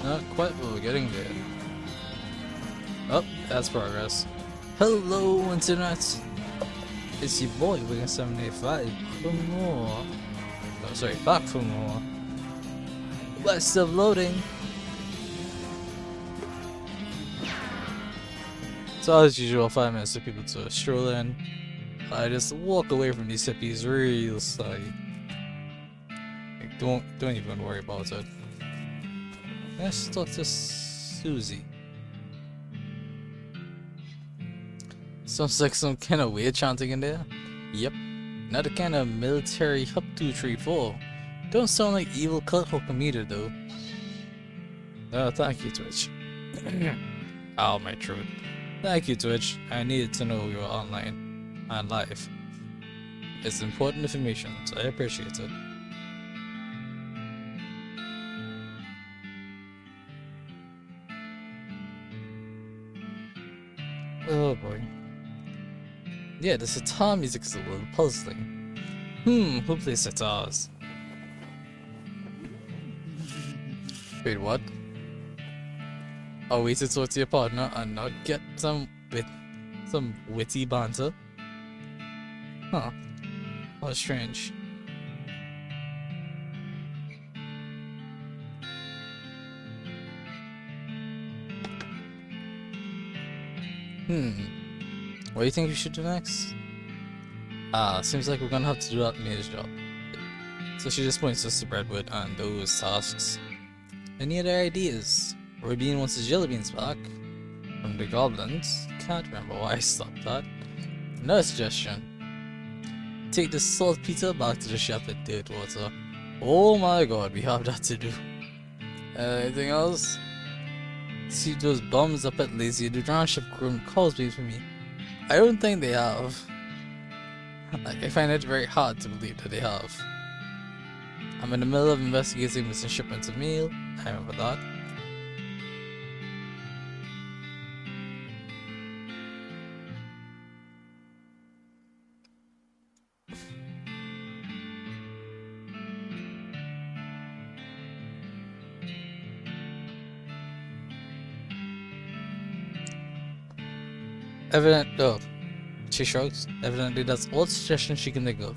Not quite, but we're getting there. Oh, that's progress. Hello, Internet! It's your boy, Wigan 785, for more. Oh, sorry, back for more. West of Loathing! So, as usual, 5 minutes for people to stroll in. I just walk away from these hippies real slowly. Like, don't even worry about it. Let's talk to Susie. Sounds like some kind of weird chanting in there. Yep, not the kind of military up 234. Don't sound like evil cult commuter though. Thank you, Twitch. Ow, my throat. Thank you, Twitch. I needed to know you were online and live. It's important information, so I appreciate it. Oh boy. Yeah, the sitar music is a little puzzling. Who plays sitars? Wait, what? A way to talk to your partner and not get some witty banter? Huh. How strange. What do you think we should do next? Seems like we're gonna have to do that maid's job. So she just points us to Breadwood and those tasks. Any other ideas? Rubine wants his jelly beans back from the goblins. Can't remember why I stopped that. Another suggestion. Take the saltpeter back to the shop at Dirtwater. Oh my god, we have that to do. Anything else? See those bums up at Lazy the drown ship grown Cosby for me. I don't think they have. Like, I find it very hard to believe that they have. I'm in the middle of investigating missing shipments of meal. I remember that. She shrugs. Evidently, that's all suggestions she can think of.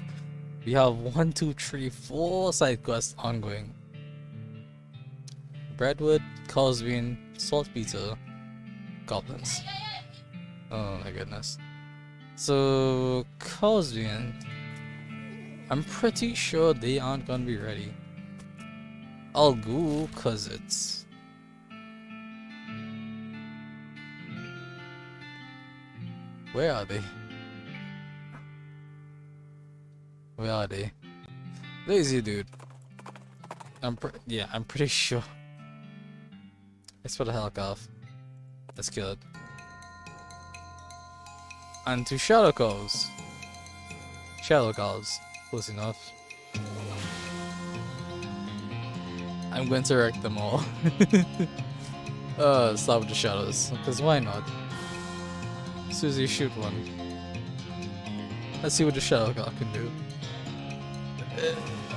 We have 1, 2, 3, 4 side quests ongoing. Breadwood, Cosbean, Saltpeter, Goblins. Oh my goodness. So, Cosbean, I'm pretty sure they aren't gonna be ready. I'll go, cause it's... Where are they? Where are they? Lazy dude. I'm pretty sure. Let's put a helic off. Let's kill it. And to shadow calls. Shadow calls. Close enough. I'm going to wreck them all. Stop with the shadows. Because why not? Susie, shoot one. Let's see what the shadow call can do.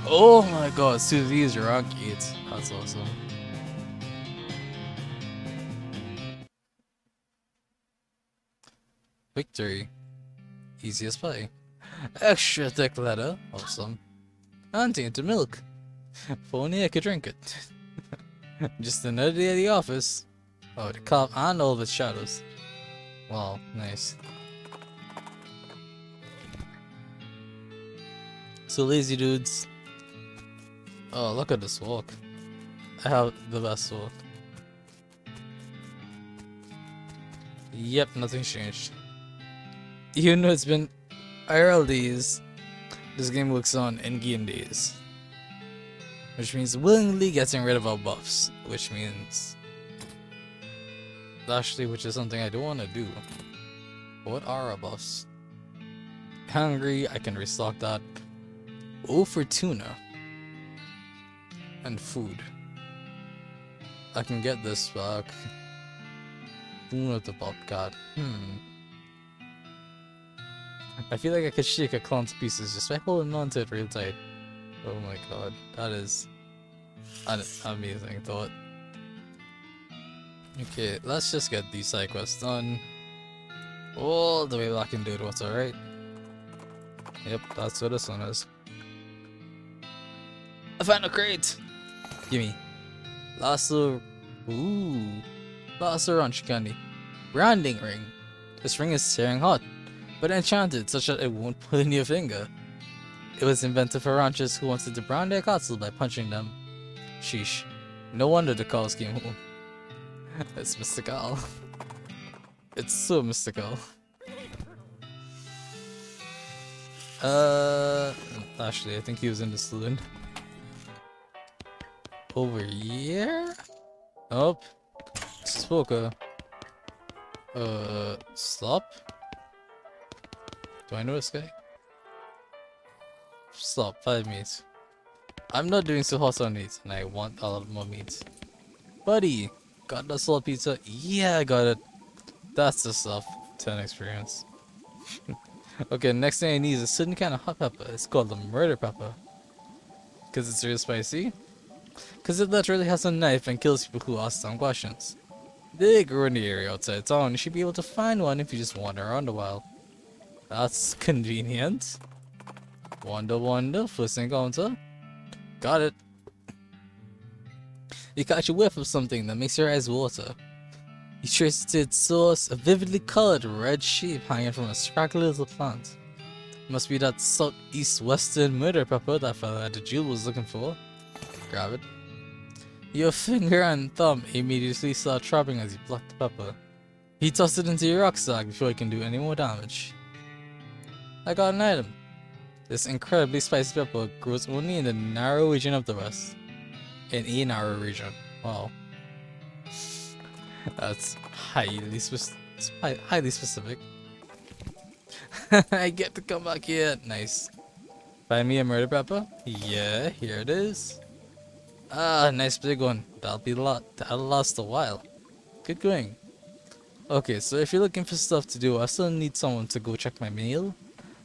Oh my god, Susie is rank 8. That's awesome. Victory. Easy as pie. Extra thick leather. Awesome. Untainted milk. If only I could drink it. Just another day at the office. Oh, the cop and all of its shadows. Wow, nice. So lazy dudes. Oh, look at this walk. I have the best walk. Yep, nothing's changed. Even though it's been IRL days, this game works on in-game days. Which means willingly getting rid of our buffs. Which means... Actually, which is something I don't want to do. What are our buffs? Hungry, I can restock that. O for tuna. And food. I can get this back. Boon of the Bobcat. I feel like I could shake a clown to pieces just by holding on to it real tight. Oh my god, that is an amazing thought. Okay, let's just get these side quests done. All the way back into it, alright? Yep, that's what this one is. I found a crate! Gimme. Lasso. Ooh. Lasso Ranch Candy. Branding ring. This ring is searing hot, but enchanted such that it won't pull in your finger. It was invented for ranchers who wanted to brand their cattle by punching them. Sheesh. No wonder the cows came home. It's mystical. It's so mystical. Actually, I think he was in the saloon. Over here? Nope. Spoker. Stop? Do I know this guy? Stop, 5 meat. I'm not doing so hot on meat, and I want a lot more meat. Buddy! Got the salt pizza? Yeah, I got it. That's the stuff. 10 experience. Okay, next thing I need is a certain kind of hot pepper. It's called the murder pepper. Cause it's real spicy? Cause it literally has a knife and kills people who ask dumb questions. They grow in the area outside town. You should be able to find one if you just wander around a while. That's convenient. Wonder, first encounter. Got it. You catch a whiff of something that makes your eyes water. You trace it to its source, a vividly colored red shape hanging from a scraggly little plant. Must be that southeast western murder pepper that fella at the jewel was looking for. Grab it. Your finger and thumb immediately start throbbing as you pluck the pepper. He tossed it into your rucksack before it can do any more damage. I got an item. This incredibly spicy pepper grows only in the narrow region of the west. In a narrow region. Wow. That's highly specific. I get to come back here. Nice. Find me a murder pepper? Yeah, here it is. Ah, nice big one. That'll last a while. Good going. Okay, so if you're looking for stuff to do, I still need someone to go check my mail.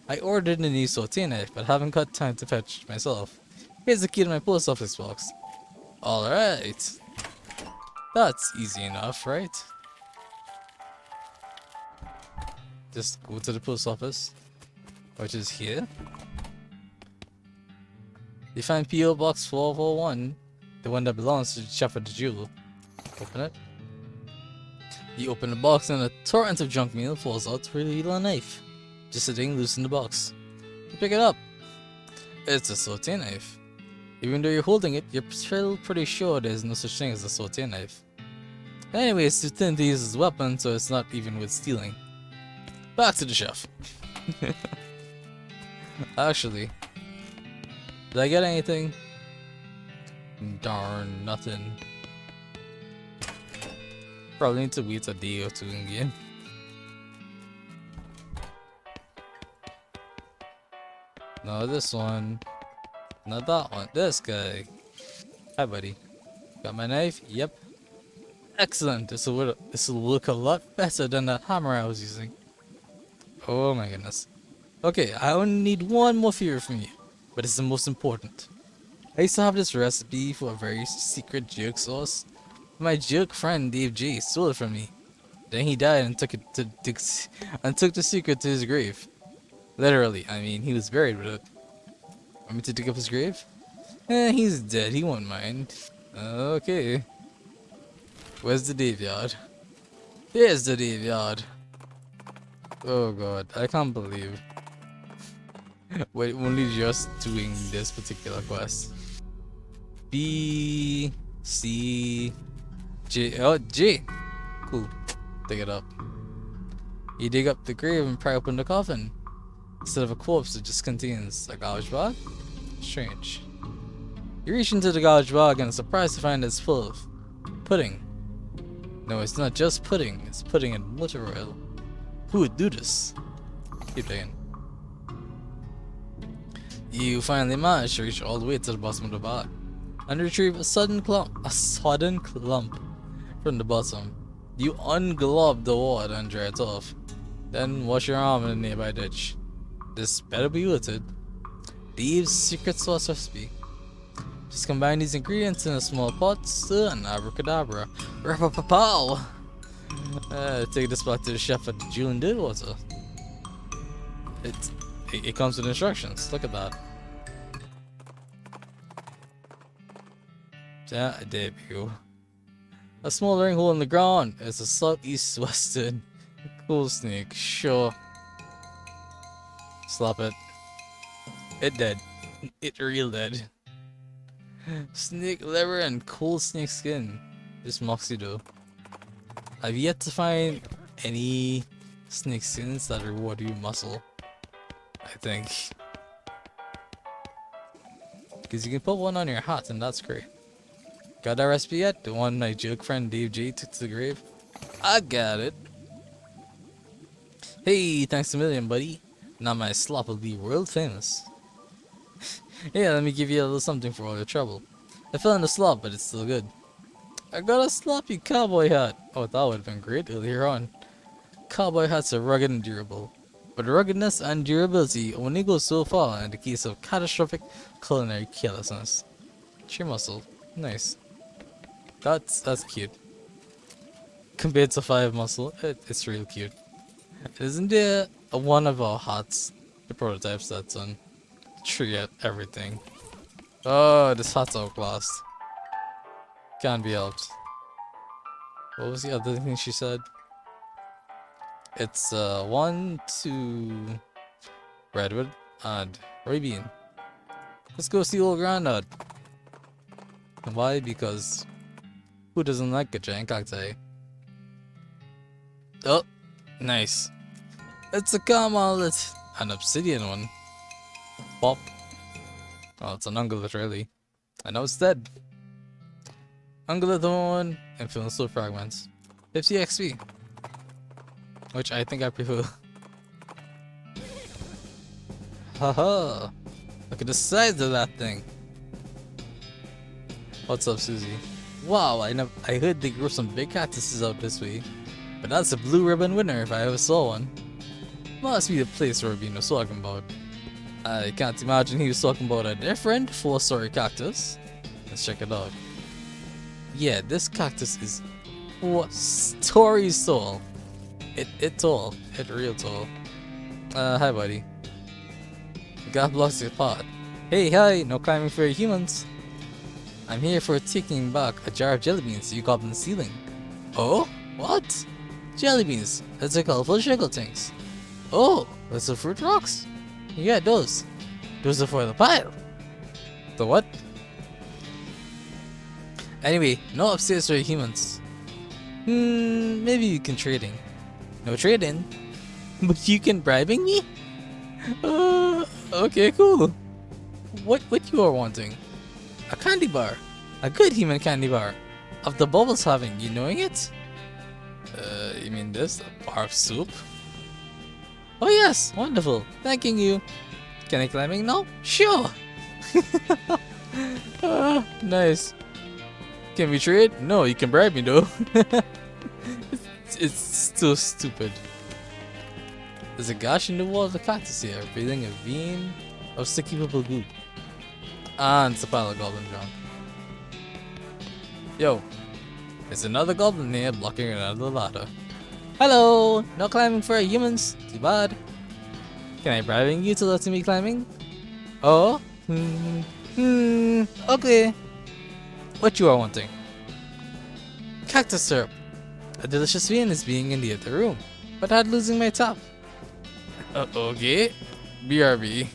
I ordered a new saute knife, but haven't got time to fetch it myself. Here's the key to my post office box. Alright. That's easy enough, right? Just go to the post office, which is here. You find P.O. Box 441, the one that belongs to the chef at the jewel. Open it. You open the box and a torrent of junk mail falls out to reveal a knife, just sitting loose in the box. You pick it up. It's a saute knife. Even though you're holding it, you're still pretty sure there's no such thing as a saute knife. Anyway, it's too thin to use as a weapon, so it's not even worth stealing. Back to the chef. Actually, did I get anything? Darn, nothing. Probably need to wait a day or two in game. No, this one. Not that one. This guy. Hi, buddy. Got my knife? Yep. Excellent. This will look a lot better than that hammer I was using. Oh my goodness. Okay, I only need one more favor from you, but it's the most important. I used to have this recipe for a very secret jerk sauce. My jerk friend Dave J stole it from me. Then he died and took the secret to his grave. Literally, I mean, he was buried with it. Want me to dig up his grave? He's dead. He won't mind. Okay. Where's the graveyard? Here's the graveyard. Oh god, I can't believe we're only just doing this particular quest. B, C, J. Oh, J. Cool. Dig it up. You dig up the grave and pry open the coffin. Instead of a corpse, it just contains a garbage bag. Strange. You reach into the garbage bag and are surprised to find it's full of pudding. No, it's not just pudding. It's pudding and motor oil. Who would do this? Keep digging. You finally manage to reach all the way to the bottom of the bag and retrieve a sudden clump from the bottom. You unglob the water and dry it off. Then wash your arm in a nearby ditch. This better be worth it. Dave's secret sauce recipe. Just combine these ingredients in a small pot, stir, and abracadabra. Rapapapow! Take this back to the chef at the June Dillwater. It comes with instructions. Look at that. Yeah, debut. A smoldering hole in the ground is a southeast western cool snake. Sure. Slap it. It dead. It real dead. Snake liver and cool snake skin. This moxie though. I've yet to find any snake skins that reward you muscle. I think. Because you can put one on your hat and that's great. Got that recipe yet? The one my joke friend Dave J took to the grave? I got it. Hey, thanks a million, buddy. Now my slop will be world famous. Yeah, let me give you a little something for all your trouble. I fell in the slop, but it's still good. I got a sloppy cowboy hat. Oh, that would have been great earlier on. Cowboy hats are rugged and durable. But ruggedness and durability only go so far in the case of catastrophic culinary carelessness. Cheer muscle. Nice. That's cute. Compared to 5 muscle, it's real cute. Isn't there one of our hats, the prototypes that's on? Forget everything. Oh, this hat's outclassed. Can't be helped. What was the other thing she said? It's 1, 2 redwood and Arabian. Let's go see old Grandad. And why? Because who doesn't like a giant cacti? Oh, nice. It's a camelid, an obsidian one. Pop. Oh, it's an ungulate really. I know it's dead. Ungulate one, infinite soul fragments. 50 XP. Which I think I prefer. Haha. Look at the size of that thing. What's up, Susie? Wow, I heard they grew some big cactuses out this way. But that's a blue ribbon winner if I ever saw one. Must be the place Rubin was talking about. I can't imagine he was talking about a different 4-story cactus. Let's check it out. Yeah, this cactus is 4 stories tall. It tall. It real tall. Hi buddy. God blocks your pot. Hey, hi, no climbing for humans. I'm here for taking back a jar of jelly beans you got on the ceiling. Oh? What? Jelly beans. That's a colorful sugar things. Oh, those are fruit rocks? Yeah, those. Those are for the pile. The what? Anyway, no upstairs for humans. Maybe you can trade in. No trade-in? But you can bribing me? Okay, cool. What you are wanting? A candy bar. A good human candy bar. Of the bubbles having, you knowing it? You mean this? A bar of soup? Oh yes, wonderful. Thanking you. Can I climbing now? Sure. Nice. Can we trade? No, you can bribe me though. It's still stupid. There's a gash in the wall of the cactus here, breathing a vein of sticky purple goop. And it's a pile of goblin junk. Yo, there's another goblin here blocking another ladder. Hello! No climbing for humans. Too bad. Can I bribing you to let me climbing? Oh? Okay. What you are wanting? Cactus syrup. A delicious vein is being in the other room, but I'm losing my top. Okay. BRB.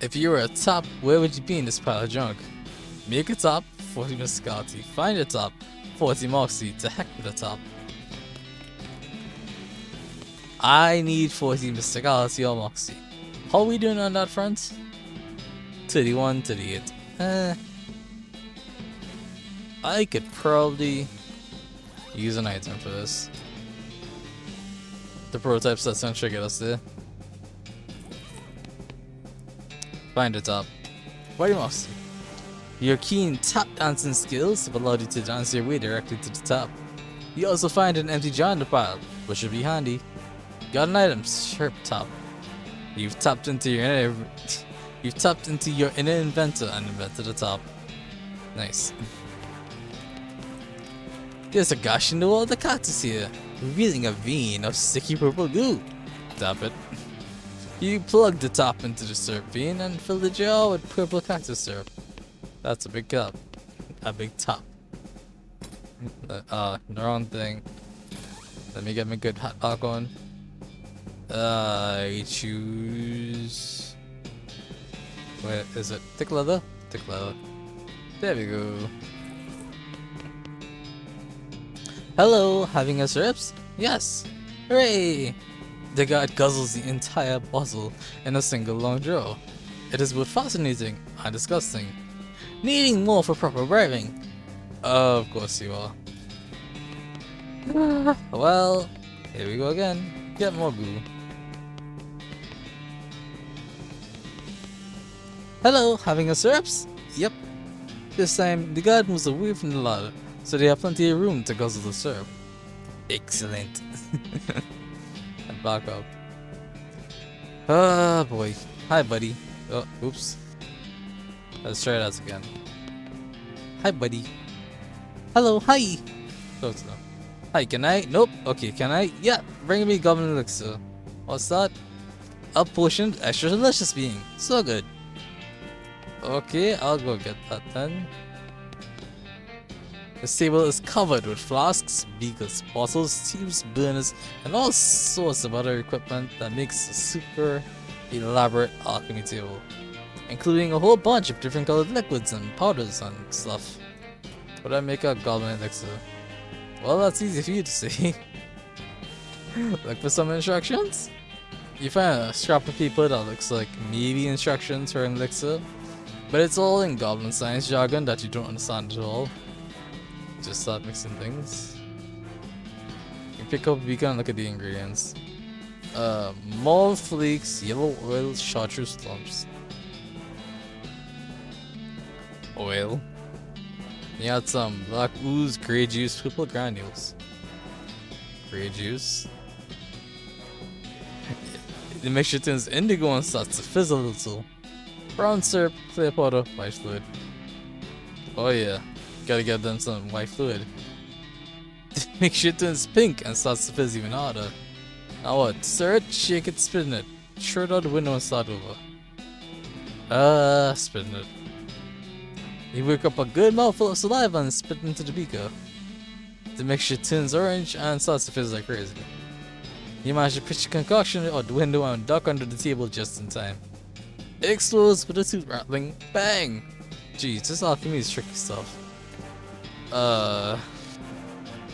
If you were a top, where would you be in this pile of junk? Make a top, 40 muscati. Find a top, 40 moxie. To heck with a top. I need 40 muscati or moxie. How are we doing on that front? 31, 38. I could probably use an item for this. The prototypes that's gonna get us there. Find a top. Why do you moxie? Your keen tap dancing skills have allowed you to dance your way directly to the top. You also find an empty jar in the pile, which should be handy. Got an item, sharp top. You've tapped into your inner, you've tapped into your inner inventor and invented a top. Nice. There's a gash in the wall of the cactus here, revealing a vein of sticky purple goo. Tap it. You plug the top into the syrup vein and fill the jar with purple cactus syrup. That's a big cup. A big top. The wrong thing. Let me get my good hat back on. I choose. Wait, is it thick leather? Thick leather. There we go. Hello, having a syrups? Yes. Hooray! The guard guzzles the entire bottle in a single long draw. It is both fascinating and disgusting. Needing more for proper bribing. Of course you are. Well, here we go again. Get more goo. Hello, having a syrups? Yep. This time, the guard moves away from the ladder, so they have plenty of room to guzzle the syrup. Excellent. And back up. Oh boy. Hi, buddy. Oh, oops. Let's try that again. Hi, buddy. Hello, hi. Close enough. Hi, can I? Nope. Okay, can I? Yeah, bring me Goblin Elixir. What's that? A potion, extra delicious being. So good. Okay, I'll go get that then. This table is covered with flasks, beakers, bottles, tubes, burners, and all sorts of other equipment that makes a super elaborate alchemy table, including a whole bunch of different colored liquids and powders and stuff. Would I make a Goblin Elixir? Well, that's easy for you to see. Look for some instructions. You find a scrap of paper that looks like maybe instructions for an elixir, but it's all in goblin science jargon that you don't understand at all. Just start mixing things. You pick up a beacon and look at the ingredients. Malt flakes, yellow oil, chartreuse lumps. Oil. You add some black ooze, grey juice, purple granules. Grey juice. The mixture turns indigo and starts to fizzle a little. Brown syrup, clear powder, white fluid. Oh yeah, gotta get them some white fluid. The mixture turns pink and starts to fizz even harder. Now what? Stir it, shake it, spin it. Throw it out the window and start over. Spin it. You work up a good mouthful of saliva and spit it into the beaker. The mixture turns orange and starts to fizz like crazy. You manage to pitch the concoction out the window and duck under the table just in time. It explodes with a tooth rattling bang! Jeez, this alchemy is tricky stuff. How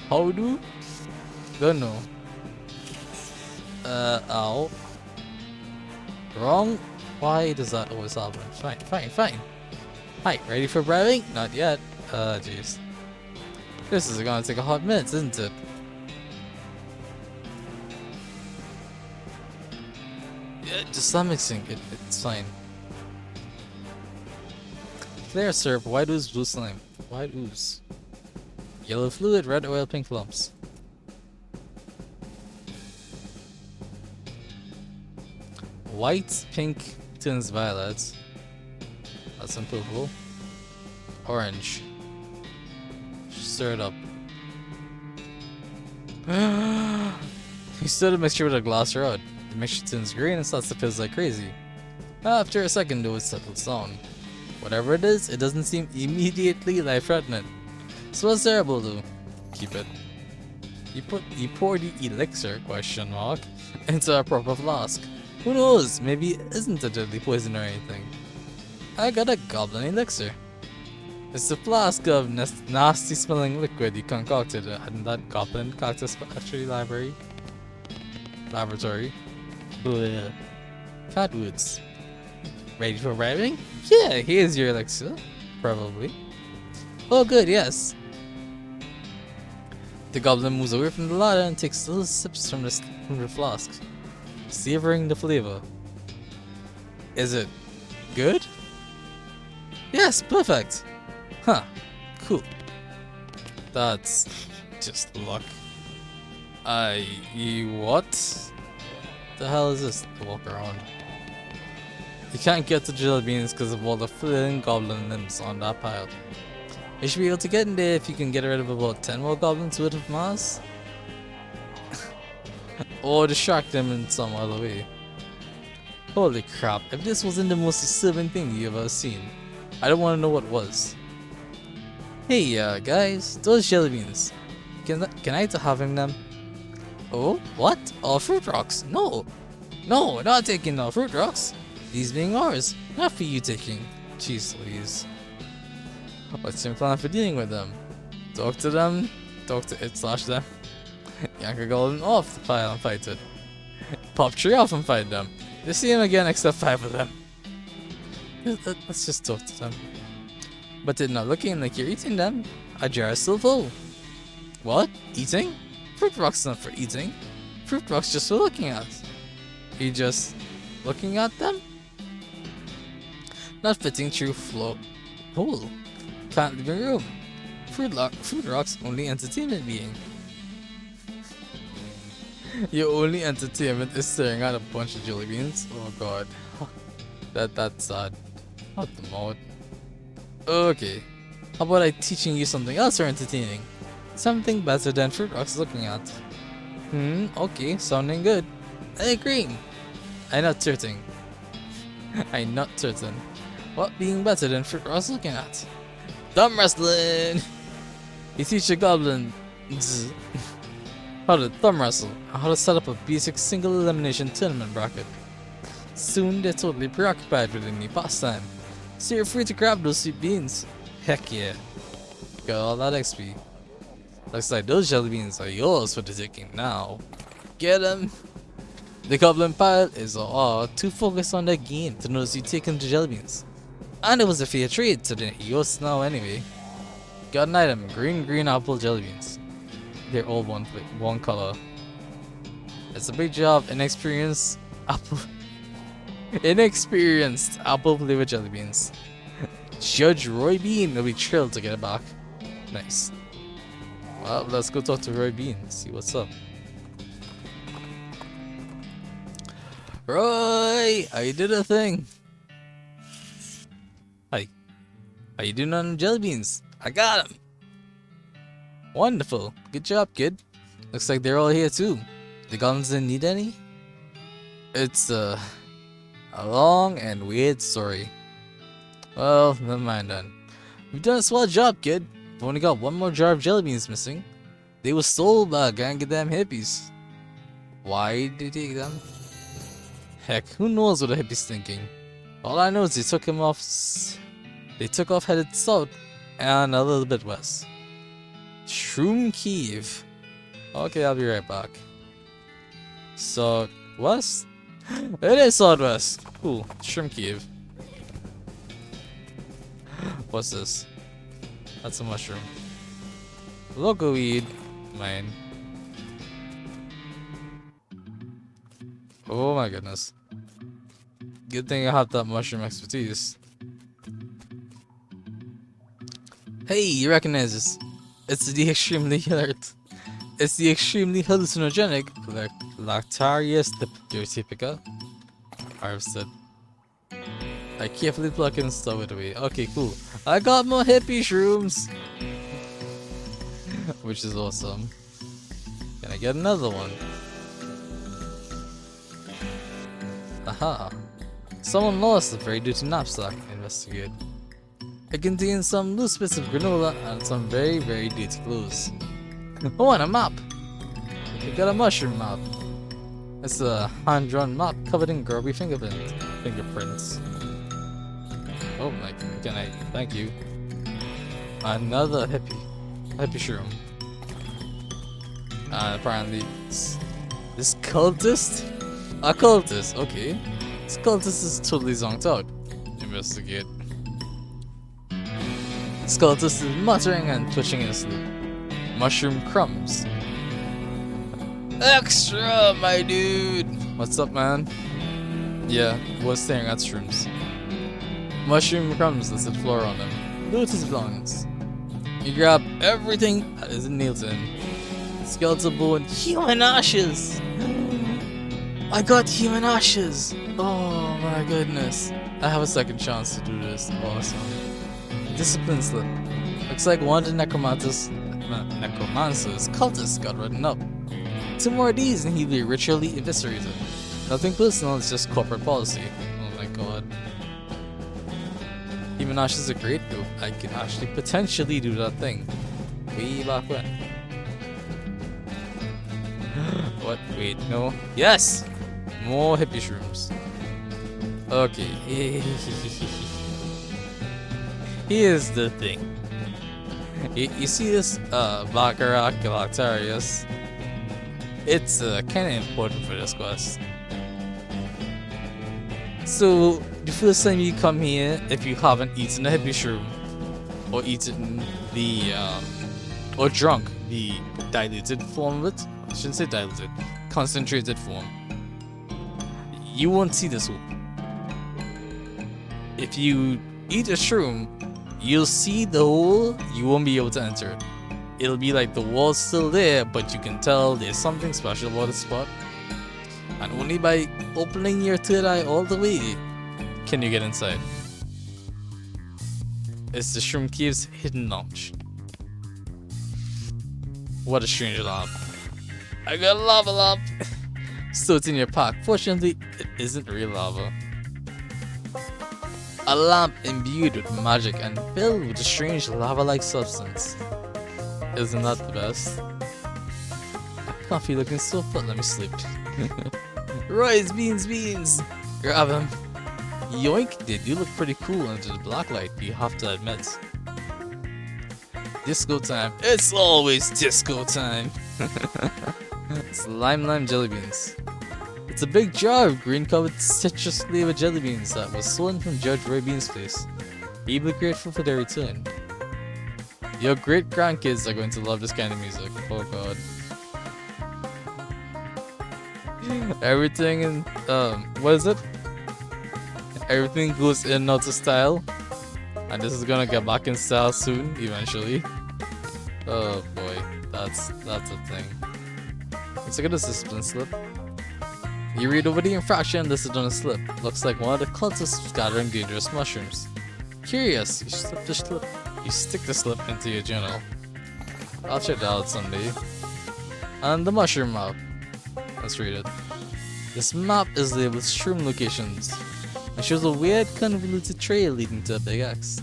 do? Don't know. Ow. Wrong? Why does that always happen? Fine. Hi, ready for bribing? Not yet. Jeez. This is gonna take a hot minute, isn't it? Yeah, just stop mixing. It's fine. Clear syrup, white ooze, blue slime. White ooze. Yellow fluid, red oil, pink lumps. White, pink turns violet. That's some purple. Orange. Stir it up. You stir the mixture with a glass rod. The mixture turns green and starts to fizz like crazy. After a second though, it settles down. Whatever it is, it doesn't seem immediately life-threatening. So what's terrible though? Keep it. You pour the elixir, question mark, into a proper flask. Who knows, maybe it isn't a deadly poison or anything. I got a goblin elixir. It's a flask of nasty smelling liquid you concocted in that goblin cactus factory laboratory. Bleh. Catwoods. Ready for bribing? Yeah, here's your elixir. Probably. Oh good, yes. The goblin moves away from the ladder and takes little sips from the flask, savoring the flavor. Is it good? Yes, perfect. Huh, cool. That's just luck. What? The hell is this to walk around? You can't get to jelly beans because of all the flailing goblin limbs on that pile. You should be able to get in there if you can get rid of about 10 more goblins worth of mass. Or distract them in some other way. Holy crap, if this wasn't the most disturbing thing you've ever seen, I don't want to know what was. Hey guys, those jelly beans. Can I have them? Oh, what? All fruit rocks? No, not taking all fruit rocks. These being ours, not for you taking. Jeez Louise. What's your plan for dealing with them? Talk to them, talk to it/them. Yank a golden off the pile and fight it. Pop 3 off and fight them. You see him again except 5 of them. Let's just talk to them. But they're not looking like you're eating them. A jar is still full. What? Eating? Fruit rocks not for eating. Fruit rocks just for looking at. Are you just looking at them? Not fitting through floor hole. Can't leave your room. Fruit rocks only entertainment being. Your only entertainment is staring at a bunch of jelly beans? Oh god. That's sad. Not the mode. Okay. How about I teaching you something else for entertaining? Something better than fruit rocks looking at. Okay, sounding good. I agree. I'm not certain. I'm not certain. What being better than fruit rocks looking at? Thumb wrestling! You teach a goblin how to thumb wrestle and how to set up a basic single elimination tournament bracket. Soon they're totally preoccupied with any pastime, so you're free to grab those sweet beans. Heck yeah. Got all that XP. Looks like those jelly beans are yours for the taking now. Get 'em! The goblin pile is all too focused on their game to notice you taking the jelly beans. And it was a fair trade, so they're yours now anyway. Got an item, green apple jelly beans. They're all one color. It's a big job, inexperienced apple flavored jelly beans. Judge Roy Bean will be thrilled to get it back. Nice. Well, let's go talk to Roy Bean, see what's up. Roy, I did a thing. Hi. How you doing on jelly beans? I got him. Wonderful. Good job, kid. Looks like they're all here too. The goblins didn't need any? It's a long and weird story. Well, never mind then. You've done a swell job, kid. I've only got one more jar of jelly beans missing. They were stole by a gang of damn hippies. Why did they take them? Heck, who knows what a hippie's thinking. All I know is they took off headed south and a little bit west. Shroom Cave. Okay, I'll be right back. Southwest? It is southwest. Cool. Shroom Cave. What's this? That's a mushroom. Local weed. Mine. Oh my goodness. Good thing I have that mushroom expertise. Hey, you recognize this? It's the extremely hallucinogenic Lactarius Dirtypica. Harvested. I carefully pluck and stow it away. Okay, cool. I got more hippie shrooms! Which is awesome. Can I get another one? Aha. Someone lost a very dirty knapsack. Investigate. It contains some loose bits of granola and some very dirty clothes. Oh, and a map! We got a mushroom map. It's a hand-drawn map covered in grubby fingerprints. Oh my, can I? Thank you. Another hippie shroom. And apparently, this cultist? A cultist, okay. This cultist is totally zonked out. Investigate. This cultist is muttering and twitching in his sleep. Mushroom crumbs. Extra, my dude! What's up, man? Yeah, was staring at shrooms. Mushroom crumbs listed floor on them. Loot his belongings. You grab everything that isn't nailed in. Skeletal bone, human ashes! I got human ashes! Oh my goodness. I have a second chance to do this. Awesome. Discipline slip. Looks like one of the necromancer's cultists got written up. 2 more of these and he'll be ritually eviscerated. Nothing personal, it's just corporate policy. Oh my god. Himanash is a great group. I can actually potentially do that thing. Way back when. What? Wait, no. Yes! More hippie shrooms. Okay. Here's the thing. You see this Baccarat Galactarius? It's kinda important for this quest. So, the first time you come here, if you haven't eaten a hippie shroom, or eaten the, or drunk the diluted form of it, I shouldn't say diluted, concentrated form, you won't see this hoop. If you eat a shroom, you'll see the hole, you won't be able to enter it. It'll be like the wall's still there, but you can tell there's something special about the spot. And only by opening your third eye all the way can you get inside. It's the Shroom Cave's hidden launch. What a strange lamp. I got a lava lamp! So it's in your pack. Fortunately, it isn't real lava. A lamp imbued with magic and filled with a strange lava-like substance. Isn't that the best? I can't feel looking so fun, let me sleep. Roy's beans! Grab him. Yoink, they do look pretty cool under the black light, you have to admit. Disco time. It's always disco time. It's lime jelly beans. It's a big jar of green-covered citrus flavored jelly beans that was stolen from Judge Roy Bean's place. He'll be grateful for their return. Your great grandkids are going to love this kind of music. Oh god. Everything in what is it? Everything goes in and out of style. And this is gonna get back in style soon, eventually. Oh boy, that's a thing. Let's look at the discipline slip. You read over the infraction listed on the slip. Looks like one of the cultists was gathering dangerous mushrooms. Curious, you stick the slip into your journal. I'll check that out someday. And the mushroom map. Let's read it. This map is labeled shroom locations and shows a weird convoluted trail leading to a big X.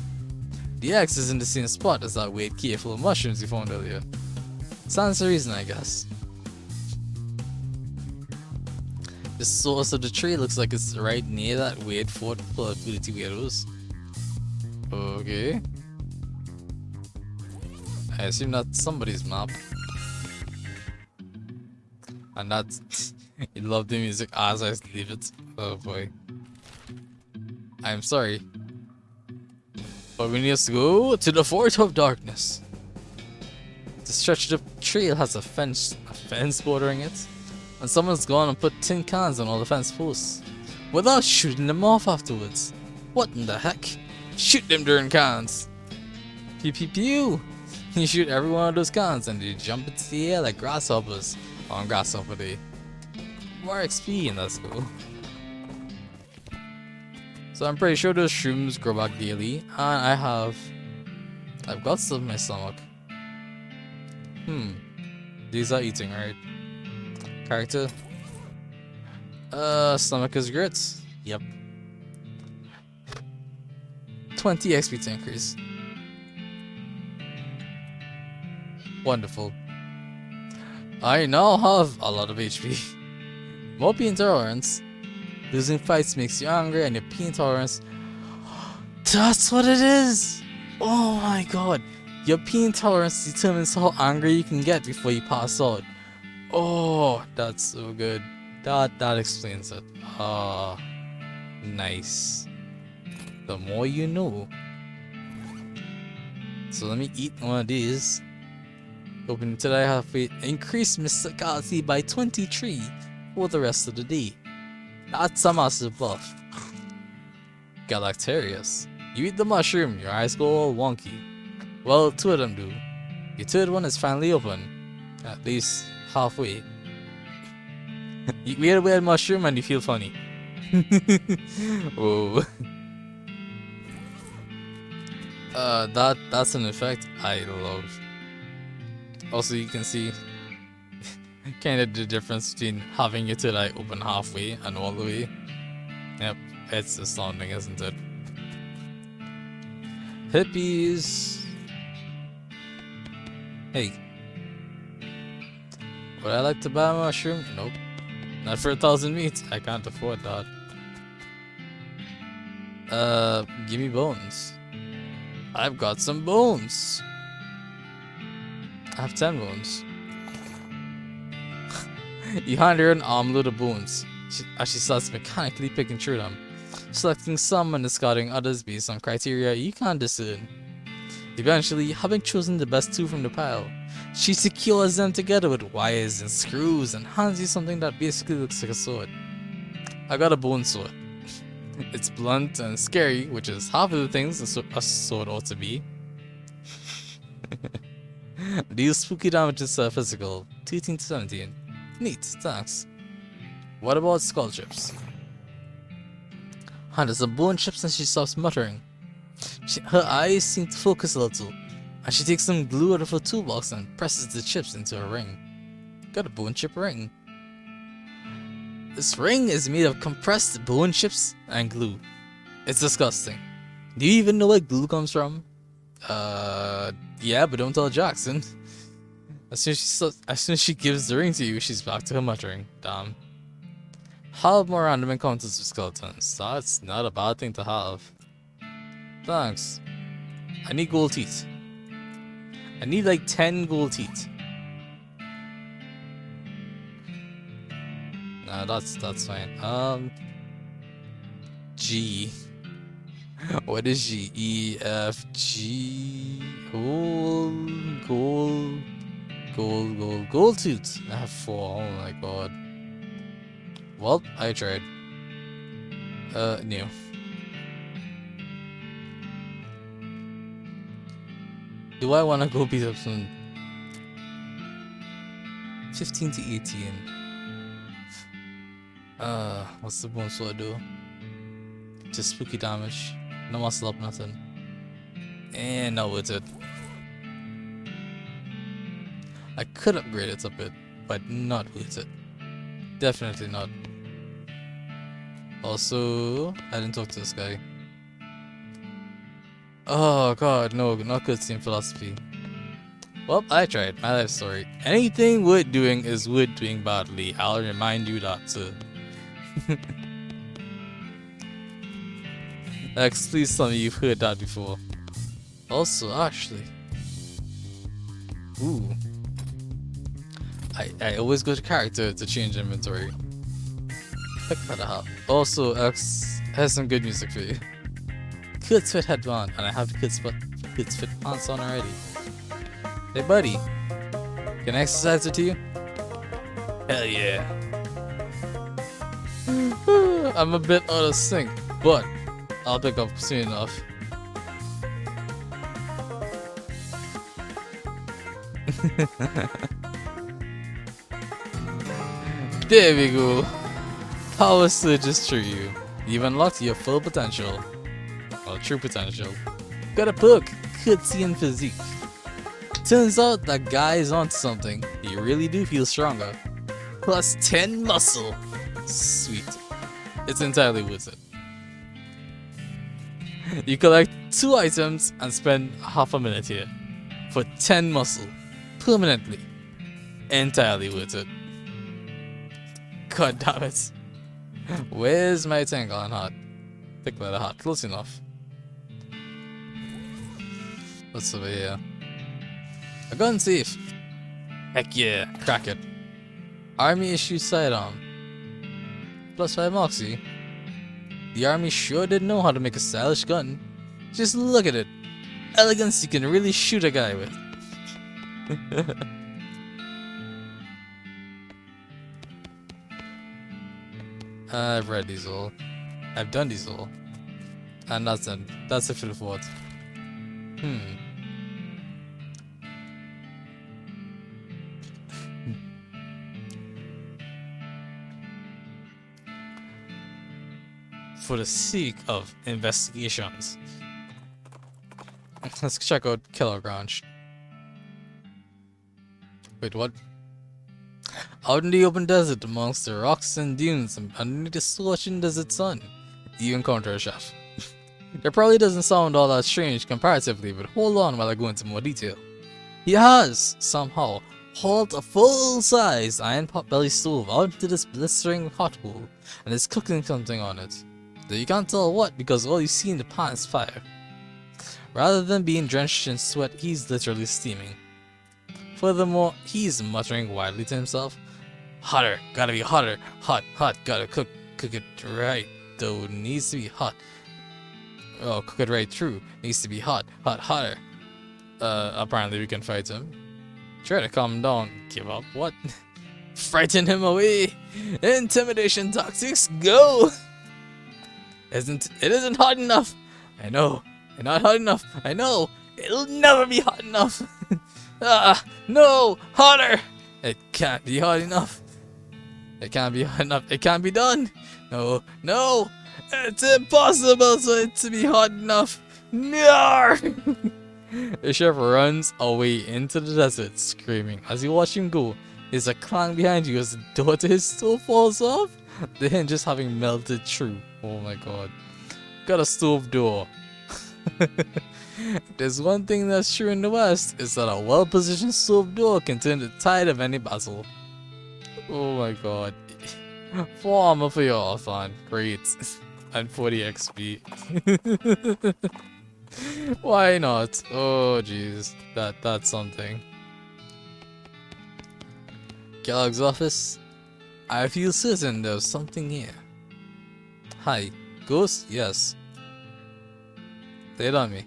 The X is in the same spot as that weird cave full of mushrooms you found earlier. Stands to reason, I guess. The source of the trail looks like it's right near that weird fort full of ability weirdos. Okay. I assume that's somebody's map. And that's... you love the music as I leave it. Oh boy. I'm sorry. But we need to go to the Fort of Darkness. The stretch of the trail has a fence bordering it. And someone's gone and put tin cans on all the fence posts. Without shooting them off afterwards. What in the heck? Shoot them during cans. Pew pew pew. You shoot every one of those cans and they jump into the air like grasshoppers on Grasshopper Day. More XP and that's cool. So I'm pretty sure those shrooms grow back daily, and I've got stuff in my stomach. These are eating, right? Character. Stomach is grits. Yep. 20 XP to increase. Wonderful. I now have a lot of HP. More pain tolerance. Losing fights makes you angry and your pain tolerance. That's what it is! Oh my god. Your pain tolerance determines how angry you can get before you pass out. Oh, that's so good. That explains it. Ah, nice. The more you know. So let me eat one of these. Hoping today I have increased mysticality by 23 for the rest of the day. That's a massive buff. Galactarius. You eat the mushroom, your eyes go all wonky. Well, 2 of them do. Your third one is finally open. At least halfway. You eat a weird mushroom and you feel funny. Whoa. That's an effect I love. Also, you can see kind of the difference between having it to like open halfway and all the way. Yep, it's astounding, isn't it? Hippies. Hey, would I like to buy a mushroom? Nope. Not for 1,000 meat. I can't afford that. Give me bones. I've got some bones. I have 10 bones. You hand her an armload of bones as she starts mechanically picking through them, selecting some and discarding others based on criteria you can't discern. Eventually, having chosen the best two from the pile, she secures them together with wires and screws and hands you something that basically looks like a sword. I got a bone sword. It's blunt and scary, which is half of the things a sword ought to be. Deals spooky damages to physical, 18 to 17. Neat, thanks. What about skull chips? Handles some bone chips and she stops muttering. Her eyes seem to focus a little, and she takes some glue out of her toolbox and presses the chips into a ring. Got a bone chip ring. This ring is made of compressed bone chips and glue. It's disgusting. Do you even know where glue comes from? Yeah, but don't tell Jackson. As soon as she gives the ring to you, she's back to her muttering. Damn. Have more random encounters with skeletons. That's not a bad thing to have. Thanks. I need gold teeth. I need like 10 gold teeth. Nah, that's fine. G. What is G? E, F, G. Gold tooth. I have 4. Oh my god. Well, I tried. New. Do I want to go beat up some 15 to 18? What's the bone sword do? Just spooky damage. No muscle up, nothing. And not worth it. I could upgrade it a bit, but not worth it. Definitely not. Also, I didn't talk to this guy. Oh god, no, not cutscene philosophy. Well, I tried. My life story. Anything worth doing is worth doing badly. I'll remind you that too. X, please tell me you've heard that before. Also, actually. Ooh. I always go to character to change inventory. Pick that up. Also, X has some good music for you. Kids Fit headband, and I have the Kids Fit pants on already. Hey buddy, can I exercise with you? Hell yeah. I'm a bit out of sync, but I'll pick up soon enough. There we go. Power surges through you. You've unlocked your full potential. Well, true potential. Got a perk, curtsy and physique. Turns out that guy is onto something. You really do feel stronger. Plus 10 muscle. Sweet. It's entirely worth it. You collect 2 items and spend half a minute here. For 10 muscle. Permanently. Entirely worth it. God damn it. Where's my Tangle heart? Pick that heart. Close enough. What's over here? A gun safe. Heck yeah. Crack it. Army issue sidearm. Plus 5 moxie. The army sure did know how to make a stylish gun. Just look at it. Elegance you can really shoot a guy with. I've read these all. I've done these all. And that's it. That's it for the fort. for the sake of investigations. Let's check out Keller Ranch. Wait, what? Out in the open desert amongst the rocks and dunes and underneath the scorching desert sun, you encounter a chef. It probably doesn't sound all that strange comparatively, but hold on while I go into more detail. He has, somehow, hauled a full-size iron pot-belly stove out into this blistering hot hole and is cooking something on it. Though you can't tell what because all you see in the pot is fire. Rather than being drenched in sweat, he's literally steaming. Furthermore, he's muttering wildly to himself, "Hotter, gotta be hotter, hot, hot, gotta cook it right, though it needs to be hot. Oh, cook it right through, needs to be hot, hot, hotter." Apparently we can fight him. Try to calm him down, give up, what? Frighten him away! Intimidation tactics, go! It isn't hot enough! I know, not hot enough, I know! It'll never be hot enough! No! Hotter! It can't be hot enough! It can't be hot enough, it can't be done! No, no! It's impossible for it to be hot enough! No! The chef runs away into the desert, screaming. As you watch him go, there's a clang behind you as the door to his stove falls off, the hinges having melted through. Oh my god. Got a stove door. There's one thing that's true in the West, is that a well-positioned stove door can turn the tide of any battle. Oh my god. 4 armor for your fan. Great. And 40 XP. Why not? Oh jeez, that's something. Kellogg's office. I feel certain there's something here. Hi, ghost? Yes. Lay it on me.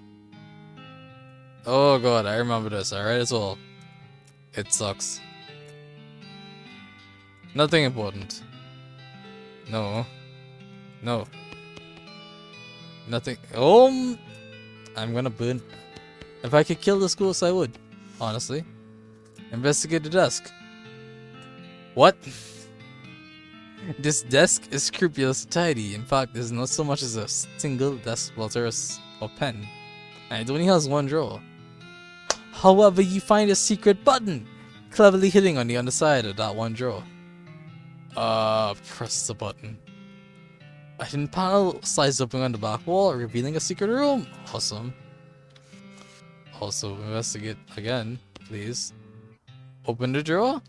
Oh god, I remember this. I read it all. It sucks. Nothing important. No. No. Nothing. I'm gonna burn. If I could kill this ghost, I would. Honestly. Investigate the desk. What? This desk is scrupulously tidy. In fact, there's not so much as a single desk blotter or pen. And it only has one drawer. However, you find a secret button cleverly hidden on the underside of that one drawer. Press the button. A hidden panel slides open on the back wall, revealing a secret room. Awesome. Also, investigate again, please. Open the drawer.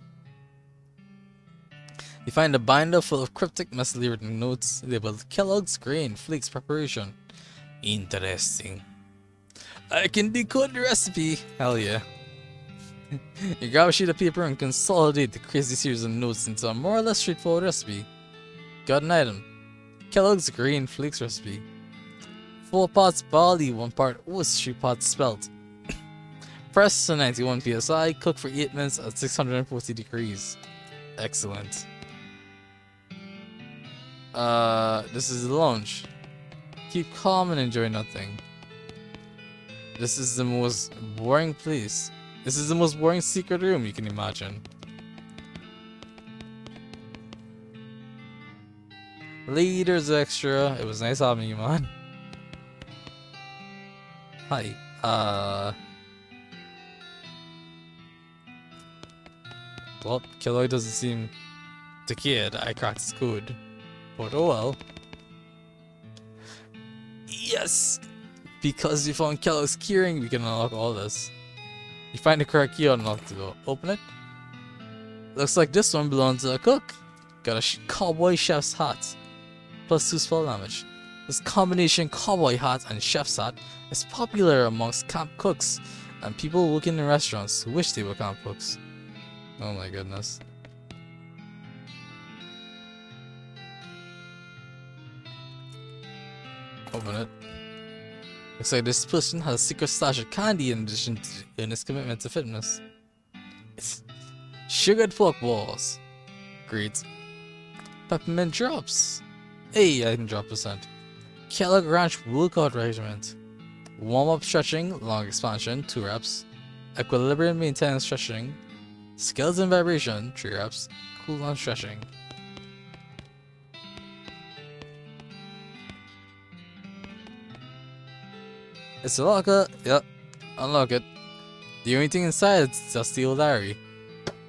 You find a binder full of cryptic, messily written notes labeled Kellogg's Grain Flakes Preparation. Interesting. I can decode the recipe. Hell yeah. You grab a sheet of paper and consolidate the crazy series of notes into a more or less straightforward recipe. Got an item. Kellogg's Grain Flakes recipe. 4 parts barley, 1 part oats, 3 parts spelt. Press to 91 psi, cook for 8 minutes at 640 degrees. Excellent. This is the lounge. Keep calm and enjoy nothing. This is the most boring place. This is the most boring secret room you can imagine. Liters extra. It was nice having you, man. Hi. Well, Kellogg doesn't seem to care that I cracked his code. But oh well. Yes! Because we found Kellogg's keyring, we can unlock all this. You find the correct key, unlock the door. Open it. Looks like this one belongs to a cook. Got a cowboy chef's hat. Plus 2 spell damage. This combination cowboy hat and chef's hat is popular amongst camp cooks and people working in restaurants who wish they were camp cooks. Oh my goodness. Open it. Looks like this person has a secret stash of candy in addition to his commitment to fitness. It's sugared pork balls. Great. Peppermint drops. Hey, I can drop percent. Kellogg Ranch workout regiment. Warm-up stretching, long expansion, 2 reps. Equilibrium maintenance stretching. Skeleton vibration, 3 reps. Cool down stretching. It's a locker. Yep. Unlock it. The only thing inside is just the old diary.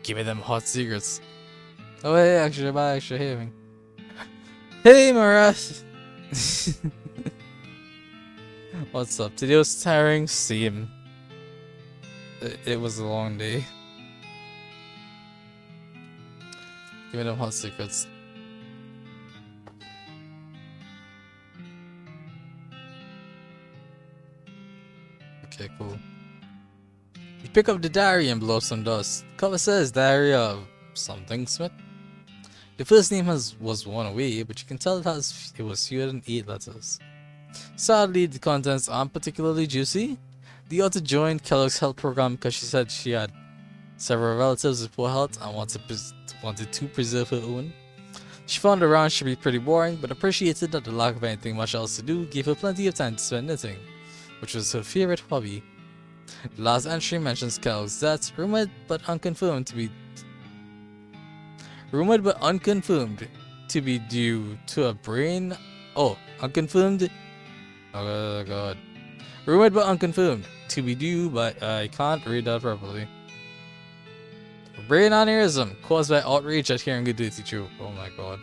Give me them hot secrets. Oh hey, extra buy extra having. Hey Maras! What's up? Today was tiring. Same. It was a long day. Give me them hot secrets. Okay, cool. You pick up the diary and blow some dust. Cover says Diary of something Smith. The first name was one away, but you can tell it was fewer than 8 letters. Sadly, the contents aren't particularly juicy. The author joined Kellogg's health program because she said she had several relatives with poor health and wanted to preserve her own. She found the round should be pretty boring, but appreciated that the lack of anything much else to do gave her plenty of time to spend knitting, which was her favorite hobby. The last entry mentions Kellogg's death, rumored but unconfirmed to be due to a brain. Oh, unconfirmed. Oh god. Rumored but unconfirmed to be due, but I can't read that properly. Brain aneurysm caused by outrage at hearing a dirty joke. Oh my god.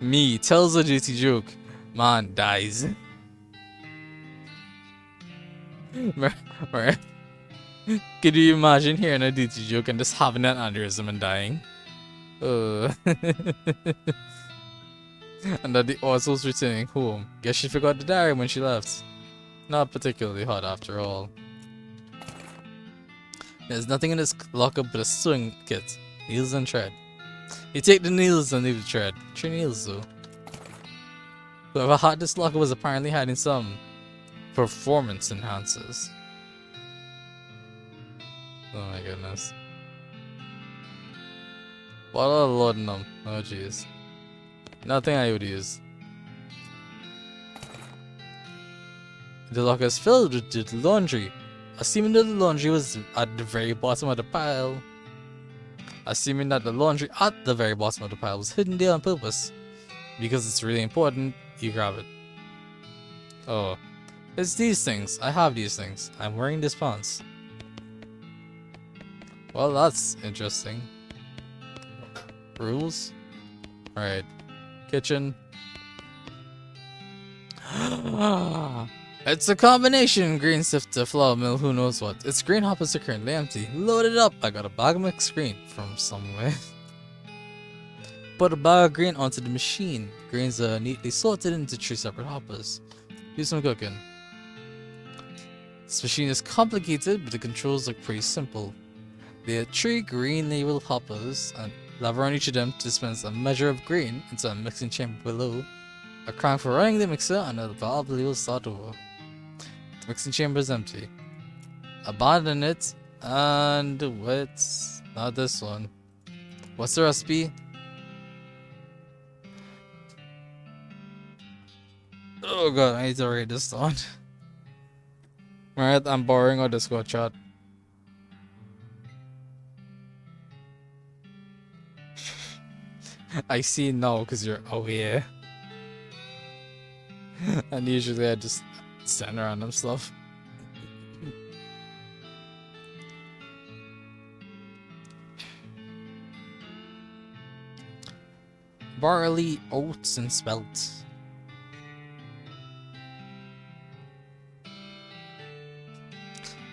Me tells a dirty joke. Man dies. Right. Could you imagine hearing a dirty joke and just having an aneurysm and dying? And that the author was returning home. Guess she forgot the diary when she left. Not particularly hot after all. There's nothing in this locker but a sewing kit, needles and thread. You take the needles and leave the thread. 3 needles though. Whoever had this locker was apparently hiding some performance enhancers. Oh my goodness. What a loading them. Oh jeez. Nothing I would use. The locker is filled with the laundry. Assuming that the laundry was at the very bottom of the pile. Assuming that the laundry at the very bottom of the pile was hidden there on purpose. Because it's really important, you grab it. Oh. It's these things. I have these things. I'm wearing this pants. Well, that's interesting. Rules? Alright. Kitchen. It's a combination grain sifter, flour mill, who knows what. Its grain hoppers are currently empty. Load it up. I got a bag of mixed grain from somewhere. Put a bag of grain onto the machine. Grains are neatly sorted into 3 separate hoppers. Do some cooking. This machine is complicated, but the controls look pretty simple. There are 3 green labeled hoppers, and lever on each of them dispense a measure of grain into a mixing chamber below. A crank for running the mixer, and a valve will start over. The mixing chamber is empty. Abandon it, and wait, not this one. What's the recipe? Oh god, I need to write this down. Alright, I'm borrowing our Discord chat. I see now because you're aware. And usually I just send random stuff. Barley, oats, and spelt.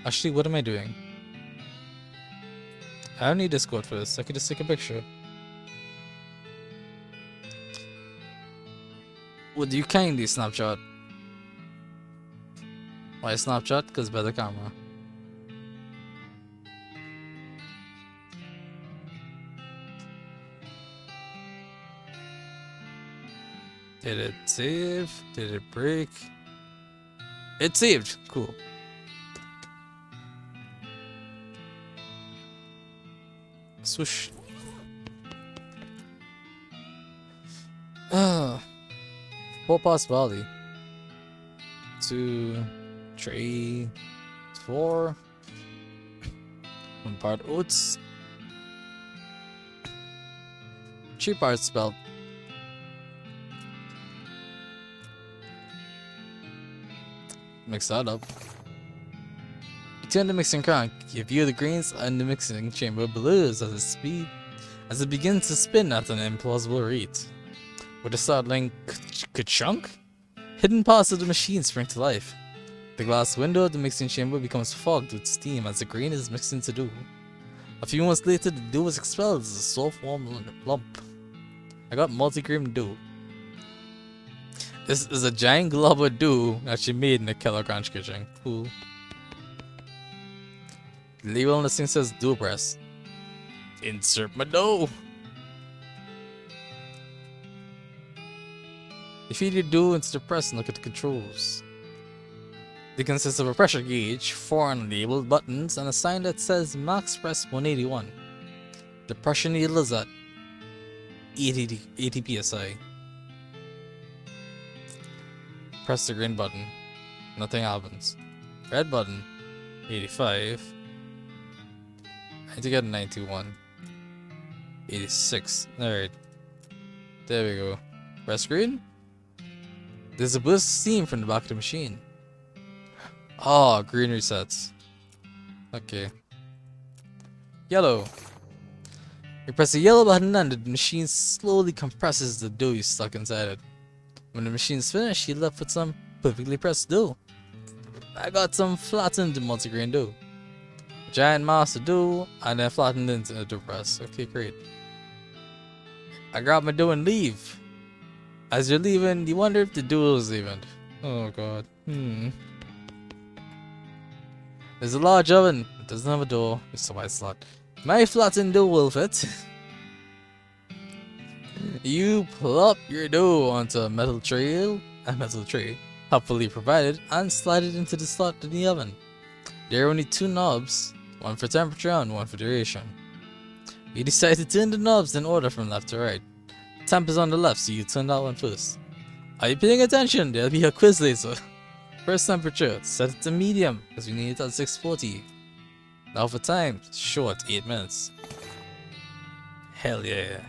Actually, what am I doing? I don't need Discord for this. I could just take a picture. Would you kindly Snapchat? Why Snapchat? Because better camera. Did it save? Did it break? It saved. Cool. Swoosh. Pass Valley. 2, 3, 4. 1 part oats. 3 parts spelt. Mix that up. You turn the mixing crank. You view the grains and the mixing chamber blues as it begins to spin at an implausible rate. With a startling ka-chunk, hidden parts of the machine spring to life. The glass window of the mixing chamber becomes fogged with steam as the grain is mixed into dough. A few months later, the dough is expelled as a soft, warm lump. I got multi-grain dough. This is a giant glob of dough that she made in the Kellogg Ranch kitchen. Cool. The label on the thing says dough press. Insert my dough. You feed your dough into the press and look at the controls. They consist of a pressure gauge, 4 unlabeled buttons, and a sign that says max press 181. The pressure needle is at 80 psi. Press the green button. Nothing happens. Red button. 85. I need to get a 91. 86. Alright. There we go. Press green. There's a burst of steam from the back of the machine. Oh, green resets. Okay. Yellow. You press the yellow button and the machine slowly compresses the dough you stuck inside it. When the machine's finished, you're left with some perfectly pressed dough. I got some flattened multigrain dough. Giant mass of dough and then flattened into the dough press. Okay, great. I grab my dough and leave. As you're leaving, you wonder if the dough is leaving. Oh god. There's a large oven. It doesn't have a door. It's a white slot. My flattened dough will fit. You plop your dough onto a metal tray, helpfully provided, and slide it into the slot in the oven. There are only 2 knobs, one for temperature and one for duration. You decide to turn the knobs in order from left to right. Temp is on the left, so you turn that one first. Are you paying attention? There'll be a quiz later. First temperature, set it to medium, because we need it at 640. Now for time, short, 8 minutes. Hell yeah.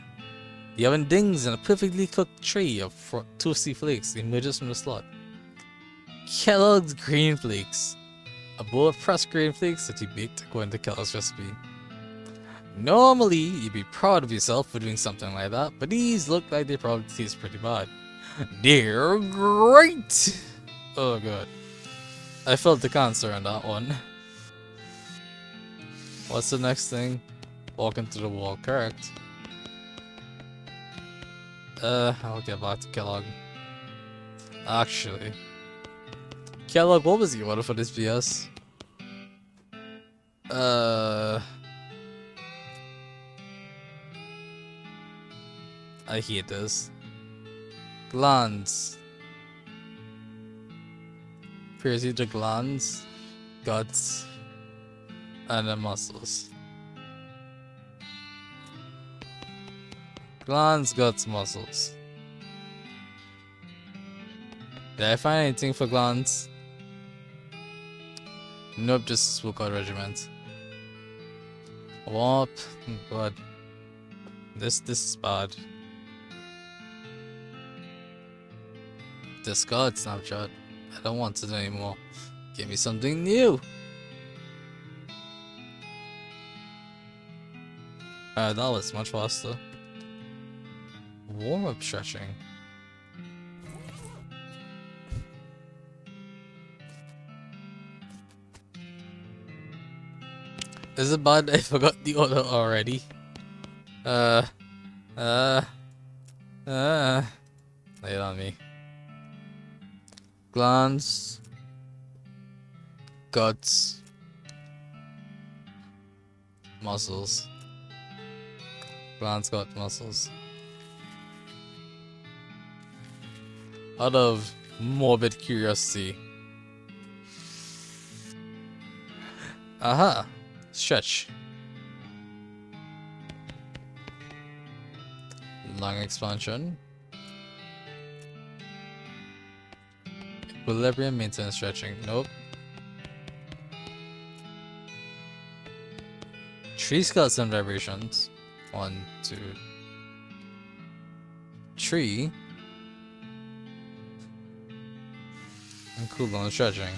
The oven dings and a perfectly cooked tray of toasty flakes emerges from the slot. Kellogg's Grain Flakes. A bowl of pressed grain flakes that you baked according to Kellogg's recipe. Normally, you'd be proud of yourself for doing something like that, but these look like they probably taste pretty bad. They're great! Oh god. I felt the cancer on that one. What's the next thing? Walk into the wall, correct. I'll get back to Kellogg. Actually. Kellogg, what was the order for this BS? I hate this. Glands. Appears either glands, guts, and then muscles. Glands, guts, muscles. Did I find anything for glands? Nope, just a smoke out regiment. Whoop. God. This is bad. Discard snapshot. I don't want it anymore. Give me something new. That was much faster. Warm-up stretching. Is it bad I forgot the order already? Lay it on me. Glands, guts, muscles. Glands, guts, muscles. Out of morbid curiosity. Aha! Stretch. Lung expansion. Equilibrium maintenance stretching. Nope. Tree skulls and vibrations. 1, 2. Tree. I'm cool on stretching.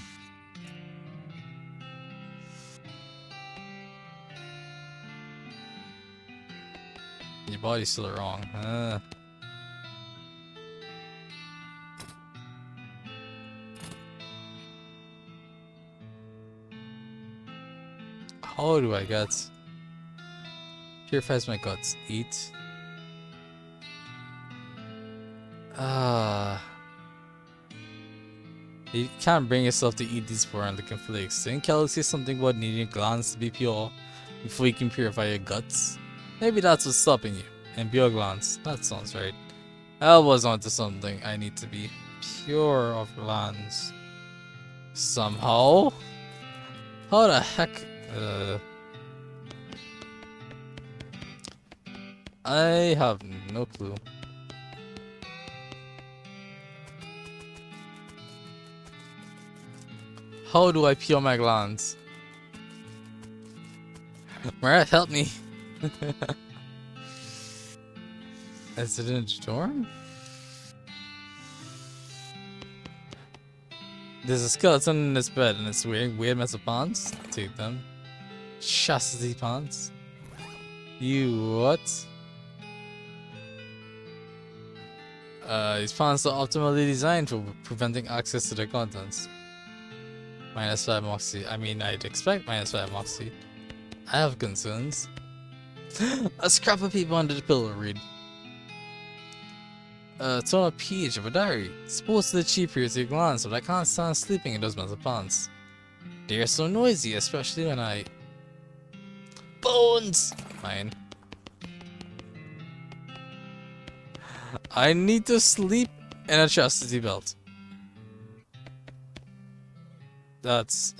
Your body's still wrong. How do I get? Purifies my guts. Eat. You can't bring yourself to eat these four looking flakes. Didn't Kelly say something about needing your glands to be pure before you can purify your guts? Maybe that's what's stopping you. And pure glands. That sounds right. I was onto something. I need to be pure of glands. Somehow? How the heck? I have no clue. How do I peel my glands? Maria, help me. Is it in a dorm? There's a skeleton in this bed and it's wearing weird mess of pants. Take them. Chastity pants. You what? These pants are optimally designed for preventing access to their contents. -5 moxie. I mean, I'd expect -5 moxie. I have concerns. A scrap of paper under the pillow read. It's on a page of a diary. It's supposed to achieve purity of glands, but I can't stand sleeping in those metal pants. They're so noisy, especially when I... Bones! Mine. I need to sleep in a chastity belt. That's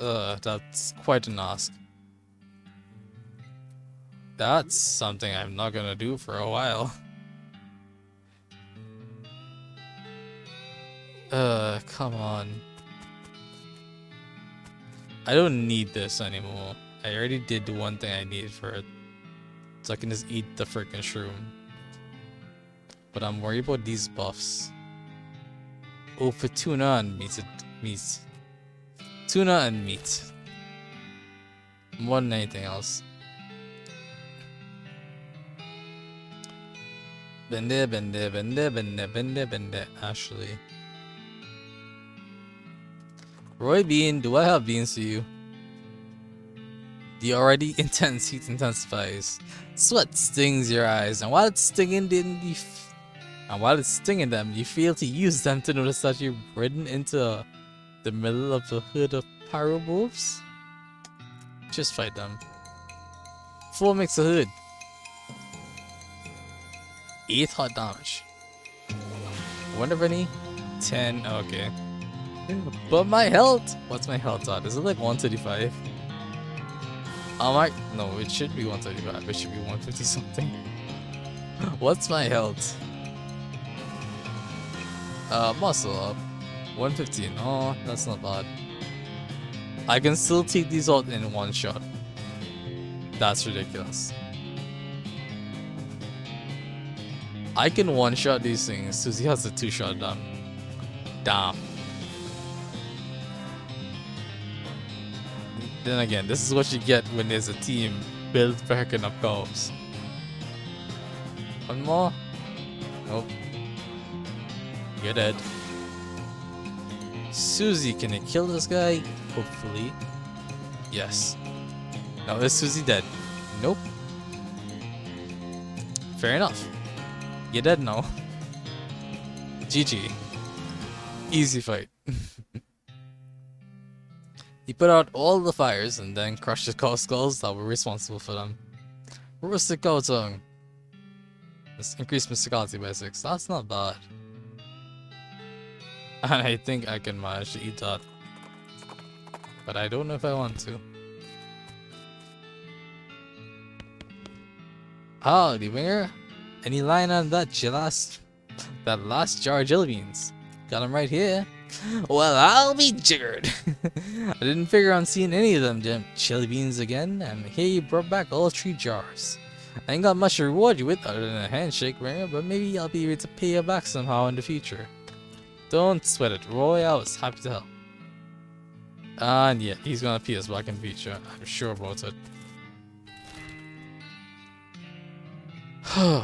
quite an ask. That's something I'm not gonna do for a while. Come on. I don't need this anymore. I already did the one thing I needed for it. So I can just eat the freaking shroom. But I'm worried about these buffs. Oh, for tuna and meat. Tuna and meat. More than anything else. Bende. Ashley. Roy Bean, do I have beans for you? The already intense heat intensifies. Sweat stings your eyes, and while it's stinging them, you fail to use them to notice that you've ridden into the middle of the hood of pyrobolts. Just fight them. 4 makes a hood. 8 hot damage. Wonder if any? 10. Okay. But my health. What's my health at? Is it like 135? No, it should be 135. It should be 150 something. What's my health? Muscle up. 115. Oh, that's not bad. I can still take these out in one shot. That's ridiculous. I can one shot these things. Susie has a 2-shot done. Damn. Then again, this is what you get when there's a team built for hacking up cows. One more? Nope. You're dead. Susie, can I kill this guy? Hopefully. Yes. Now is Susie dead? Nope. Fair enough. You're dead now. GG. Easy fight. He put out all the fires and then crushed the cow skulls that were responsible for them. Roasted cow tongue. Let's increase mysticality by 6. That's not bad. And I think I can manage to eat that. But I don't know if I want to. Howdy, Winger. Any line on that last jar of jelly beans? Got them right here. Well, I'll be jiggered. I didn't figure on seeing any of them jelly beans again, and here you brought back all 3 jars. I ain't got much to reward you with other than a handshake, Winger, but maybe I'll be able to pay you back somehow in the future. Don't sweat it, Roy. I was happy to help. And yeah, he's gonna appear us back in future. I'm sure about it.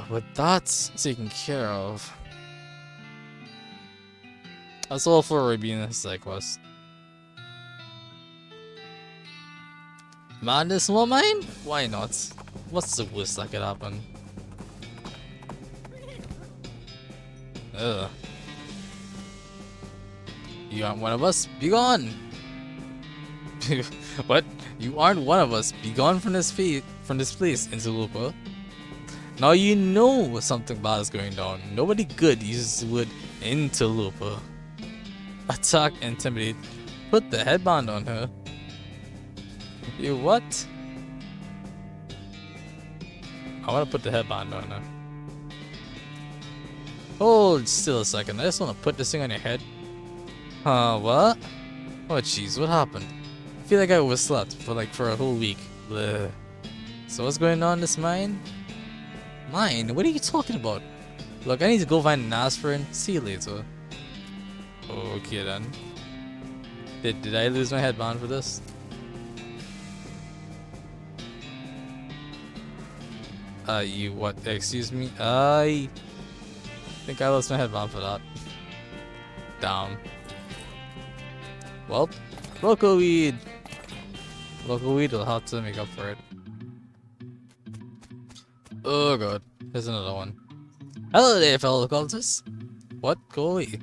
But that's taken care of. That's all for Arabian side quest. Madness will mine? Why not? What's the worst that could happen? Ugh. You aren't one of us? Be gone! What? You aren't one of us? Be gone from this place, interloper. Now you know something bad is going down. Nobody good uses the word interloper. Attack, intimidate. Put the headband on her. You what? I want to put the headband on her. Hold still a second. I just want to put this thing on your head. Huh, what? Oh jeez, what happened? I feel like I overslept for a whole week. Bleh. So what's going on in this mine? Mine? What are you talking about? Look, I need to go find an aspirin. See you later. Okay then. Did I lose my headband for this? You what? Excuse me? I think I lost my headband for that. Damn. Well, local weed. Local weed will have to make up for it. Oh god, there's another one. Hello there, fellow cultists. What? Go away.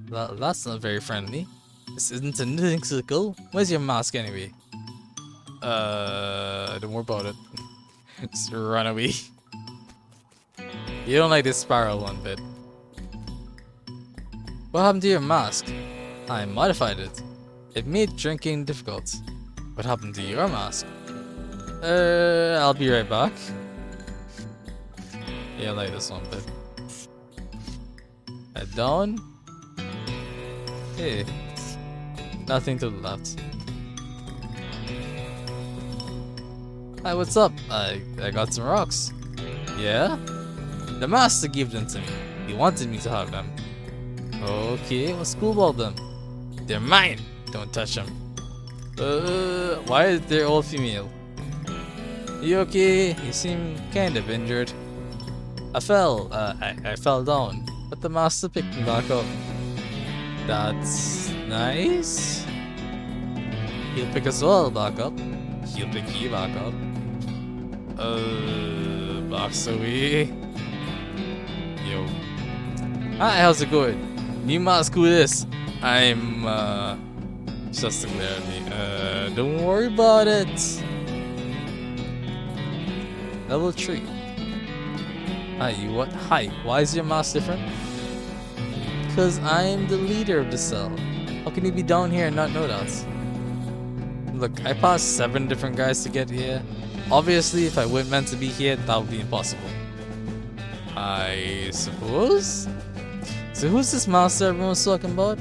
That's not very friendly. This isn't a knitting circle. Where's your mask anyway? Don't worry about it. Just run away. You don't like this spiral one bit. What happened to your mask? I modified it. It made drinking difficult. What happened to your mask? I'll be right back. Yeah, I like this one bit. Head down. Hey. Nothing to the left. Hi, what's up? I got some rocks. Yeah? The master gave them to me. He wanted me to have them. Okay, what's cool about them? They're mine! Don't touch them. Why is they all female? You okay? You seem kind of injured. I fell down, but the master picked me back up. That's nice. He'll pick us all back up. He'll pick you back up. Box away. Yo. Hi, how's it going? New mask, who this? I'm, just to glare at me. Don't worry about it. Level 3. Hi, you what? Hi, why is your mask different? Because I'm the leader of the cell. How can you be down here and not know that? Look, I passed 7 different guys to get here. Obviously, if I weren't meant to be here, that would be impossible. I suppose? So who's this master everyone was talking about?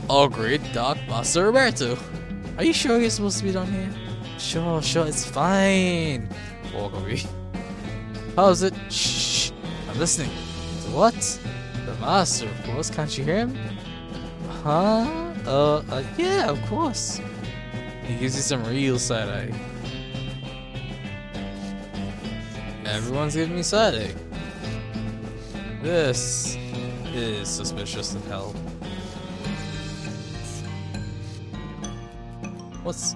Oh great, Doc, Master Roberto. Are you sure you're supposed to be down here? Sure, it's fine. Walk away. How's it? Shh, I'm listening. To what? The master, of course. Can't you hear him? Huh? Yeah, of course. He gives you some real side eye. Everyone's giving me side eye. This is suspicious as hell. What's...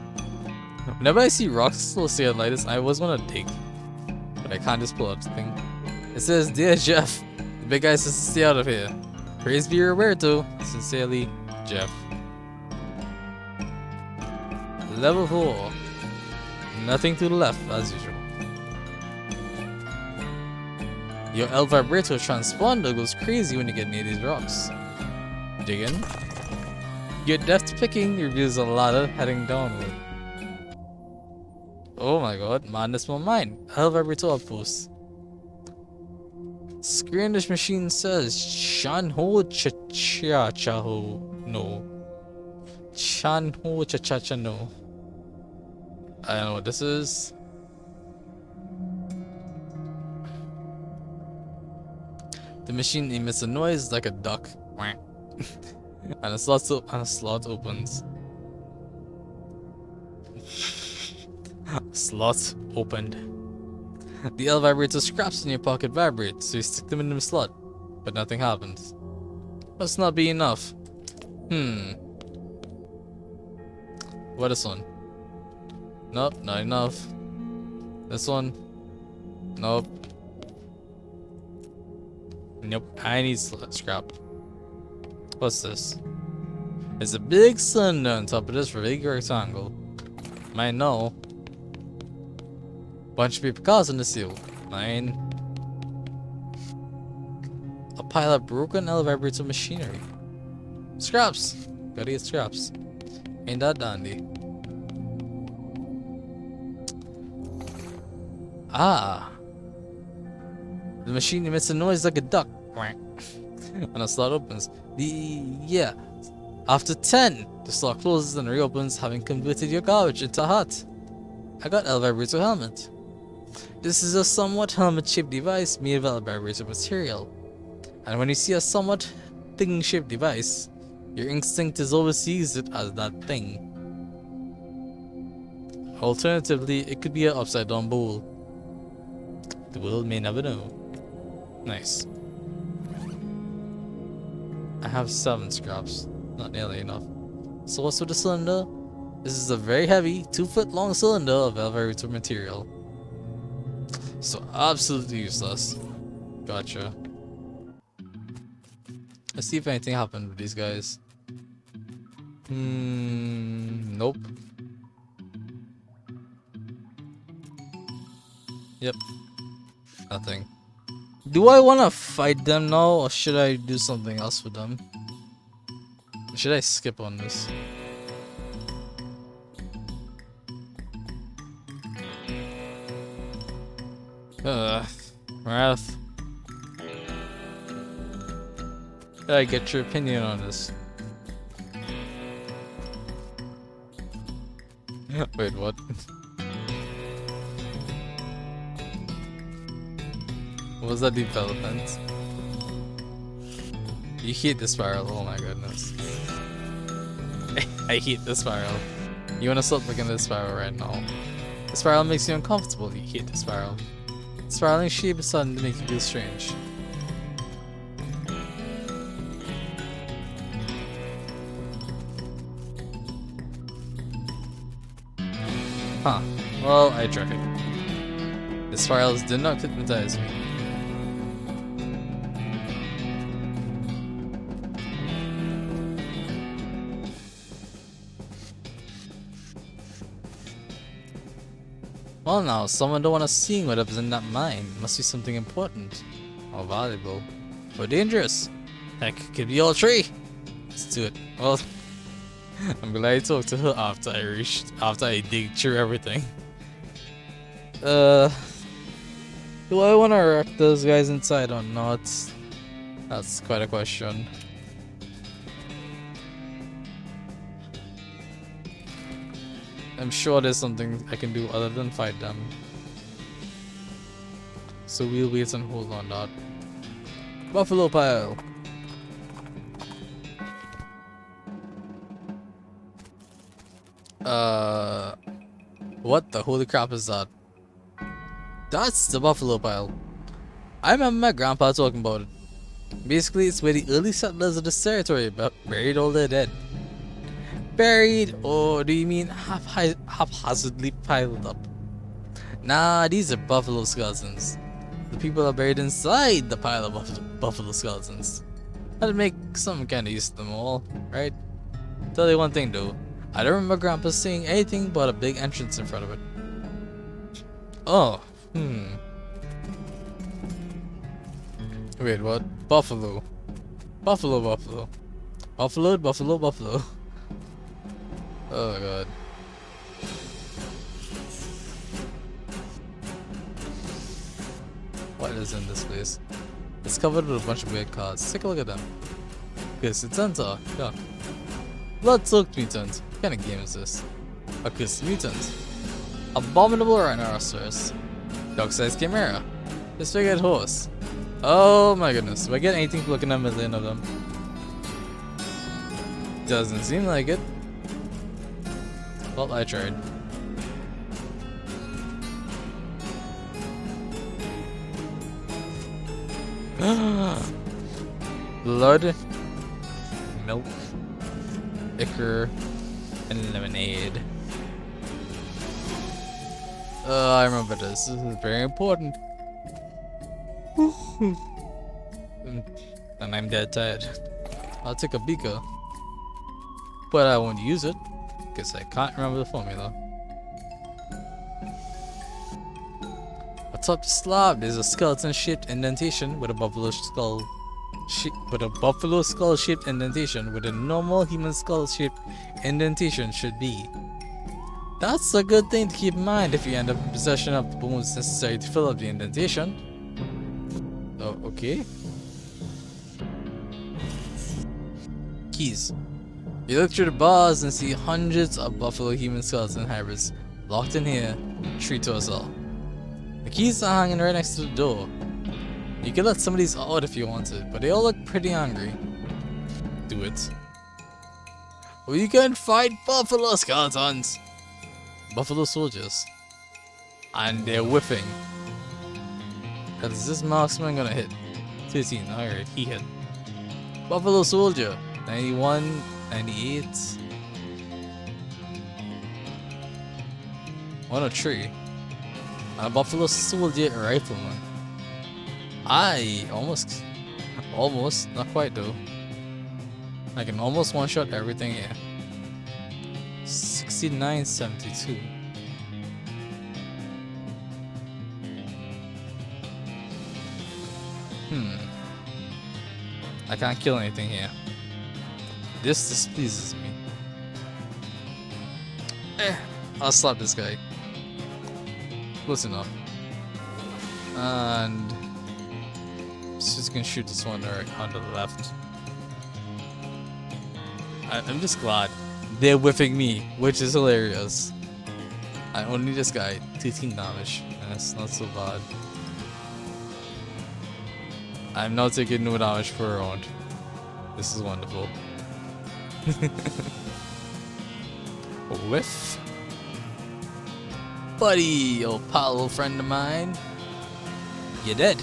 Whenever I see rocks still say it like this, I always want to dig. But I can't just pull up the thing. It says, Dear Jeff, the big guy says to stay out of here. Praise be Roberto. Sincerely, Jeff. Level 4. Nothing to the left, as usual. Your El Vibrato transponder goes crazy when you get near these rocks. Digging. Your deft picking reveals a ladder heading downward. Oh my god, madness will mine. El Vibrato outpost. Screenish machine says Chanho Chachaho no. Chanho Chachacha no. I don't know what this is. The machine emits a noise like a duck. And a slot opens. Slot opened. The L vibrator scraps in your pocket vibrate, so you stick them in the slot, but nothing happens. Must not be enough. What this one? Nope, not enough. This one? Nope. Nope, I need scrap. What's this? There's a big cylinder on top of this big rectangle. Mine no. Bunch of paper cards on the seal. Mine. A pile of broken elevator machinery. Scraps! Gotta get scraps. Ain't that dandy? Ah! The machine emits a noise like a duck. When the slot opens. Yeah. After 10, the slot closes and reopens, having converted your garbage into a hut. I got L-vibrator helmet. This is a somewhat helmet-shaped device made of L-vibrator material. And when you see a somewhat thing-shaped device, your instinct is always to use it as that thing. Alternatively, it could be an upside-down bowl. The world may never know. Nice. I have 7 scraps. Not nearly enough. So what's with the cylinder? This is a very heavy, 2-foot long cylinder of elevator material. So absolutely useless. Gotcha. Let's see if anything happened with these guys. Nope. Yep. Nothing. Do I want to fight them now, or should I do something else with them? Should I skip on this? Wrath. I get your opinion on this. Wait, what? What was that development? You hate the spiral, oh my goodness. I hate the spiral. You wanna stop looking at the spiral right now. The spiral makes you uncomfortable, you hate the spiral. The spiraling shape is starting to make you feel strange. Huh. Well, I tried. The spirals did not hypnotize me. Well now, someone don't want us seeing whatever's in that mine. Must be something important. Or valuable. Or dangerous. Heck, it could be all 3. Let's do it. Well, I'm glad I talked to her after I dig through everything. Do I want to wreck those guys inside or not? That's quite a question. I'm sure there's something I can do other than fight them. So we'll wait and hold on that. Buffalo pile. What the holy crap is that? That's the buffalo pile. I remember my grandpa talking about it. Basically, it's where the early settlers of this territory buried all their dead. Buried, or do you mean haphazardly piled up? Nah, these are buffalo skeletons. The people are buried inside the pile of buffalo skeletons. That'd make some kind of use of them all, right? Tell you one thing though, I don't remember Grandpa saying anything but a big entrance in front of it. Oh, Wait, what? Buffalo. Buffalo. Buffalo. Oh god. What is in this place? It's covered with a bunch of weird cards. Take a look at them. Cursed Mutant. Yeah. Blood-soaked mutant. What kind of game is this? A cursed mutant. Abominable rhinoceros. Dog-sized chimera. Disfigured horse. Oh my goodness. Do I get anything for looking at a million of them? Doesn't seem like it. Well, I tried. Blood, milk, ichor, and lemonade. I remember this. This is very important. And I'm dead tired. I'll take a beaker, but I won't use it because I can't remember the formula. Atop the slab, there's a skeleton-shaped indentation with a buffalo skull. Shaped indentation with a normal human skull-shaped indentation should be. That's a good thing to keep in mind if you end up in possession of the bones necessary to fill up the indentation. Oh, okay. Keys. You look through the bars and see hundreds of buffalo human skeleton hybrids locked in here, treated to us all. The keys are hanging right next to the door. You can let some of these out if you wanted, but they all look pretty angry. Do it. We can fight buffalo skeletons! Buffalo soldiers. And they're whiffing. Is this marksman gonna hit? 13, alright, he hit. Buffalo soldier. 91, 98. 103. And a buffalo soldier rifleman. I almost, not quite though. I can almost one-shot everything here. 6972. I can't kill anything here. This displeases me. I'll slap this guy. Close enough. And just gonna shoot this one right on the left. I'm just glad they're whiffing me, which is hilarious. I only need this guy 13 damage, and that's not so bad. I'm not taking no damage for a round. This is wonderful. Whiff. Buddy, old pal, old friend of mine. You're dead.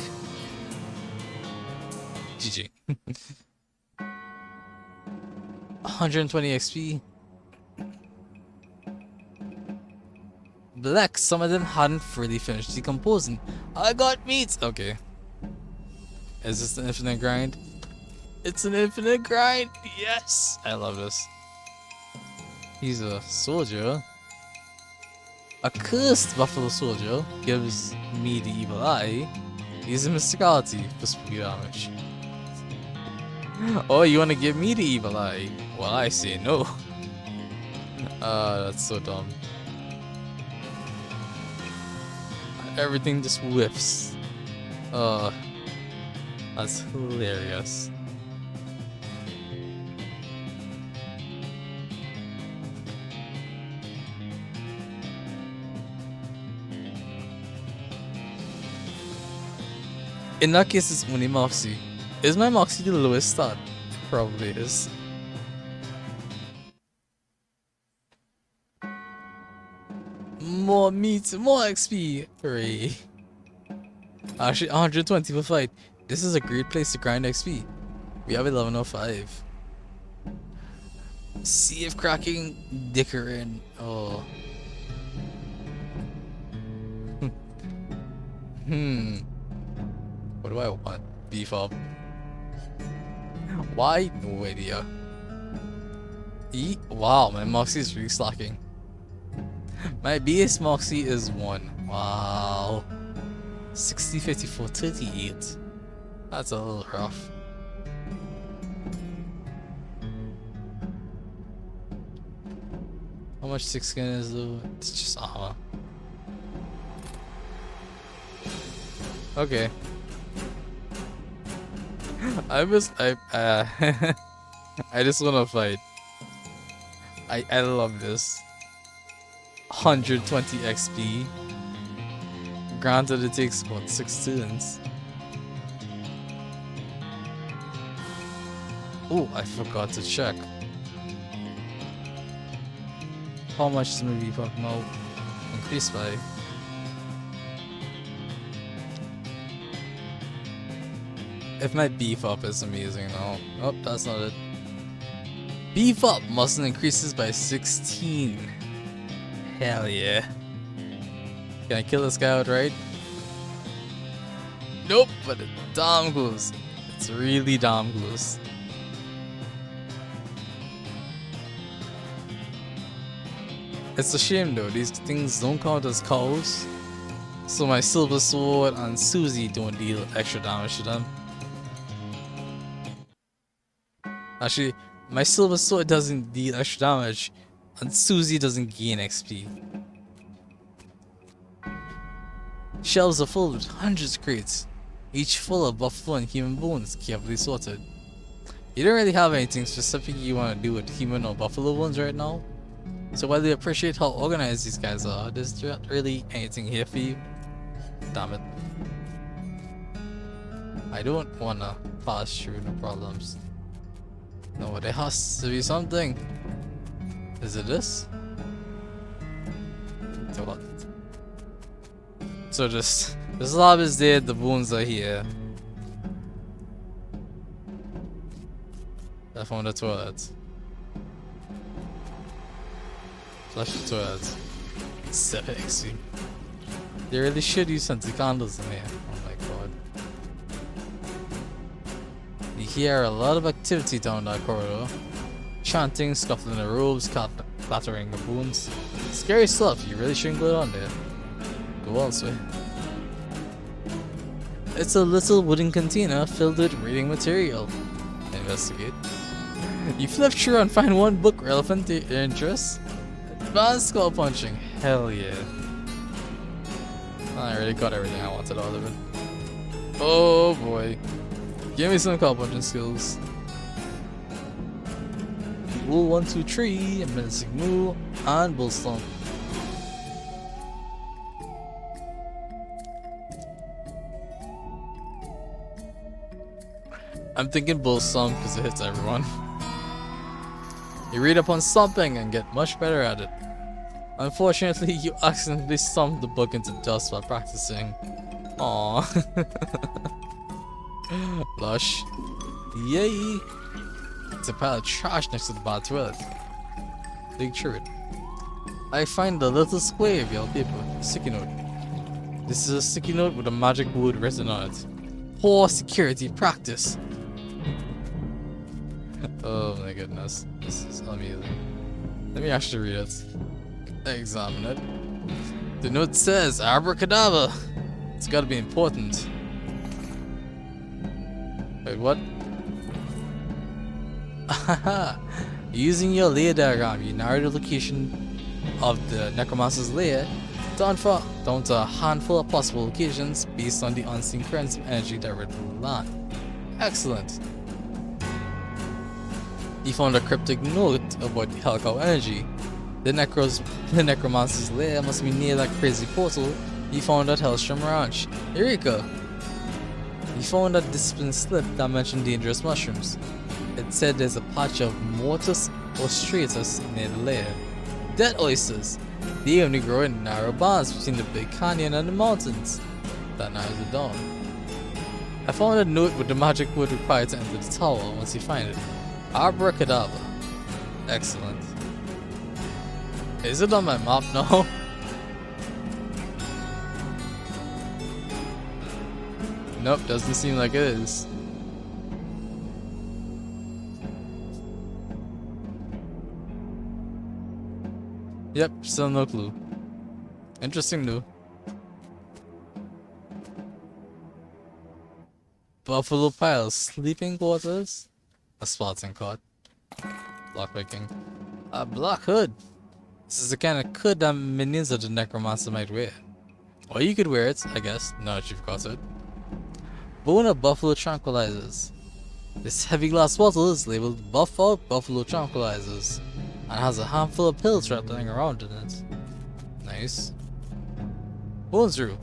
GG. 120 XP. Black, some of them hadn't fully finished decomposing. I got meat! Okay. Is this the infinite grind? It's an infinite grind! Yes! I love this. He's a soldier. A cursed buffalo soldier gives me the evil eye. He's a mysticality for spooky damage. Oh, you wanna give me the evil eye? Well, I say no. That's so dumb. Everything just whiffs. That's hilarious. In that case, it's only Moxie. Is my Moxie the lowest stat? It probably is. More meat, more XP. Hooray. Actually, 120 per fight. This is a great place to grind XP. We have 1105. See if cracking dickering. Oh. What do I want? Beef up. Why? No idea. Wow, my Moxie is really slacking. My base Moxie is 1. Wow. 60, 54, 38. That's a little rough. How much 6 skin is though? It's just armor. Okay. I just wanna fight. I love this. 120 XP. Granted, it takes what, 6 turns. Oh, I forgot to check. How much is my V-Buck now increased by? If my beef up is amazing now. Oh, that's not it. Beef up muscle increases by 16. Hell yeah. Can I kill this guy outright? Nope, but it's damn close. It's really damn close. It's a shame though, these things don't count as cows. So my silver sword and Susie don't deal extra damage to them. Actually, my silver sword doesn't deal extra damage and Susie doesn't gain XP. Shelves are full with hundreds of crates, each full of buffalo and human bones carefully sorted. You don't really have anything specific you want to do with human or buffalo bones right now. So while we appreciate how organized these guys are, there's not really anything here for you. Damn it. I don't wanna pass through the problems. No, there has to be something. Is it this? So what? So this lab is there, the bones are here. I found the toilet. Flush the toilet. 7 XP. They really should use some candles in here. Oh my god. You hear a lot of activity down that corridor. Chanting, scuffling the robes, clattering the bones. Scary stuff, you really shouldn't go down there. Go elsewhere. It's a little wooden container filled with reading material. Investigate. You flip through and find one book relevant to your interests. Advanced skull punching. Hell yeah. I already got everything I wanted out of it. Oh boy. Give me some skull punching skills. Bull 1, 2, 3, and menacing moo, and bull stomp. I'm thinking bull stomp because it hits everyone. You read up on stomping and get much better at it. Unfortunately, you accidentally stomped the book into dust while practicing. Aww. Lush. Yay! It's a pile of trash next to the bar toilet. Dig through it. I find a little square of yellow paper. Sticky note. This is a sticky note with a magic word written on it. Poor security practice. Oh my goodness. This is amazing. Let me actually read it. Examine it. The note says abracadabra. It's gotta be important. Wait, what? Using your layer diagram, you narrow the location of the necromancer's lair down to a handful of possible locations based on the unseen currents of energy directed from the land. Excellent. You found a cryptic note about the Hellcow energy. The necromancer's lair must be near that crazy portal you found at Hellstrom Ranch. Eureka! You found a discipline slip that mentioned dangerous mushrooms. It said there's a patch of Mortus ostratus near the lair. Dead oysters! They only grow in narrow bands between the big canyon and the mountains. That narrows it down. I found a note with the magic word required to enter the tower once you find it. Abracadabra. Excellent. Is it on my map now? Nope, doesn't seem like it is. Yep, still no clue. Interesting though. Buffalo piles, sleeping quarters, a spotting cot, lockpicking, a black hood. This is the kind of hood that minions of the necromancer might wear. Or you could wear it, I guess, now that you've got it. Bone of buffalo tranquilizers. This heavy glass bottle is labeled Buff Out Buffalo Tranquilizers and has a handful of pills rattling around in it. Nice. Bones Room.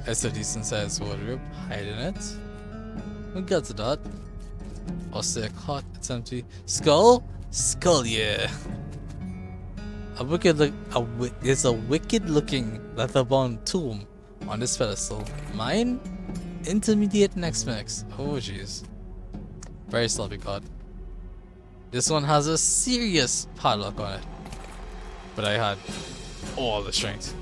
It's a decent sized wardrobe. Hide in it. We'll get to that. Austere cot. It's empty. Skull? Skull, yeah. There's a wicked looking leather bound tomb on this pedestal. Mine? intermediate next mix. Oh jeez. Very sloppy card. This one has a serious padlock on it. But I had all the strength.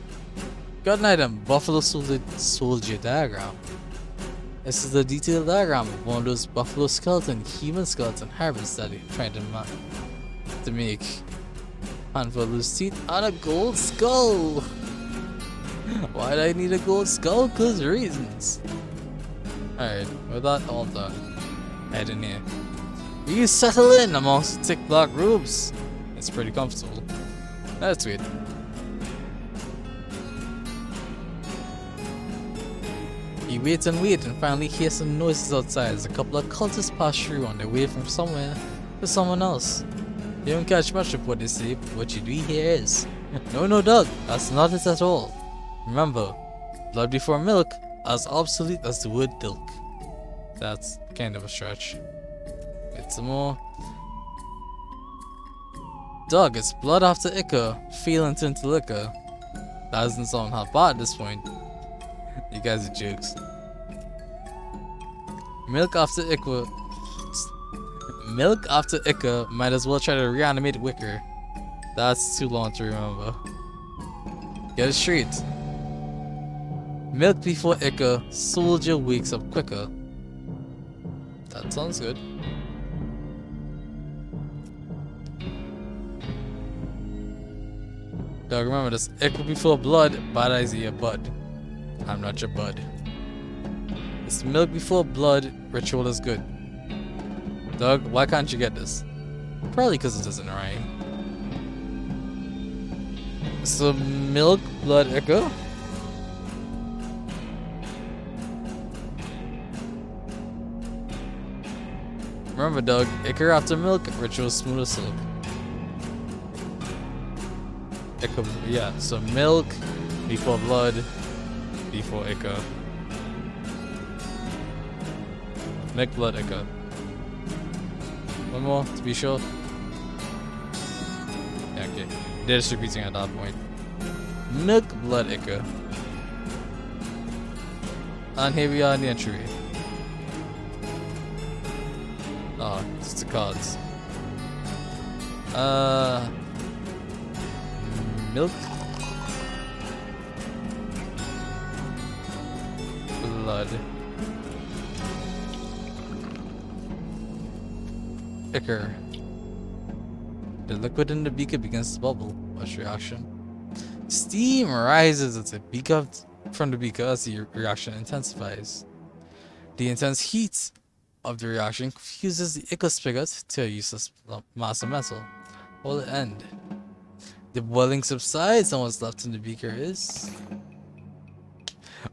Got an item, Buffalo Soldier diagram. This is the detailed diagram of one of those buffalo skeleton, human skeleton hybrids that they're trying to make. Handful of loose teeth and a gold skull. Why do I need a gold skull? Cause reasons. Alright, with that all done, head in here. You settle in amongst the thick black robes. It's pretty comfortable. That's sweet. You wait and finally hear some noises outside as a couple of cultists pass through on their way from somewhere to someone else. You don't catch much of what they say, but what you do hear is, no Doug, that's not it at all. Remember, blood before milk as obsolete as the word dilk. That's kind of a stretch. Wait some more. Doug, it's blood after ichor, feeling into liquor. That doesn't sound half bad at this point. You guys are jokes. Milk after ichor. Milk after ichor, might as well try to reanimate Wicker. That's too long to remember. Get it straight. Milk before ichor, soldier wakes up quicker. That sounds good. Dog, remember this, ichor before blood, bad idea, bud. I'm not your bud. This milk before blood ritual is good. Doug, why can't you get this? Probably because it doesn't rhyme. So milk, blood, ichor? Remember Doug, ichor after milk, ritual smooth as silk. Ichor, yeah, so milk before blood, before ichor. Milk, blood, ichor. One more to be sure. Yeah, okay. They're just repeating at that point. Milk, blood, ichor. And here we are in the entry. Oh, it's the cards. Milk, blood, ichor. The liquid in the beaker begins to bubble. Watch reaction. Steam rises as it from the beaker as the reaction intensifies. The intense heat of the reaction fuses the ichor spigot to a useless mass of metal. Will it end? The boiling subsides and what's left in the beaker is...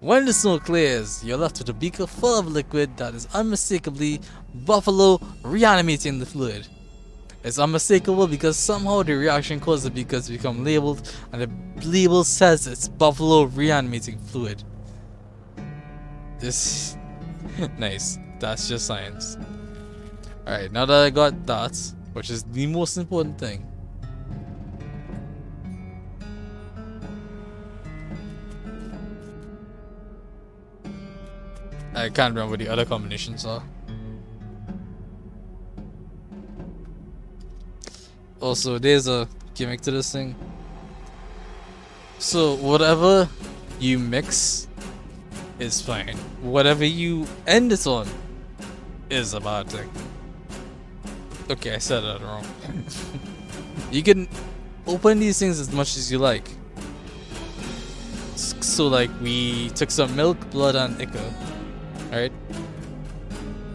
When the smoke clears, you're left with a beaker full of liquid that is unmistakably buffalo reanimating the fluid. It's unmistakable because somehow the reaction caused the beaker to become labeled and the label says it's buffalo reanimating fluid. This... nice. That's just science. Alright, now that I got that, which is the most important thing, I can't remember what the other combinations are. Also, there's a gimmick to this thing. So, whatever you mix is fine. Whatever you end it on is a bad thing. Okay, I said that wrong. You can open these things as much as you like. So, like, we took some milk, blood, and ichor. Alright?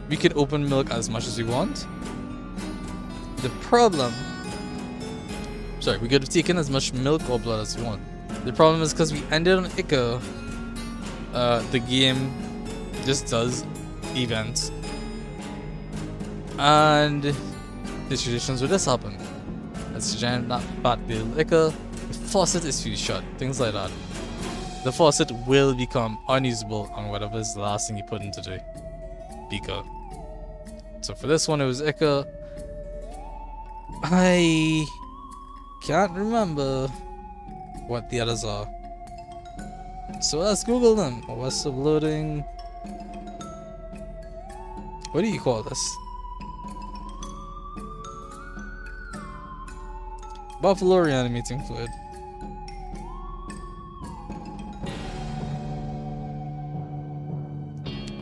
We could open milk as much as we want. The problem... Sorry, we could have taken as much milk or blood as we want. The problem is because we ended on ichor, the game just does events. And situations where this happen. It's a giant bat build ichor, the faucet is fused shut, things like that. The faucet will become unusable on whatever is the last thing you put into the beaker. So for this one it was ichor. I can't remember what the others are. So let's Google them. What's the loading? What do you call this? Buffalo reanimating fluid.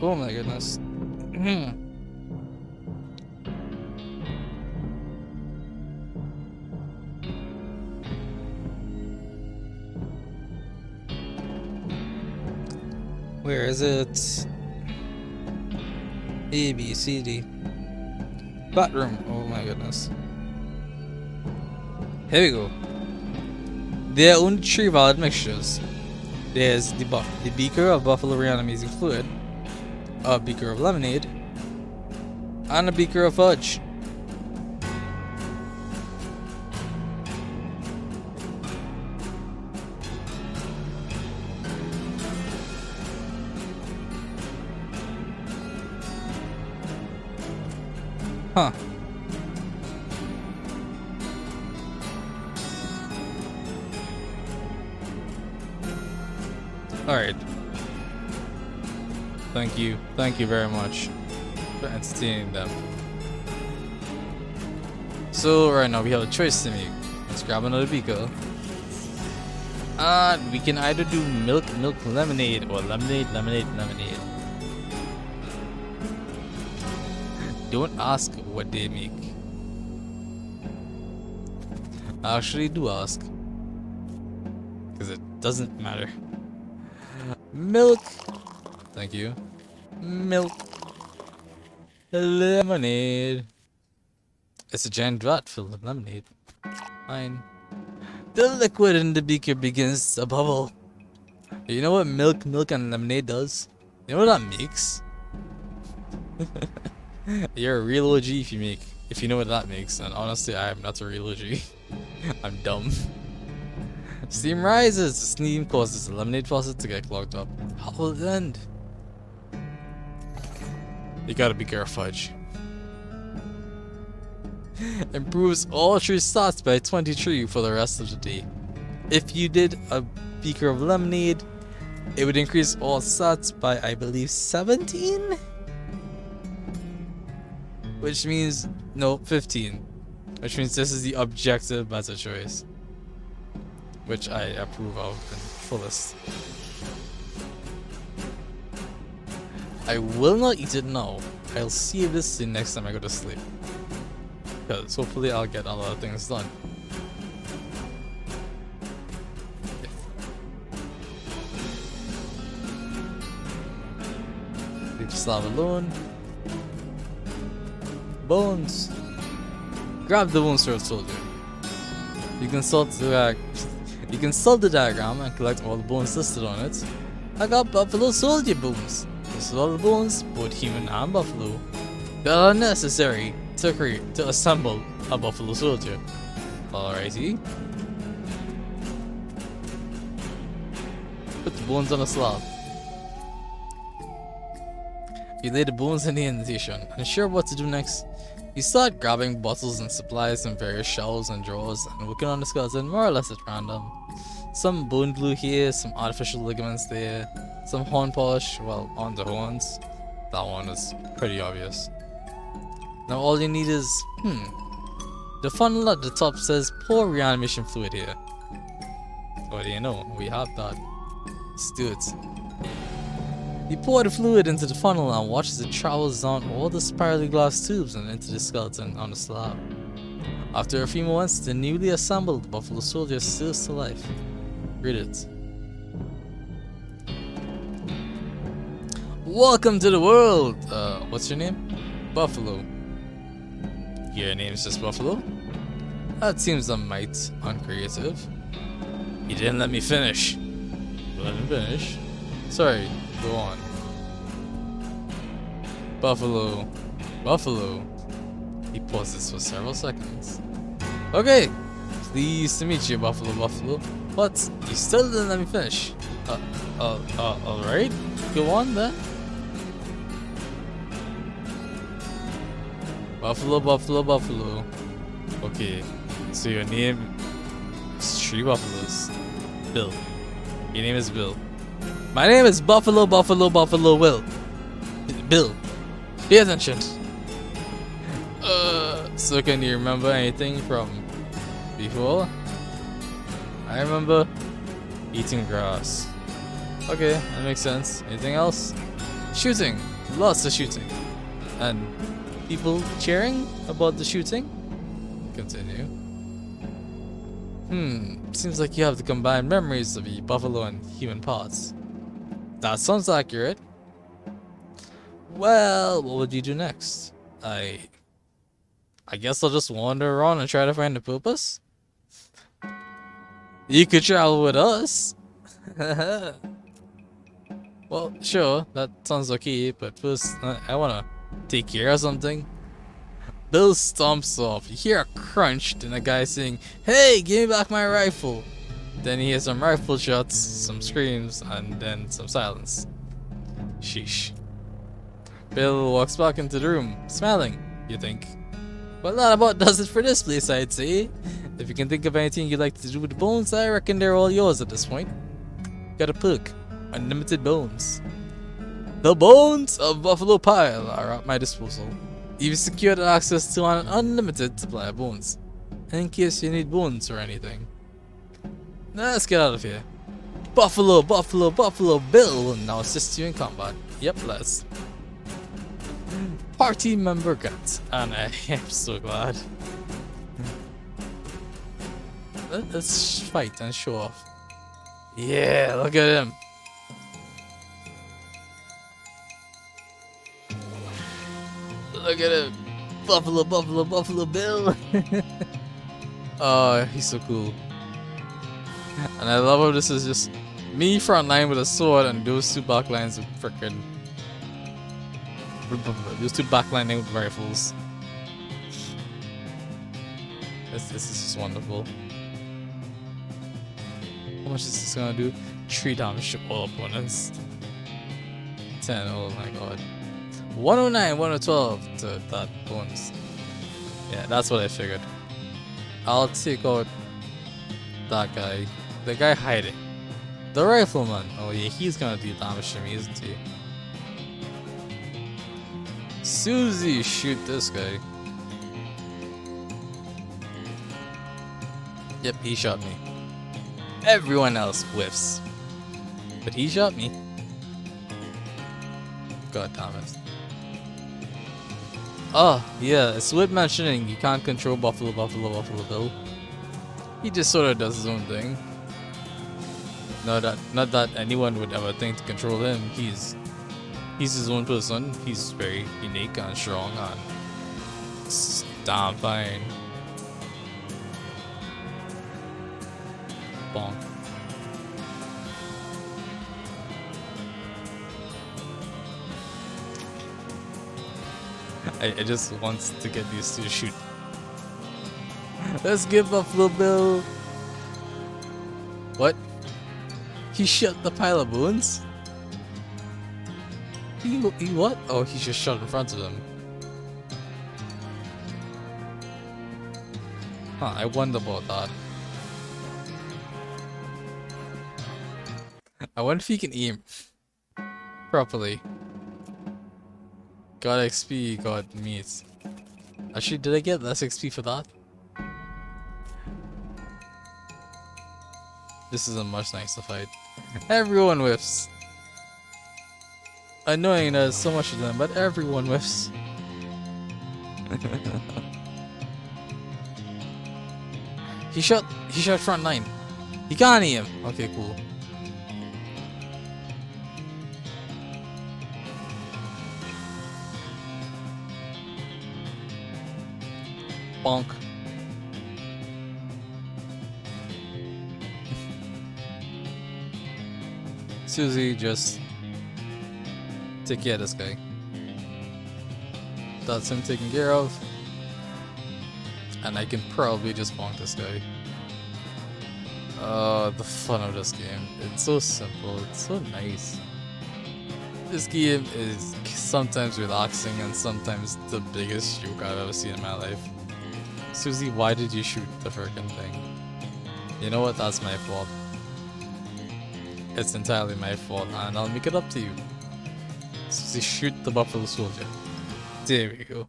Oh my goodness. Where is it? A, B, C, D. Bathroom. Oh my goodness. Here we go. There are only 3 valid mixtures. There's the beaker of buffalo reanimating fluid, a beaker of lemonade, and a beaker of fudge. Huh. Alright. Thank you very much for entertaining them. So right now we have a choice to make. Let's grab another beaker. And we can either do milk lemonade or lemonade. Don't ask what they make. I actually do ask. Because it doesn't matter. Milk. Thank you. Milk. Lemonade. It's a giant vat filled with lemonade. Fine. The liquid in the beaker begins to bubble. You know what milk and lemonade does? You know what that makes? You're a real OG if you know what that makes, and honestly I am not a real OG. I'm dumb. Steam rises, the steam causes the lemonade faucet to get clogged up. How will it end? You gotta be careful, fudge. Improves all 3 stats by 23 for the rest of the day. If you did a beaker of lemonade, it would increase all stats by I believe 17? Which means, no, 15. Which means this is the objective better choice. Which I approve of in fullest. I will not eat it now. I'll save this the next time I go to sleep. Because hopefully I'll get a lot of things done. Leave the slab alone. Bones. Grab the bones for a soldier. You can sort the diagram and collect all the bones listed on it. I got buffalo soldier bones. This is all the bones, both human and buffalo, that are necessary to assemble a buffalo soldier. Alrighty. Put the bones on a slab. You lay the bones in the indentation. Unsure what to do next, you start grabbing bottles and supplies from various shelves and drawers and working on the skeleton more or less at random. Some bone glue here, some artificial ligaments there, some horn polish, well, on the horns. That one is pretty obvious. Now all you need is, the funnel at the top says pour reanimation fluid here. What do you know? We have that. Let's do it. You pour the fluid into the funnel and watch as it travels down all the spirally glass tubes and into the skeleton on the slab. After a few moments, the newly assembled buffalo soldier stills to life. Read it. Welcome to the world! What's your name? Buffalo. Your name's just Buffalo? That seems a mite uncreative. You didn't let me finish. Let him finish. Sorry, go on. Buffalo. Buffalo. He pauses for several seconds. Okay. Pleased to meet you, Buffalo. But you still didn't let me finish. Alright. Go on then. Buffalo. Okay. So your name is 3 buffaloes. Bill. Your name is Bill. My name is Buffalo Will. Bill. Pay attention. So can you remember anything from before? I remember eating grass. Okay, that makes sense. Anything else? Shooting. Lots of shooting. And people cheering about the shooting? Continue. Seems like you have the combined memories of the buffalo and human parts. That sounds accurate. Well, what would you do next? I guess I'll just wander around and try to find a purpose? You could travel with us. Well, sure, that sounds okay, but first, I wanna take care of something. Bill stomps off. You hear a crunch, then a guy saying, "Hey, give me back my rifle." Then he hears some rifle shots, some screams, and then some silence. Sheesh. Bill walks back into the room, smiling, you think. Well, that about does it for this place, I'd say. If you can think of anything you'd like to do with the bones, I reckon they're all yours at this point. Got a perk. Unlimited bones. The bones of Buffalo Pile are at my disposal. You've secured access to an unlimited supply of bones. In case you need bones or anything. Now let's get out of here. Buffalo Bill will now assist you in combat. Yep, let's. Party member got, and I am so glad. Let's fight and show off. Yeah, look at him. Look at him. Buffalo Bill. Oh, he's so cool. And I love how this is just me front line with a sword and those two back lines with frickin' those two backlining with rifles. This is just wonderful. How much is this gonna do? 3 damage to all opponents. 10, oh my god. 109, 112 to that bonus. Yeah, that's what I figured. I'll take out that guy. The guy hiding. The rifleman. Oh yeah, he's gonna do damage to me, isn't he? Susie, shoot this guy. Yep, he shot me. Everyone else whiffs. But he shot me. God damn it. Oh, yeah, it's worth mentioning you can't control Buffalo Bill. He just sort of does his own thing. Not that anyone would ever think to control him. He's his own person. He's very unique and strong and damn fine. Bonk. I just want to get these two to shoot. Let's give Buffalo Bill. What? He shot the pile of bones? He what? Oh, he just shot in front of him. Huh, I wonder about that. I wonder if he can aim properly. Got XP, got meat. Actually, did I get less XP for that? This isn't much nicer fight. Everyone whiffs. Annoying there's so much of them, but everyone whiffs. He shot front line. He can't aim. Okay, cool. Bonk. Susie, just take care of this guy. That's him taken care of. And I can probably just bonk this guy. The fun of this game. It's so simple, it's so nice. This game is sometimes relaxing and sometimes the biggest joke I've ever seen in my life. Susie, why did you shoot the frickin' thing? You know what? That's my fault. It's entirely my fault, and I'll make it up to you. Susie, shoot the Buffalo Soldier. There we go.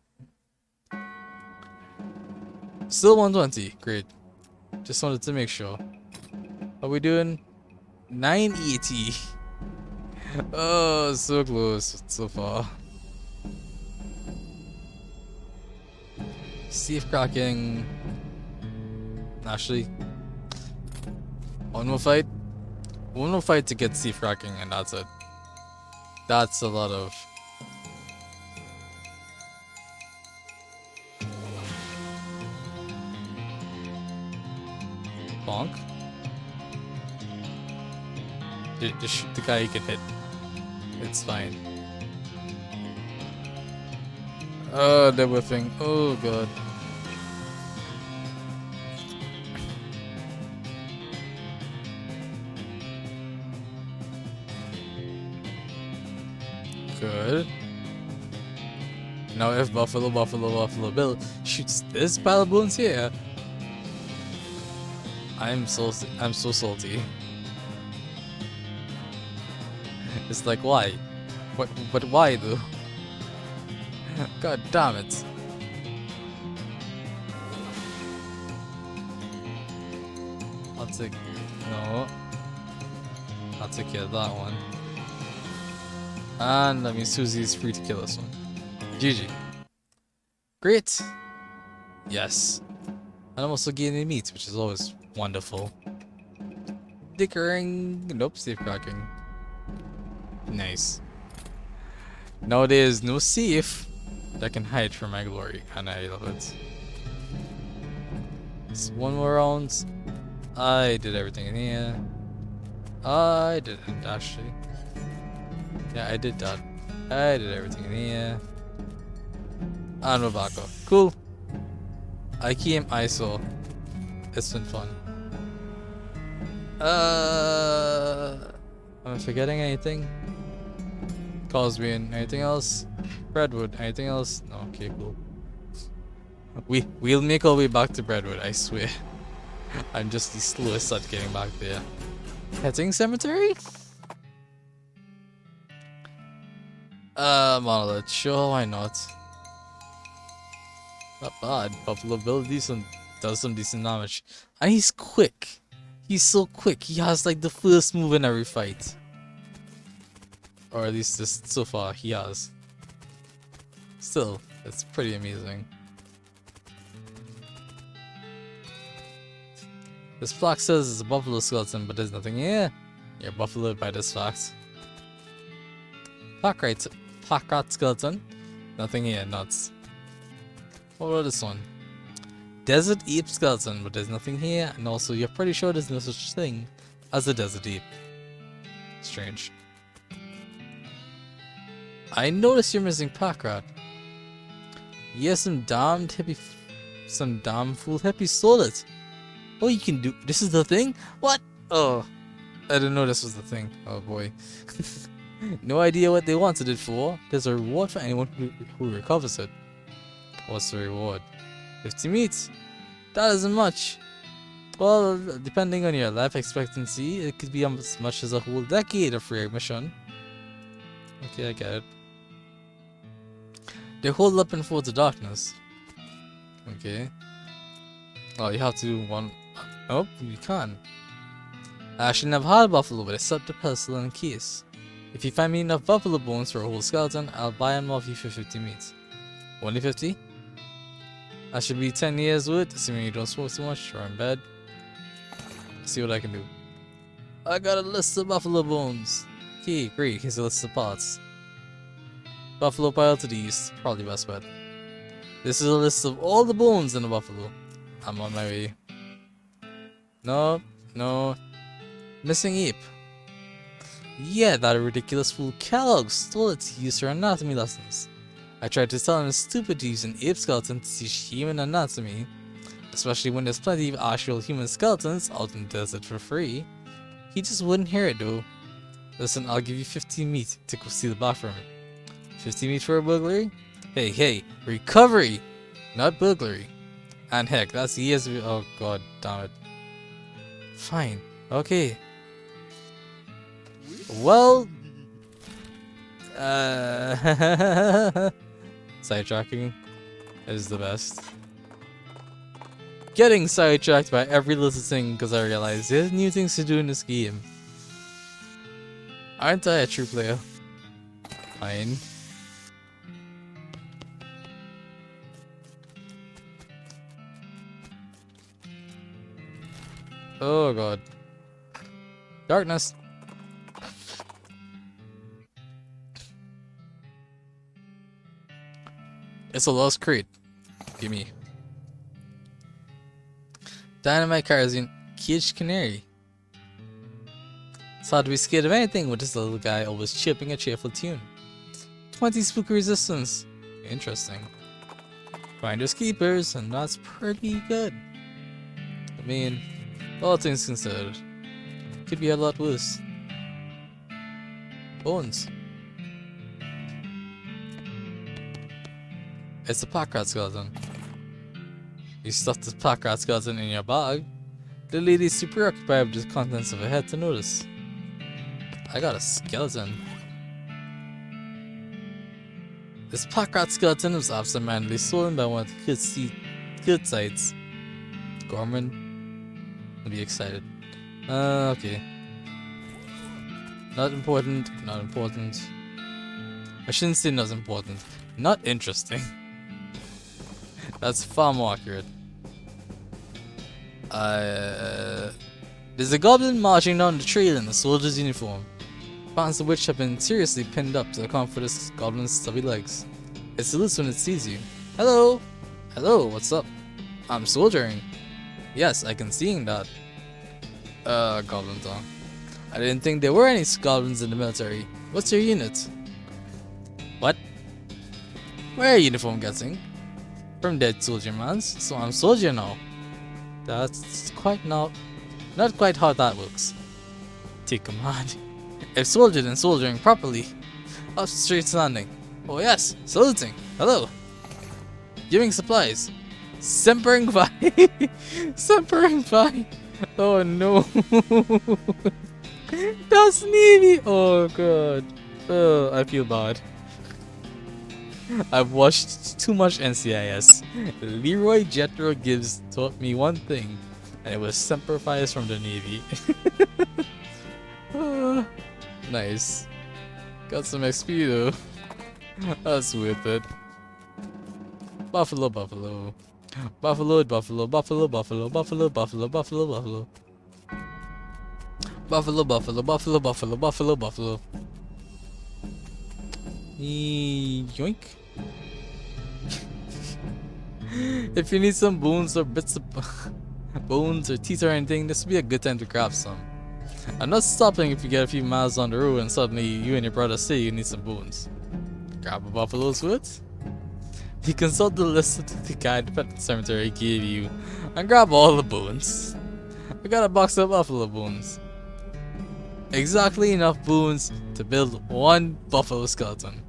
Still 120. Great. Just wanted to make sure. Are we doing 980? Oh, so close so far. Safe cracking. Actually, one more fight. One more fight to get safe cracking, and that's it. That's a lot of. Bonk. Just shoot the guy you can hit. It's fine. Oh, they're whiffing. Oh, God. Good. Now if Buffalo Bill shoots this pile of balloons here, I'm so salty. It's like, why? But why though? God damn it. I'll take care of that one. And that means Susie's free to kill this one. GG. Great. Yes. And I'm also getting meat, which is always wonderful. Dickering. Nope, safe cracking. Nice. Now there's no safe that can hide from my glory, and I love it. Just one more round. I did everything in here. I didn't actually. Yeah, I did that. I did everything in here. And we're back up. Cool. I came, I saw. It's been fun. Am I forgetting anything? Cosbean, anything else? Redwood, anything else? No, okay, cool. We'll make our way back to Redwood, I swear. I'm just the slowest at getting back there. Petting cemetery? Monolith, sure, why not? Not bad. Buffalo Bill does some decent damage. And he's quick. He's so quick. He has like the first move in every fight. Or at least just so far he has. Still, it's pretty amazing. This plaque says it's a buffalo skeleton, but there's nothing here. You're buffaloed by this fact. Plaque rat skeleton. Nothing here, nuts. What about this one? Desert ape skeleton, but there's nothing here, and also you're pretty sure there's no such thing as a desert ape. Strange. I noticed you're missing pack rat. Yeah, some damn fool hippie stole it. Oh, you can do. This is the thing? What? Oh, I didn't know this was the thing. Oh boy. No idea what they wanted it for. There's a reward for anyone who recovers it. What's the reward? 50 meat. That isn't much. Well, depending on your life expectancy, it could be as much as a whole decade of free mission. Okay, I get it. They hold up in Forts of Darkness. Okay. Oh, you have to do one. Nope, you can't. I actually never had a buffalo, but I set the pestle in a case. If you find me enough buffalo bones for a whole skeleton, I'll buy them off you for 50 meat. Only 50? That should be 10 years worth, assuming you don't smoke too much or in bed. See what I can do. I got a list of buffalo bones. Okay, great. Here's a list of parts. Buffalo pile to the east, probably best bet. This is a list of all the bones in the buffalo. I'm on my way. No. Missing ape. Yeah, that ridiculous fool Kellogg stole it to use for anatomy lessons. I tried to tell him it's stupid to use an ape skeleton to teach human anatomy, especially when there's plenty of actual human skeletons out in the desert for free. He just wouldn't hear it though. Listen, I'll give you 15 meat to go steal the back from him. 50 meat for a burglary? Hey, recovery! Not burglary. And heck, that's years of— oh god damn it. Fine, okay. Well, Sidetracking is the best. Getting sidetracked by every little thing because I realize there's new things to do in this game. Aren't I a true player? Fine. Oh god. Darkness. It's a lost crate. Gimme. Dynamite kerosene. Caged canary. It's hard to be scared of anything with this little guy always chirping a cheerful tune. 20 spooky resistance. Interesting. Finders keepers, and that's pretty good. I mean, all things considered, could be a lot worse. Bones. It's a pack rat skeleton. You stuffed the pack rat skeleton in your bag. The lady's too preoccupied with the contents of her head to notice. I got a skeleton. This pack rat skeleton was absentmindedly stolen by one of the good sites. Gorman will be excited. Okay. Not important, not important. I shouldn't say not important. Not interesting. That's far more accurate. There's a goblin marching down the trail in a soldier's uniform. Pants of which have been seriously pinned up to account for this goblin's stubby legs. It salutes when it sees you. Hello! Hello, what's up? I'm soldiering. Yes, I can see that. Goblin tongue. I didn't think there were any goblins in the military. What's your unit? What? Where are you uniform getting? From dead soldier mans, so I'm soldier now. That's quite not quite how that works. Take command. If soldier, then soldiering properly. Up straight standing. Oh yes, saluting. Hello. Giving supplies. Sempering Vi. Sempering Vi. Oh no. That's Navy. Oh god. Oh, I feel bad. I've watched too much NCIS. Leroy Jethro Gibbs taught me one thing, and it was Semper Fi's from the Navy. Nice. Got some XP though. That's worth it. Buffalo, buffalo. Buffalo, buffalo, buffalo, buffalo, buffalo, buffalo, buffalo, buffalo. Buffalo, buffalo, buffalo, buffalo, buffalo, buffalo. Yoink. If you need some bones or bits of bones or teeth or anything, this would be a good time to grab some. I'm not stopping if you get a few miles on the road and suddenly you and your brother say you need some bones. Grab a buffalo's foot. You consult the list that the guy at the cemetery gave you and grab all the bones. I got a box of buffalo bones. Exactly enough bones to build one buffalo skeleton.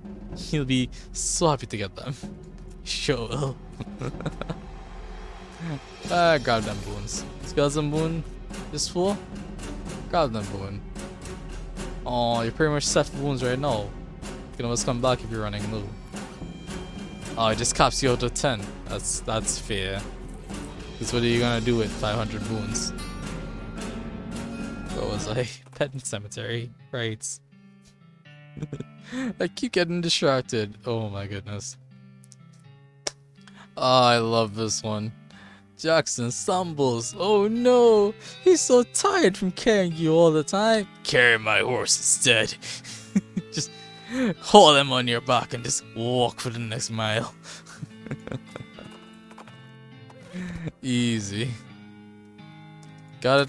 You'll be so happy to get them. Sure will. Grab them bones. Skeleton bone. This full? Grab them bone. Oh, you're pretty much set for bones right now. You can always come back if you're running low. Oh, it just caps you out to 10. That's fair. Because what are you gonna do with 500 bones? What was I? Pet cemetery. Right. I keep getting distracted. Oh my goodness. Oh, I love this one. Jackson stumbles. Oh no! He's so tired from carrying you all the time. Carry my horse instead. Just haul him on your back and just walk for the next mile. Easy. Got it.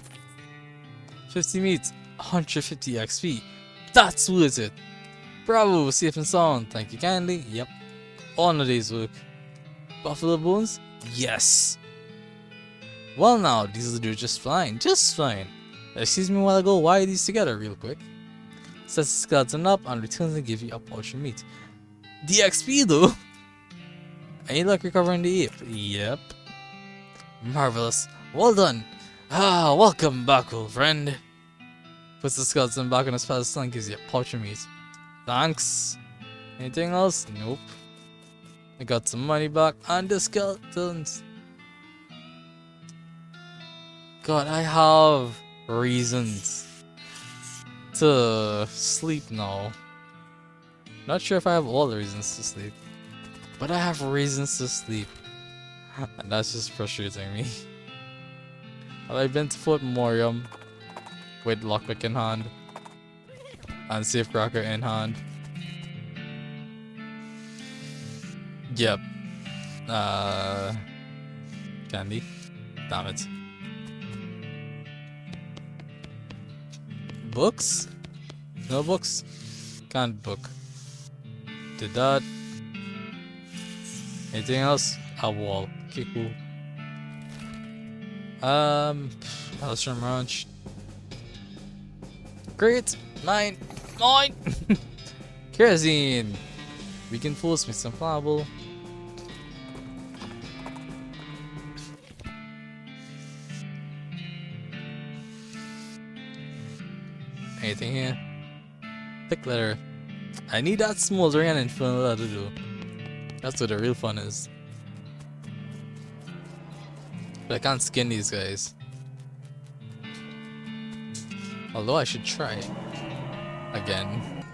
50 meat, 150 XP. That's worth it. Bravo, safe and sound. Thank you kindly. Yep. On a day's work. Buffalo bones? Yes. Well now, these will do just fine. Just fine. Excuse me while I go wire these together real quick. Sets the skeleton up and returns to give you a portion of meat. The XP though! Any luck recovering the ape? Yep. Marvelous. Well done. Ah, welcome back, old friend. Puts the skeleton back on his pedestal and gives you a portion of meat. Thanks. Anything else? Nope. I got some money back on the skeletons. God, I have reasons to sleep now. Not sure if I have all the reasons to sleep, but I have reasons to sleep. And that's just frustrating me. Have I been to Fort Morium with lockpick in hand and safecracker in hand? Yep. Candy. Damn it. Books? No books? Can't book. Did that. Anything else? A wall. Okay, cool. Maelstrom Ranch. Great! Mine! Mine! Kerosene! We can force me some flammable. Anything here? Thick letter. I need that smoldering and infernal letter to do. That's where the real fun is. But I can't skin these guys. Although I should try again.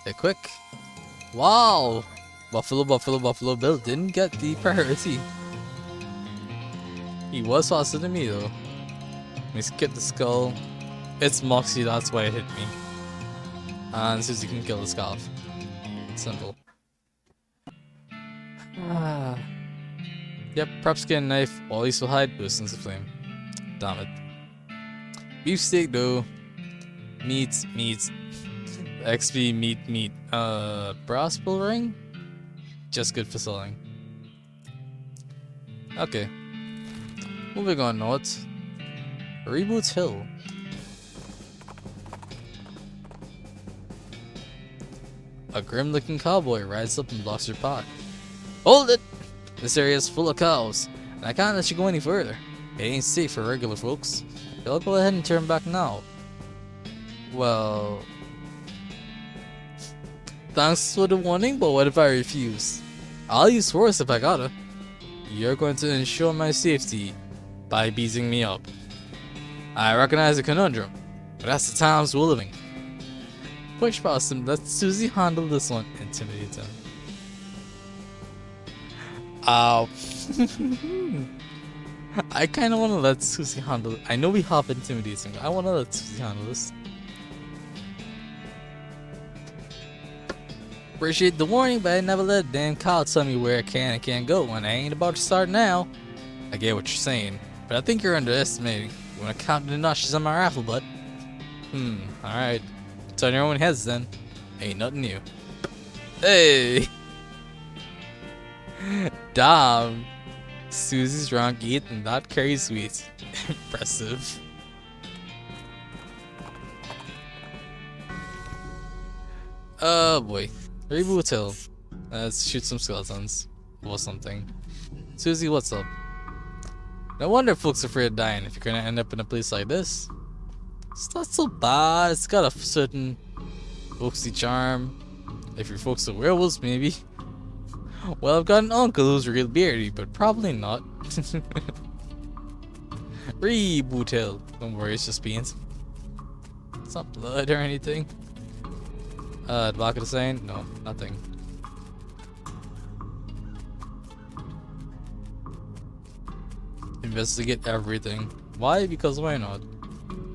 They're quick. Wow! Buffalo Bill didn't get the priority. He was faster than me though. Let me skip the skull. It's Moxie, that's why it hit me. And Susie can kill the scarf. Simple. Yep, prep skin knife, always will hide, burst into flame. Damn it. Beefsteak though. Meat. XP, meat. Brass bull ring? Just good for selling. Okay. Moving on north. Reboot Hill. A grim looking cowboy rides up and blocks your path. Hold it! This area is full of cows, and I can't let you go any further. It ain't safe for regular folks. You'll go ahead and turn back now. Well... Thanks for the warning, but what if I refuse? I'll use force if I gotta. You're going to ensure my safety by beating me up. I recognize the conundrum, but that's the times we're living. Push past him, let Susie handle this one. Intimidate him. Ow. I kinda wanna let Susie handle it. I know we have intimidating, but I wanna let Susie handle this. Appreciate the warning, but I never let a damn cow tell me where I can and can't go when I ain't about to start now. I get what you're saying, but I think you're underestimating. You wanna count the notches on my rifle, bud? Alright. Turn your own heads then. Ain't nothing new. Hey! Damn! Susie's drunk eating that curry sweet. Impressive. Oh boy. Reboot Hill. Let's shoot some skeletons. Or something. Susie, what's up? No wonder folks are afraid of dying if you're gonna end up in a place like this. It's not so bad. It's got a certain folksy charm. If your folks are werewolves, maybe. Well, I've got an uncle who's real beardy, but probably not. Reboot Hill. Don't worry, it's just beans. It's not blood or anything. The back of the sign? No, nothing. Investigate everything. Why? Because why not?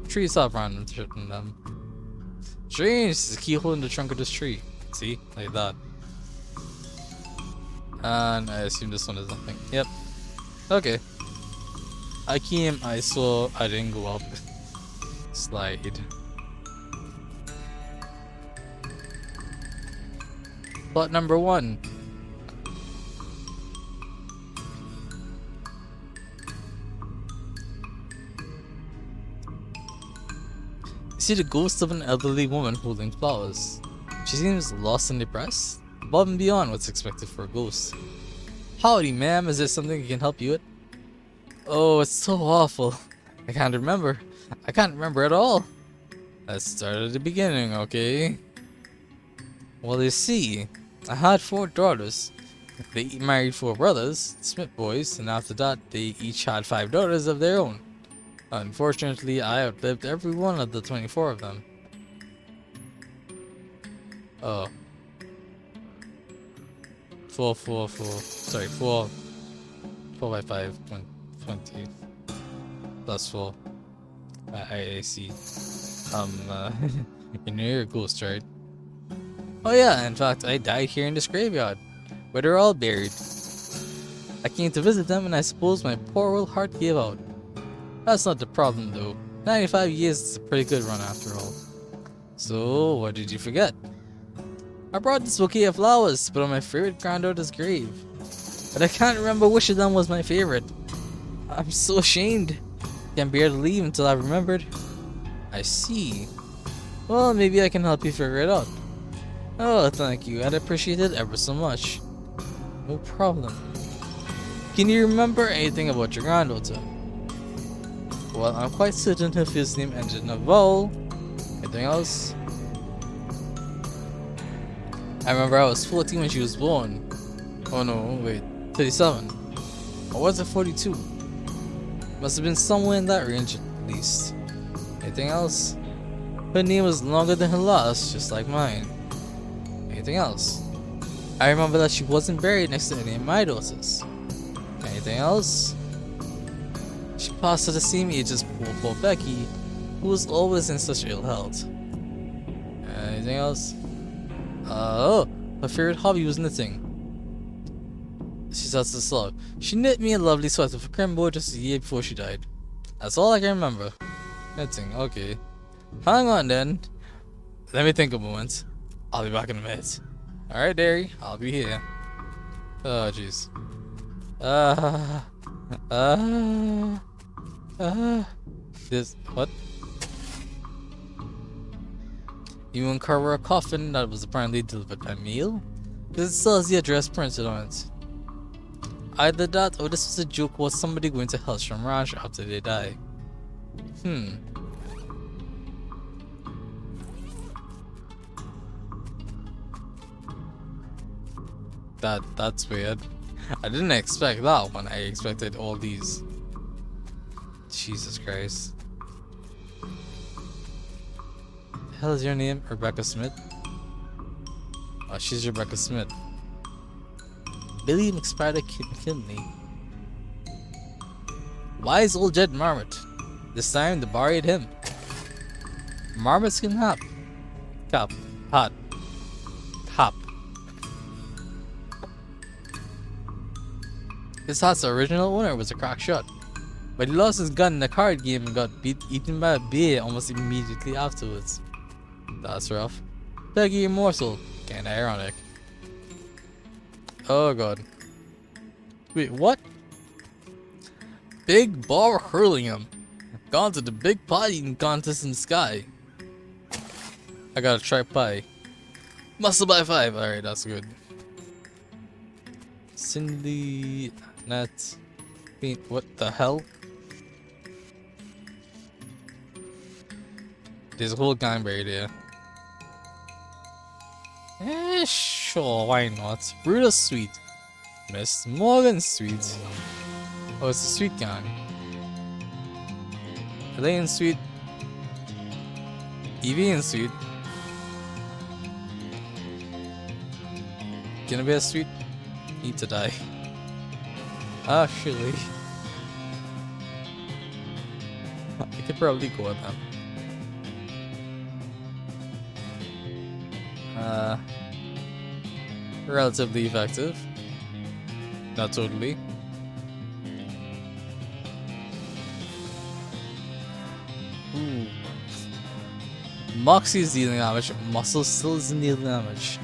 Trees have random shit in them. Strange, there's a keyhole in the trunk of this tree. See? Like that. And I assume this one is nothing. Yep. Okay. I came, I saw, I didn't go up. Slide. Plot number 1. See the ghost of an elderly woman holding flowers. She seems lost and depressed, above and beyond what's expected for a ghost. Howdy, ma'am, is there something I can help you with? Oh, it's so awful. I can't remember. I can't remember at all. Let's start at the beginning, okay? Well, you see, I had 4 daughters. They married 4 brothers, the Smith boys, and after that, they each had 5 daughters of their own. Unfortunately, I outlived every one of the 24 of them. Oh. 4, sorry, 4 by 5, 20, plus 4. I see. You know you're a ghost, right? Oh yeah, in fact, I died here in this graveyard, where they're all buried. I came to visit them and I suppose my poor old heart gave out. That's not the problem though. 95 years is a pretty good run after all. So, what did you forget? I brought this bouquet of flowers to put on my favorite granddaughter's grave. But I can't remember which of them was my favorite. I'm so ashamed. Can't bear to leave until I remembered. I see. Well, maybe I can help you figure it out. Oh, thank you. I'd appreciate it ever so much. No problem. Can you remember anything about your granddaughter? Well, I'm quite certain her first name ended in a vowel. Anything else? I remember I was 14 when she was born. Oh no, wait. 37. Or was it 42? Must have been somewhere in that range at least. Anything else? Her name was longer than her last, just like mine. Anything else? I remember that she wasn't buried next to any of my daughters. Anything else? She passed at the same age as poor Becky, who was always in such ill health. Anything else? Oh, her favorite hobby was knitting. She starts to slug. She knit me a lovely sweater for Crimbo just a year before she died. That's all I can remember. Knitting, okay. Hang on then. Let me think a moment. I'll be back in a minute. Alright, Derry, I'll be here. Oh, jeez. This, what? You uncover a coffin that was apparently delivered by mail? Because it still has the address printed on it. Either that or this was a joke about somebody going to Hellstrom Ranch after they die. That's weird. I didn't expect that one. I expected all these. Jesus Christ. The hell is your name? Rebecca Smith? Oh, she's Rebecca Smith. Billy McSpider killed me. Wise old Jed Marmot. This time they buried him. Marmot skin hat. Cap. Hat. Cap. His hat's original owner was a crack shot, but he lost his gun in a card game and got eaten by a bear almost immediately afterwards. That's rough. Peggy a morsel. Kinda ironic. Oh god. Wait, what? Big Bar Hurlingham. Gone to the big pie eating contest in the sky. I gotta try pie. Muscle by 5. Alright, that's good. Cindy... Nat... Wait, what the hell? There's a whole gang buried here. Sure, why not? Brutus Sweet. Miss Morgan Sweet. Oh, it's a sweet gang. Elaine Sweet. Evian Sweet. Gonna be a sweet. Need to die. Actually, I could probably go with them. Relatively effective. Not totally. Ooh. Moxie is dealing damage, Muscle still isn't dealing damage.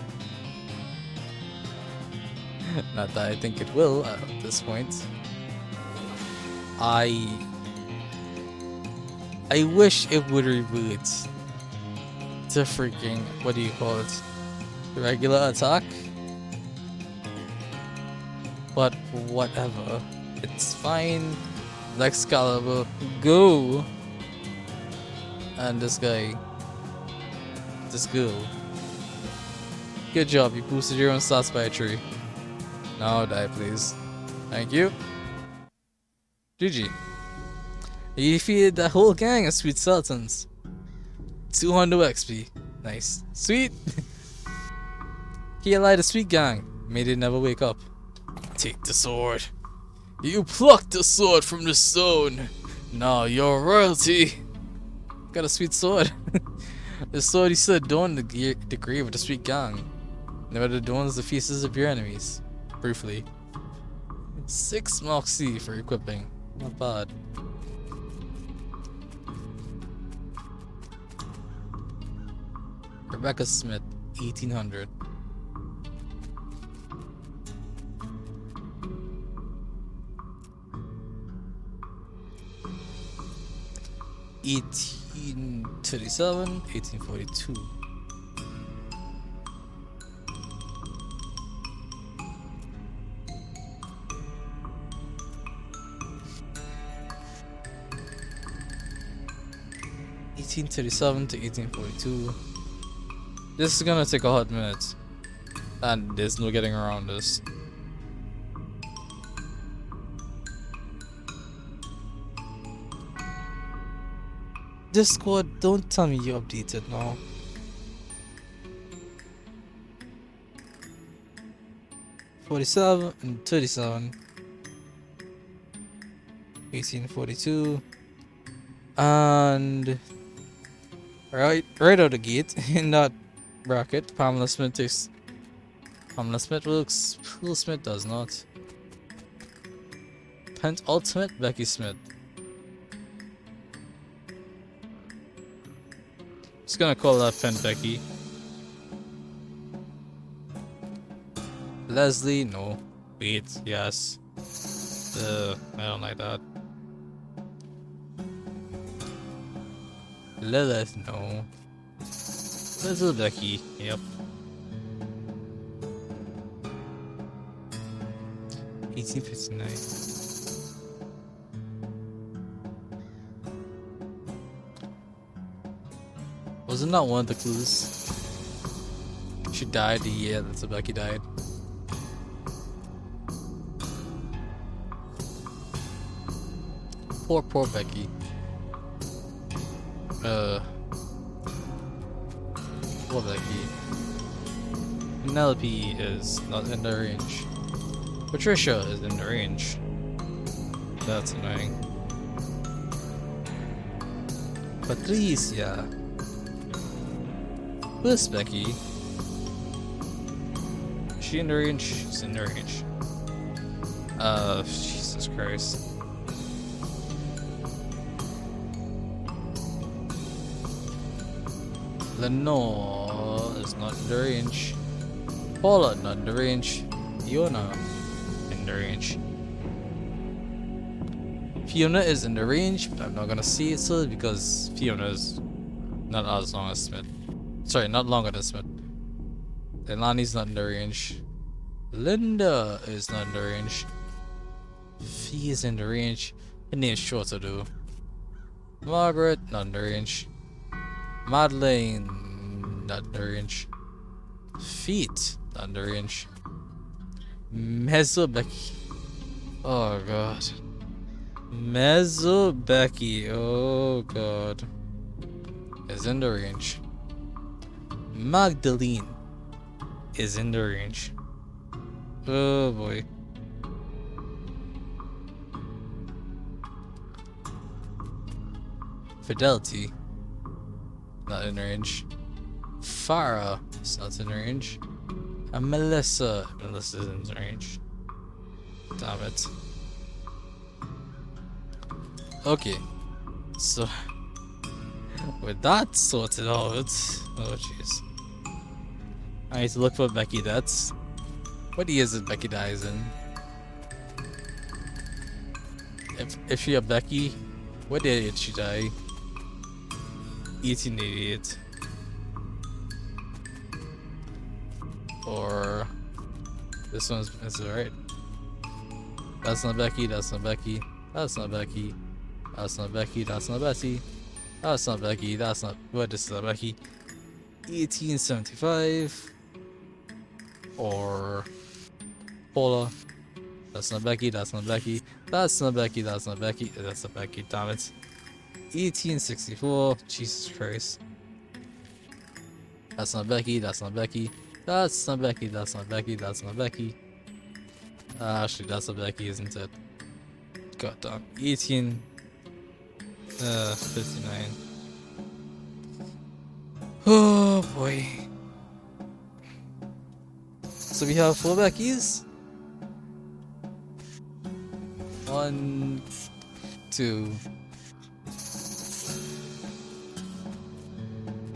Not that I think it will at this point. I wish it would reboot to freaking, what do you call it? Regular attack? But whatever. It's fine. Excalibur, go! And this guy. This girl. Good job, you boosted your own stats by a 3. Now die, please. Thank you. GG. You defeated the whole gang of Sweet Sultans. 200 XP. Nice. Sweet! He allied the Sweet Gang. May they never wake up. Take the sword. You plucked the sword from the stone. Now you're royalty. Got a sweet sword. The sword you stood adorned the grave of the Sweet Gang. Never adorns the feasts of your enemies. Briefly. 6 Mark C for equipping. Not bad. Rebecca Smith, 1800. (1837, 1842). (1837 to 1842). This is gonna take a hot minute, and there's no getting around this. Discord, don't tell me you updated now. (47 and 37). 1842. And right out the gate in that bracket, Pamela Smith takes. Pamela Smith works. Will Smith does not. Pent Ultimate Becky Smith. Just gonna call that Pent Becky. Leslie, no. Wait, yes. I don't like that. Lilith, no. Little Becky, yep. 1859. Wasn't that one of the clues? She died the year that Becky died. Poor Becky. Poor Becky. Penelope is not in the range. Patricia is in the range. That's annoying. Patricia. Who's Becky? Is she in the range? She's in the range. Jesus Christ. Lenore is not in the range. Paula not in the range. Fiona in the range. Fiona is in the range, but I'm not gonna see it still because Fiona is not as long as Smith. Sorry, not longer than Smith. Elani's not in the range. Linda is not in the range. Fee is in the range. Her name's shorter though. Margaret, not in the range. Madeleine, not in the range. Feet, not in the range. Mezzo Becky. Oh god. Mezzo Becky, oh god. Is in the range. Magdalene is in the range. Oh boy. Fidelity, not in range. Farah is not in range. And Melissa is in range. Damn it. Okay, so with that sorted out, oh jeez, I need to look for Becky deaths. What year is it Becky dies in? If she a Becky, what year did she die? 1888. Or this one's is right. That's not Becky, that's not Becky, that's not Becky, that's not Becky, that's not Bessie, that's not Becky, that's not what this is not Becky. 1875. or Paula. That's not Becky, that's not Becky, that's not Becky, that's not Becky, that's not Becky, damn it. 1864, Jesus Christ. That's not Becky, that's not Becky, that's not Becky, that's not Becky, that's not Becky. Actually, that's not Becky, isn't it? God damn. 59. Oh boy. So we have 4 Beckys. 1, 2,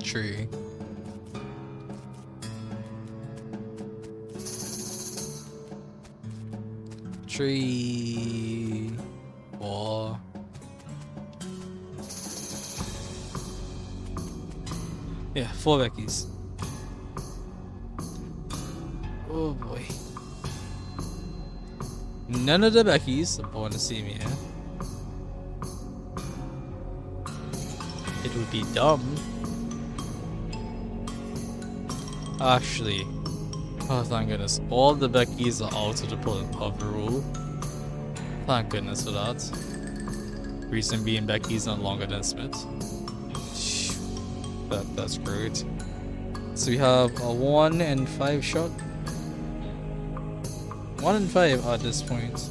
3. 3, 4. Yeah, 4 Beckys. Oh boy. None of the Beckys are born to see me here. It would be dumb. Actually, oh thank goodness, all the Beckys are out of the rule. Thank goodness for that. Reason being, Becky's no longer than Smith. That's great. So we have a 1 in 5 shot. 1 in 5 at this point.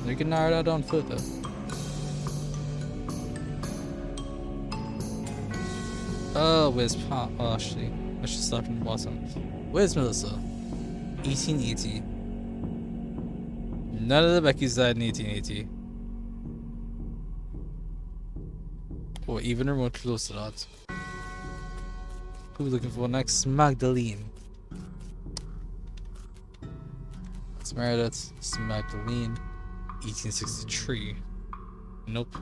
You can narrow that down further. Oh, where's Pat? Oh, actually, I should start from the bottom. Where's Melissa? 1880. None of the Beckys died in 1880. Or even remote close to that. Who are we looking for next? Magdalene. That's Meredith. It's Magdalene. 1863. Nope.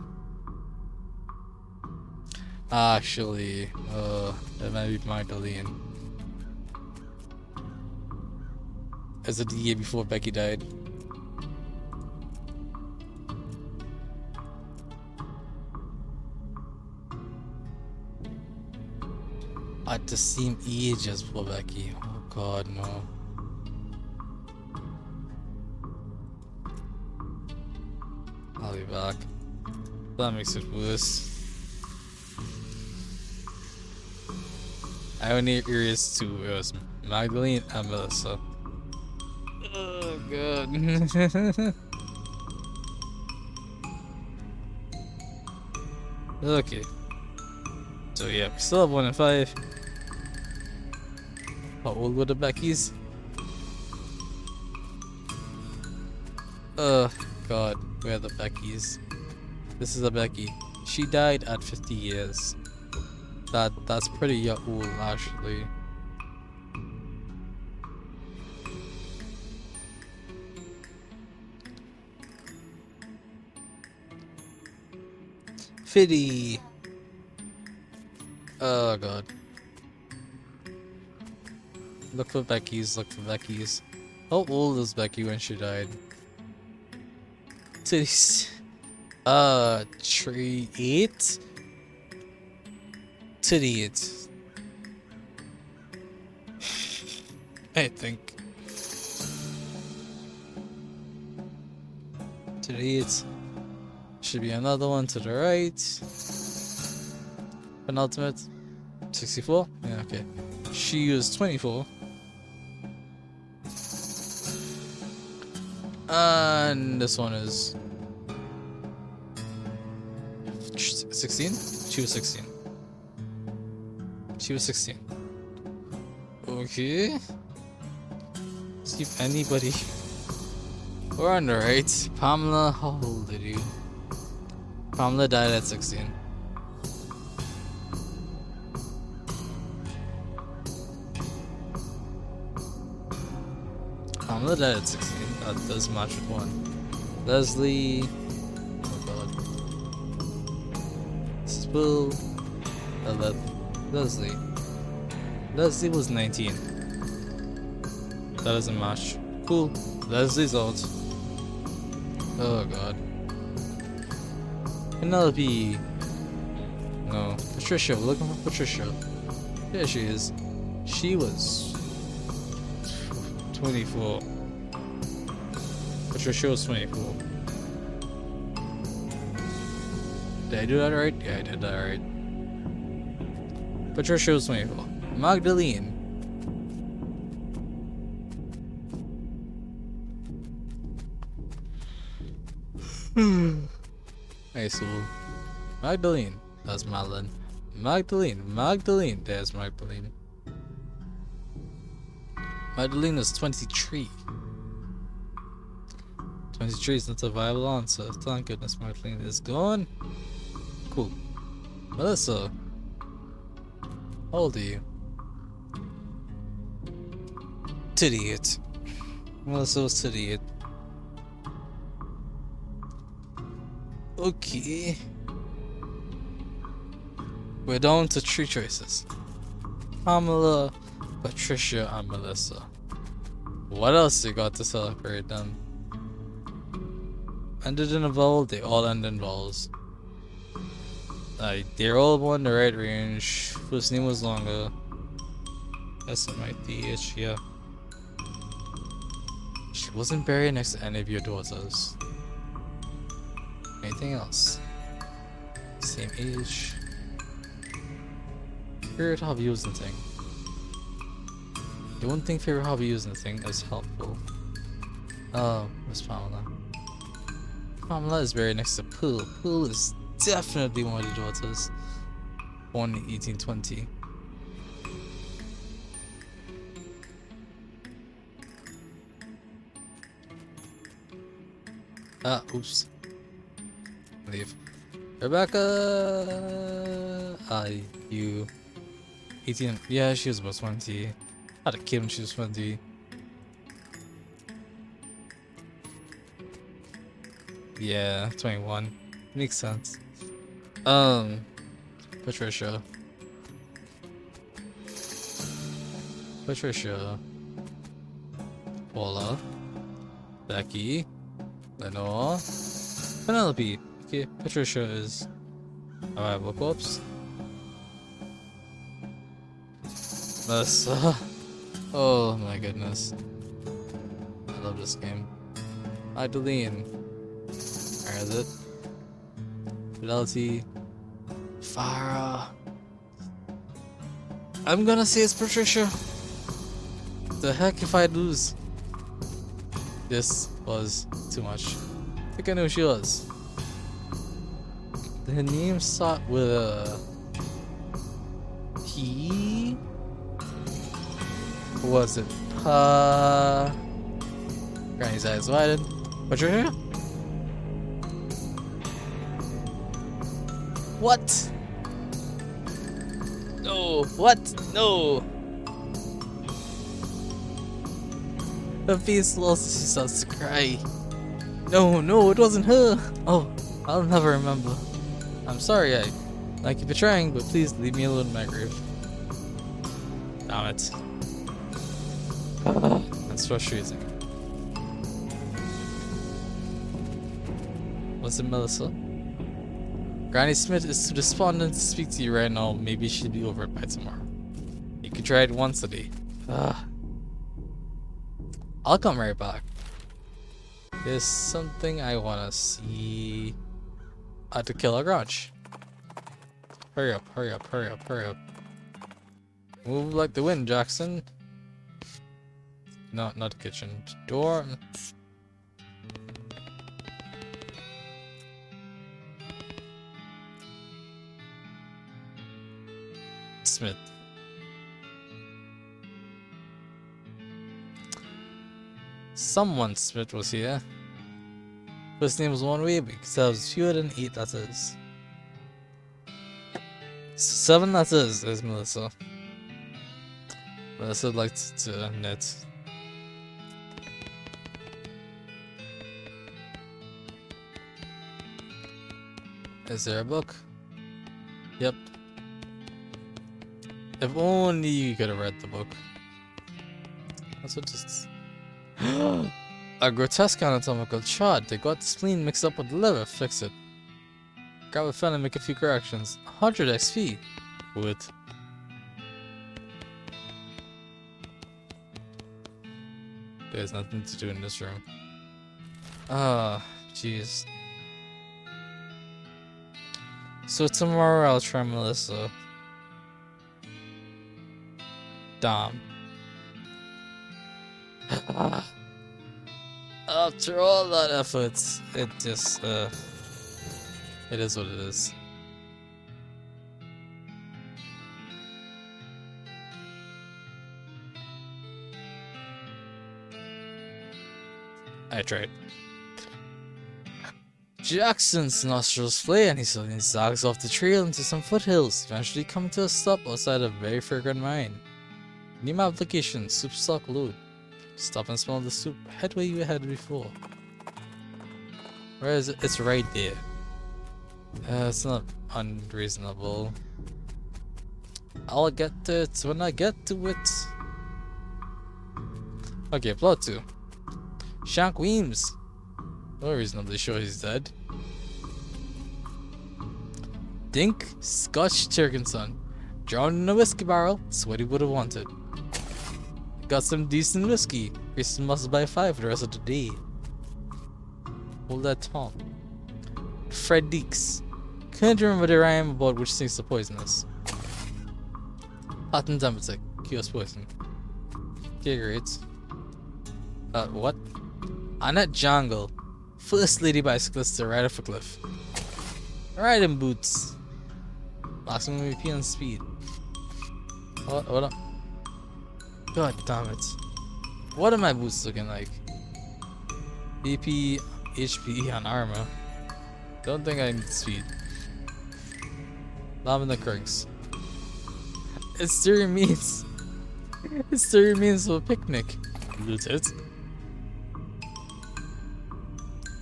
Actually, that might be Magdalene. As of the year before Becky died. At the same age as poor Becky. Oh god, no. I'll be back. That makes it worse. I only erased 2. It was Magdalene and Melissa. Oh god. Okay. So yeah, we still have 1 in 5. How old were the Beckys? God, where are the Beckys? This is a Becky. She died at 50 years. That's pretty old actually. Fiddy. Oh god. Look for Becky's, look for Becky's. How old was Becky when she died? Titties. 38? 38. I think. 38. Should be another one to the right. Penultimate. 64? Yeah, okay. She was 24. And this one is 16? She was 16. She was 16. Okay. See if anybody. We're on the right. Pamela, how old are you? Pamela died at 16. Pamela died at 16. That does match with 1. Leslie. Oh god. This is Bill. Leslie. Leslie was 19. That doesn't match. Cool. Leslie's out. Oh god. Penelope. No. Patricia. We're looking for Patricia. There she is. She was 24. Patricia was 24. Did I do that right? Yeah, I did that right. Patricia was 24. Magdalene. Hey, so Magdalene. That's Madeline. Magdalene. There's Magdalene. Magdalene is 23. 23 is not a viable answer. Thank goodness Magdalene is gone. Cool. Melissa. How old are you? 38. Melissa was 38. Okay. We're down to 3 choices. Pamela, Patricia, and Melissa. What else you got to celebrate them? Ended in a vowel, they all end in vowels. They're all born in the right range. First name was longer. S-M-I-T-H, yeah. She wasn't buried next to any of your daughters. Anything else? Same age. Favorite hobby using thing. Don't think favorite hobby using thing is helpful. Oh, Miss Pamela. Pamela is buried next to Pearl. Pearl is definitely one of the daughters. Born in 1820. Oops. Leave. Rebecca! You... 18... Yeah, she was about 20. Had a kid when she was 20. Yeah, 21. Makes sense. Patricia. Paula. Becky. Lenore. Penelope. Okay, Patricia is a rival corpse. Melissa. Oh my goodness. I love this game. Magdalene. Where is it? Fidelity. Farah. I'm gonna say it's Patricia. The heck if I lose? This was too much. I think I knew who she was. The name start with a P. Was it Granny's eyes widened. Patricia? What? No. What? No. Her face lost. She starts to cry. No, it wasn't her. Oh, I'll never remember. I'm sorry, I keep trying, but please leave me alone in my grave. Damn it. That's frustrating. Was it Melissa? Granny Smith is too despondent to speak to you right now. Maybe she'll be over it by tomorrow. You can try it once a day. I'll come right back. There's something I wanna see at the Killer Garage. Hurry up. Move like the wind, Jackson. No, not the kitchen. Door. Smith. Someone Smith was here. First name was one way because I was fewer than 8 letters. 7 letters is Melissa. Melissa liked to knit. Is there a book? Yep. If only you could have read the book. That's what just... A grotesque anatomical chart. They got the spleen mixed up with the liver. Fix it. Grab a pen and make a few corrections. 100 XP. With There's nothing to do in this room. Ah, jeez. So tomorrow I'll try Melissa. Dom. After all that effort, it just, it is what it is. I tried. Jackson's nostrils flare and he suddenly zags off the trail into some foothills, eventually coming to a stop outside a very fragrant mine. New application, soup stock load. Stop and smell the soup. Head where you had before. Where is it? It's right there. It's not unreasonable. I'll get to it when I get to it. Okay, plot 2. Shank Weems. We're reasonably sure he's dead. Dink, Scotch Turkenson. Drowned in a whiskey barrel. That's what he would have wanted. Got some decent whiskey. Increased muscle by 5 for the rest of the day. Hold that Tom. Fred Deeks. Couldn't remember the rhyme about which things are poisonous. Hot and temperature. Cures poison. Okay, great. What? Annette Jungle. First lady bicyclist to ride off a cliff. Riding boots. Maximum VP and speed. What up? God damn it. What are my boots looking like? BP, HP, and armor. Don't think I need speed. Lavender Kirks. It still remains. It still remains for a picnic. Loot it.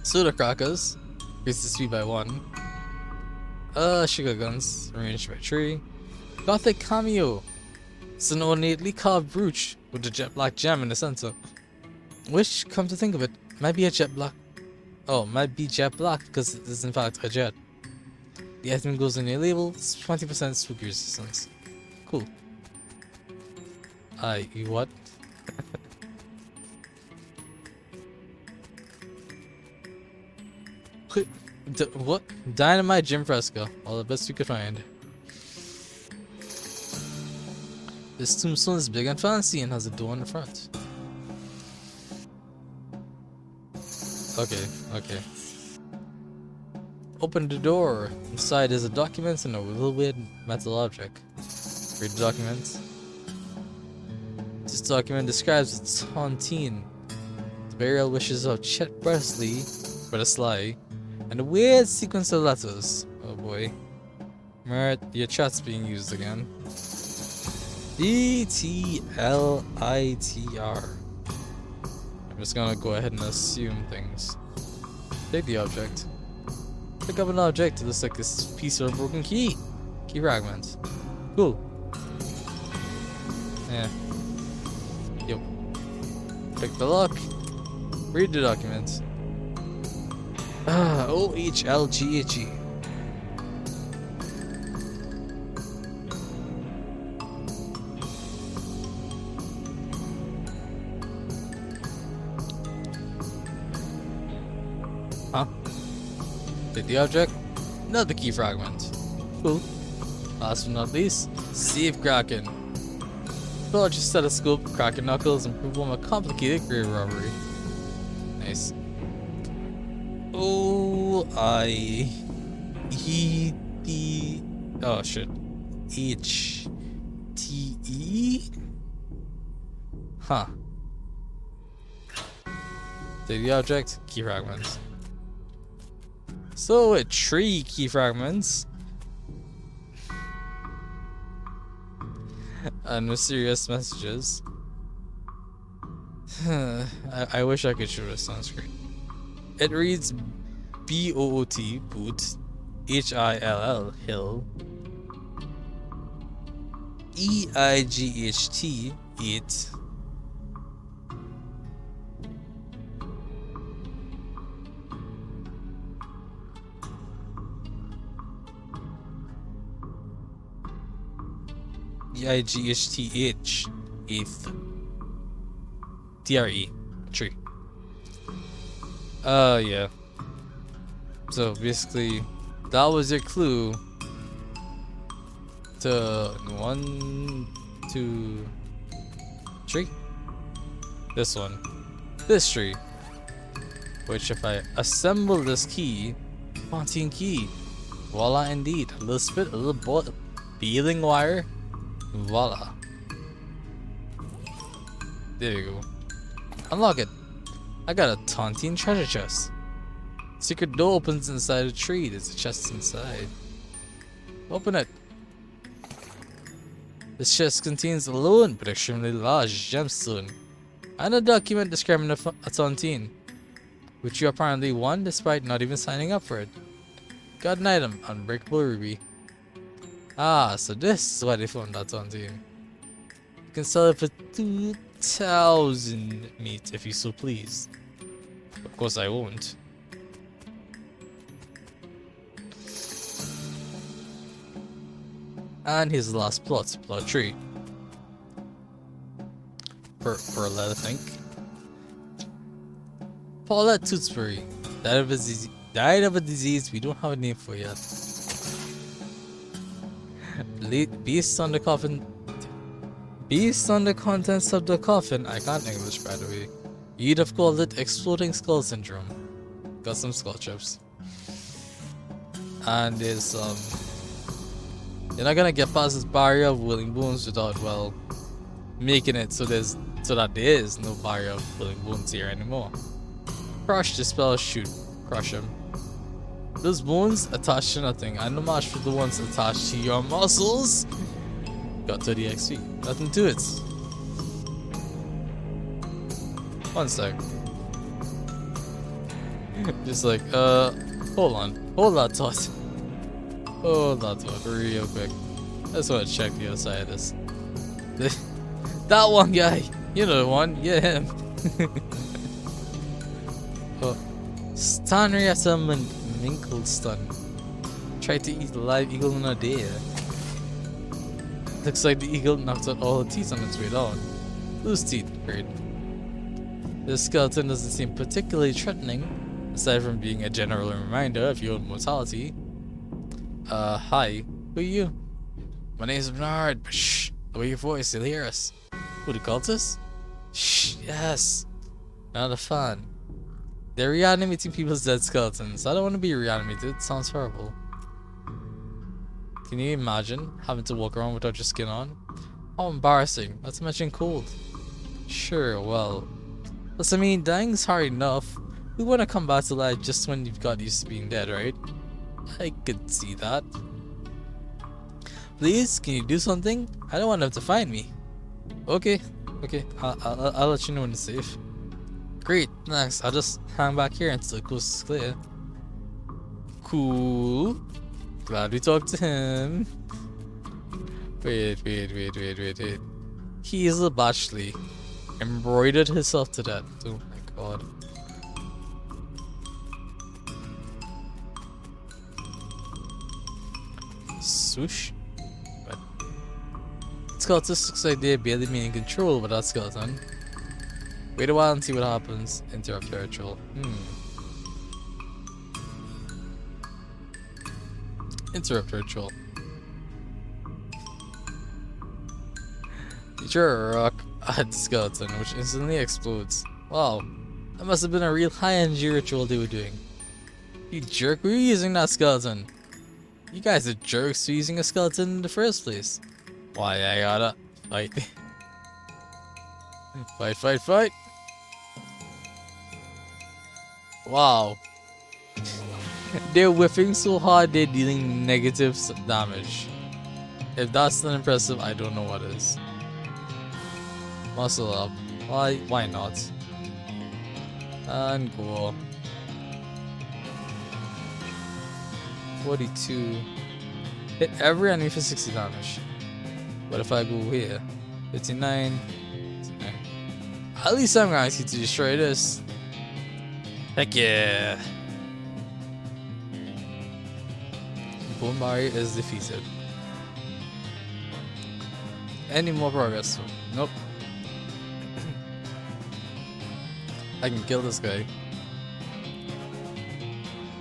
Soda crackers. Increase the speed by 1. Sugar guns. Arranged by 3. Gothic cameo. It's an ornately carved brooch with a jet black gem in the center. Which, come to think of it, might be a jet black. Oh, might be jet black because it is in fact a jet. The item goes on your label. It's 20% spooky resistance. Cool. You what? What? Dynamite Jim Fresco. All the best you could find. This tombstone is big and fancy and has a door in the front. Okay. Open the door. Inside is a document and a little weird metal object. Read the document. This document describes its haunting. The burial wishes of Chet Presley, Brother Sly, and a weird sequence of letters. Oh boy. Mert, your chat's being used again. DTLITR. I'm just gonna go ahead and assume things. Take the object. Pick up an object. It looks like this piece of a broken key. Key fragment. Cool. Yeah. Yep. Pick the lock. Read the document. OHLGHE. Huh? Take the object. Another key fragment. Cool. Last but not least, save Kraken. Pull out your stethoscope, crack your knuckles, and perform a complicated grave robbery. Nice. O-I-E-D. Oh shit. H-T-E? Huh. Take the object, key fragments. So, with 3 key fragments and mysterious messages. I wish I could show this on screen. It reads B-O-O-T, boot, H-I-L-L, hill, E-I-G-H-T, eat, E-I-G-H-T-H, eighth, T-R-E, tree. Yeah. So basically, that was your clue to 1, 2, 3. This one. This tree. Which if I assemble this key, Fontaine key. Voila indeed. A little spit, a little bolt, peeling wire. Voila. There you go. Unlock it. I got a Tontine treasure chest. Secret door opens inside a tree. There's a chest inside. Open it. This chest contains a lone but extremely large gemstone and a document describing a Tontine, which you apparently won despite not even signing up for it. Got an item, unbreakable ruby. Ah, so this is why they found that Tontine. You can sell it for 2,000 meat if you so please. Of course I won't. And here's the last plot, plot 3. For Loathing. Paulette Tootsbury died of a disease we don't have a name for yet. Based on the contents of the coffin, I can't English by the way, you'd have called it exploding skull syndrome. Got some skull chips. And there's you're not gonna get past this barrier of willing bones without, well, making it so that there is no barrier of willing bones here anymore. Crush, dispel, shoot, crush him. Those bones attached to nothing, and no match for the ones attached to your muscles. Got 30 XP. Nothing to it. One sec. Just like, hold on. Hold that thought. Hold that thought real quick. I just want to check the other side of this. That one guy. You know the one. Yeah, him. Oh. Stanrietta Minklestun. Tried to eat a live eagle in a day. Looks like the eagle knocked out all the teeth on its way down. Loose teeth, great. The skeleton doesn't seem particularly threatening, aside from being a general reminder of your own mortality. Hi. Who are you? My name's Bernard. Shh. Lower your voice, you'll hear us. Who, the cultists? Shh, yes. Not a fan. They're reanimating people's dead skeletons. I don't want to be reanimated. It sounds horrible. Can you imagine having to walk around without your skin on? How embarrassing. Not to mention cold. Sure, well. Plus, I mean, dying's hard enough. We want to come back to life just when you've got used to being dead, right? I could see that. Please, can you do something? I don't want them to find me. Okay, I'll let you know when it's safe. Great, thanks. I'll just hang back here until the coast is clear. Cool. Glad we talked to him. Wait. He is a bachelor. Embroidered himself to death. Oh my god. Swoosh. What? Skeletons looks like they're barely being in control with that skeleton. Wait a while and see what happens. Interrupt the ritual. Interrupt ritual. You throw a rock at the skeleton, which instantly explodes. Wow, that must have been a real high energy ritual they were doing. You jerk, were you using that skeleton? You guys are jerks for using a skeleton in the first place. Why, I gotta fight. Fight. Wow. They're whiffing so hard they're dealing negative damage. If that's not impressive, I don't know what is. Muscle up. Why not? And go. 42. Hit every enemy for 60 damage. What if I go here? 59. At least I'm going to destroy this. Heck yeah. Bone barrier is defeated. Any more progress? Nope. I can kill this guy.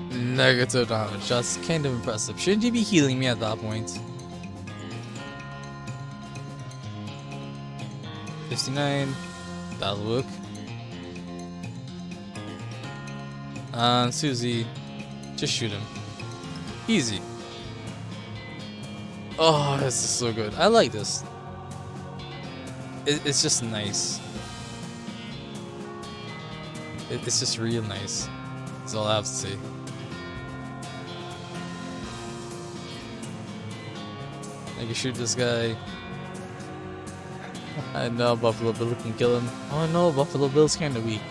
Negative damage. That's kind of impressive. Shouldn't you be healing me at that point? 59. That'll work. And Susie, just shoot him. Easy. Oh, this is so good. I like this. It's just nice. It's just real nice. That's all I have to say. I can shoot this guy. I know Buffalo Bill can kill him. Oh no, Buffalo Bill's kinda weak.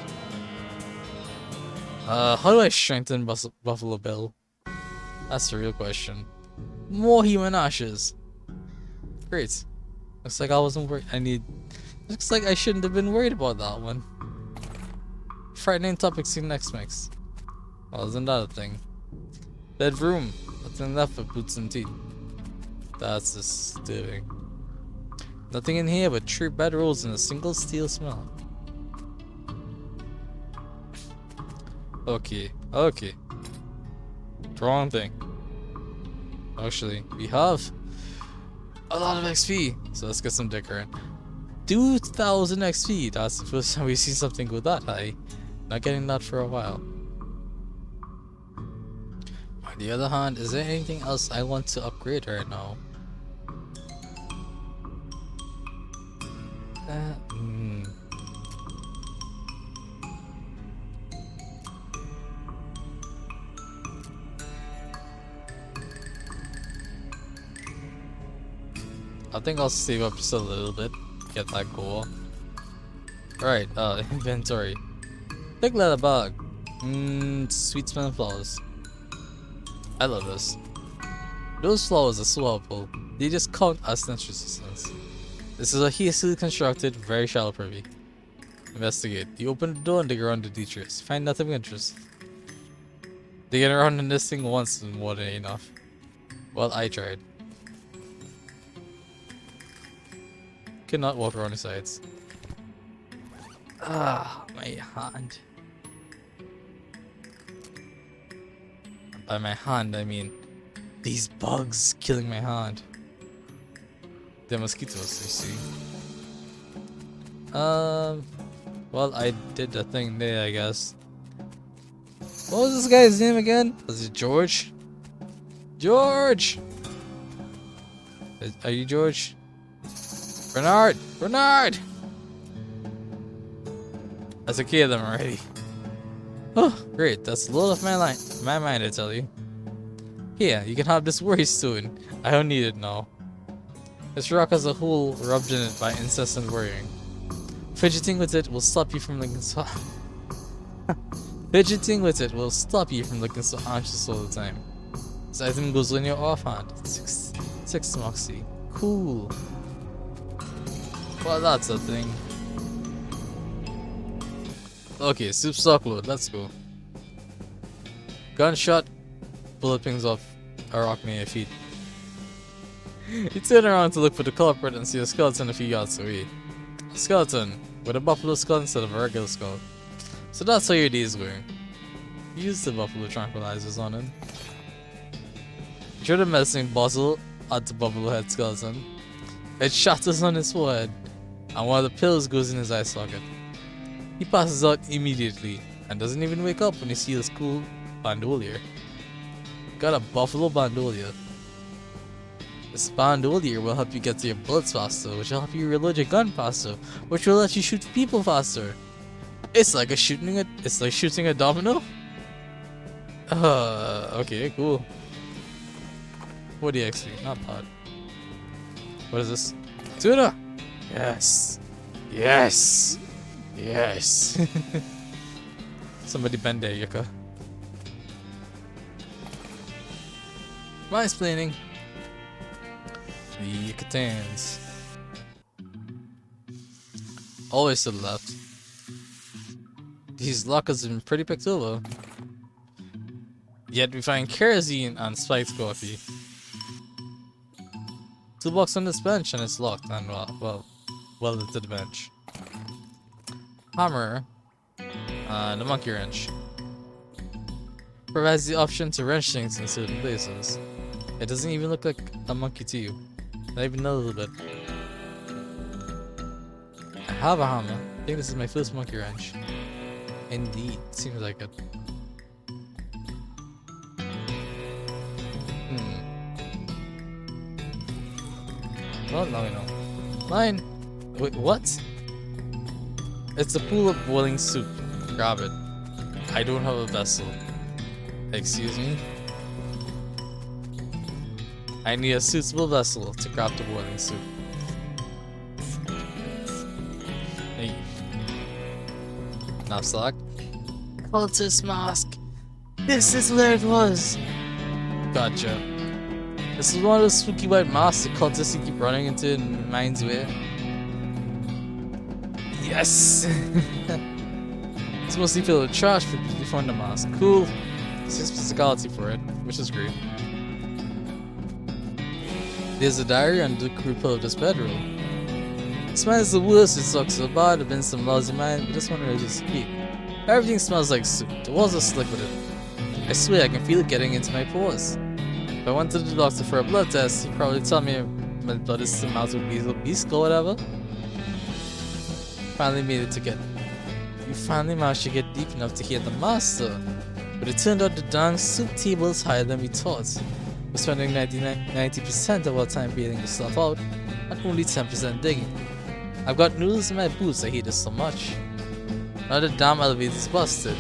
How do I strengthen Buffalo Bill? That's the real question. More human ashes. Great. Looks like I wasn't worried. Looks like I shouldn't have been worried about that one. Frightening topics in next mix. Well, isn't that a thing? Bedroom. Nothing left but boots and teeth. That's disturbing. Nothing in here but 3 bedrolls and a single steel smell. Okay. Wrong thing. Actually, we have a lot of XP, so let's get some decorating. 2,000 XP. That's the first time we've seen something go that high. Not getting that for a while. On the other hand, is there anything else I want to upgrade right now? I think I'll save up just a little bit, get that goal. Alright, inventory. Big leather bag. Sweet smelling flowers. I love this. Those flowers are so helpful. They just count as stench resistance. This is a hastily constructed, very shallow privy. Investigate. You open the door and dig around the detritus. Find nothing of interest. Digging around in this thing once is more than enough. Well, I tried. Cannot walk around the sides. Ah, my hand. By my hand, I mean these bugs killing my hand. They're mosquitoes, you see. Well, I did the thing there, I guess. What was this guy's name again? Was it George? George! Are you George? Bernard! Bernard! That's okay of them already. Oh, great. That's the load off my mind, I tell you. Here, you can have this worry stone. I don't need it now. This rock has a hole rubbed in it by incessant worrying. Fidgeting with it will stop you from looking so... Fidgeting with it will stop you from looking so anxious all the time. This item goes in your offhand. 6 Moxie. Cool. Well, that's a thing. Okay, soup stock load. Let's go. Gunshot. Bullet pings off a rock near your feet. You turn around to look for the culprit and see a skeleton a few yards away. A skeleton with a buffalo skull instead of a regular skull. So that's how your day is going. Use the buffalo tranquilizers on him. Throw the medicine bottle at the buffalo head skeleton. It shatters on his forehead, and one of the pills goes in his eye socket. He passes out immediately and doesn't even wake up when he sees his cool bandolier. Got a buffalo bandolier. This bandolier will help you get to your bullets faster, which will help you reload your gun faster, which will let you shoot people faster. It's like shooting a domino. Okay, cool. 40 XP, not bad. What is this? Tuna! Yes! Yes! Yes! Somebody bend there, Yucca. Mansplaining. The Yucatans. Always to the left. These lockers have been pretty picked over. Yet we find kerosene and spiked coffee. Toolbox on this bench and it's locked and welded to the bench. Hammer. The monkey wrench provides the option to wrench things in certain places. It doesn't even look like a monkey to you, not even a little bit. I have a hammer. I think this is my first monkey wrench. Indeed, seems like it. Well, now we know. Mine! Wait, what? It's a pool of boiling soup. Grab it. I don't have a vessel. Excuse me? I need a suitable vessel to grab the boiling soup. Hey. Knapsack. Cultist mask. This is where it was. Gotcha. This is one of those spooky white masks the cultists you keep running into in Mind's Way. Yes! It's mostly filled with trash, but you found the mask. Cool. 6 physicality for it, which is great. There's a diary on the crew pillow of this bedroom. Smells the worst, it sucks so bad, I've been some lousy mind, but this one really just sweet. Everything smells like soup, the walls are slick with it. I swear I can feel it getting into my pores. If I went to the doctor for a blood test, he'd probably tell me my blood is some out of beast or whatever. Finally made it to get. You finally managed to get deep enough to hear the master. But it turned out the darn soup table is higher than we thought. We're spending 90% of our time bailing the stuff out, and only 10% digging. I've got noodles in my boots, I hate this so much. Now the damn elevator's busted.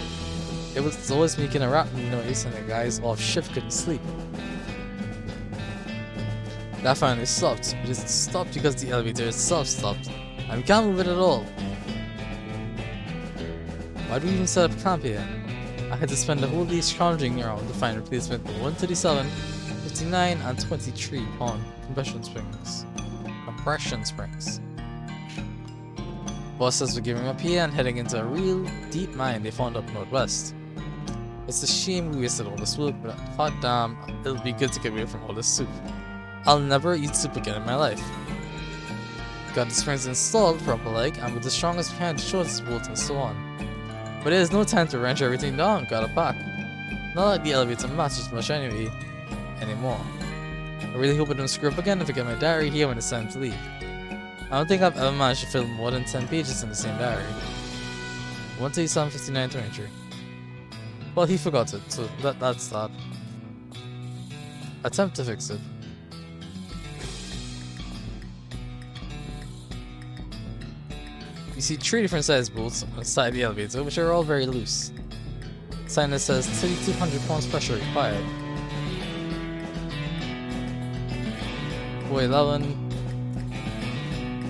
It was always making a rattling noise and the guys off shift couldn't sleep. That finally stopped, but it stopped because the elevator itself stopped, and we can't move it at all. Why do we even set up camp here? I had to spend the whole day scrounging around to find a replacement for 137, 59, and 23 pound compression springs. Boss says we're giving up here and heading into a real deep mine they found up northwest. It's a shame we wasted all this work, but hot damn, it'll be good to get away from all this soup. I'll never eat soup again in my life. Got the springs installed proper like, and with the strongest hand, shortest bolt and so on. But there's no time to wrench everything down, gotta pack. Not like the elevator matches much anymore. I really hope I don't screw up again if I get my diary here when it's time to leave. I don't think I've ever managed to fill more than 10 pages in the same diary. 137, 59, 23. Well, he forgot it, so that's that. Attempt to fix it. You see 3 different size bolts on the side of the elevator, which are all very loose. Sign that says 3,200 pounds pressure required. 411,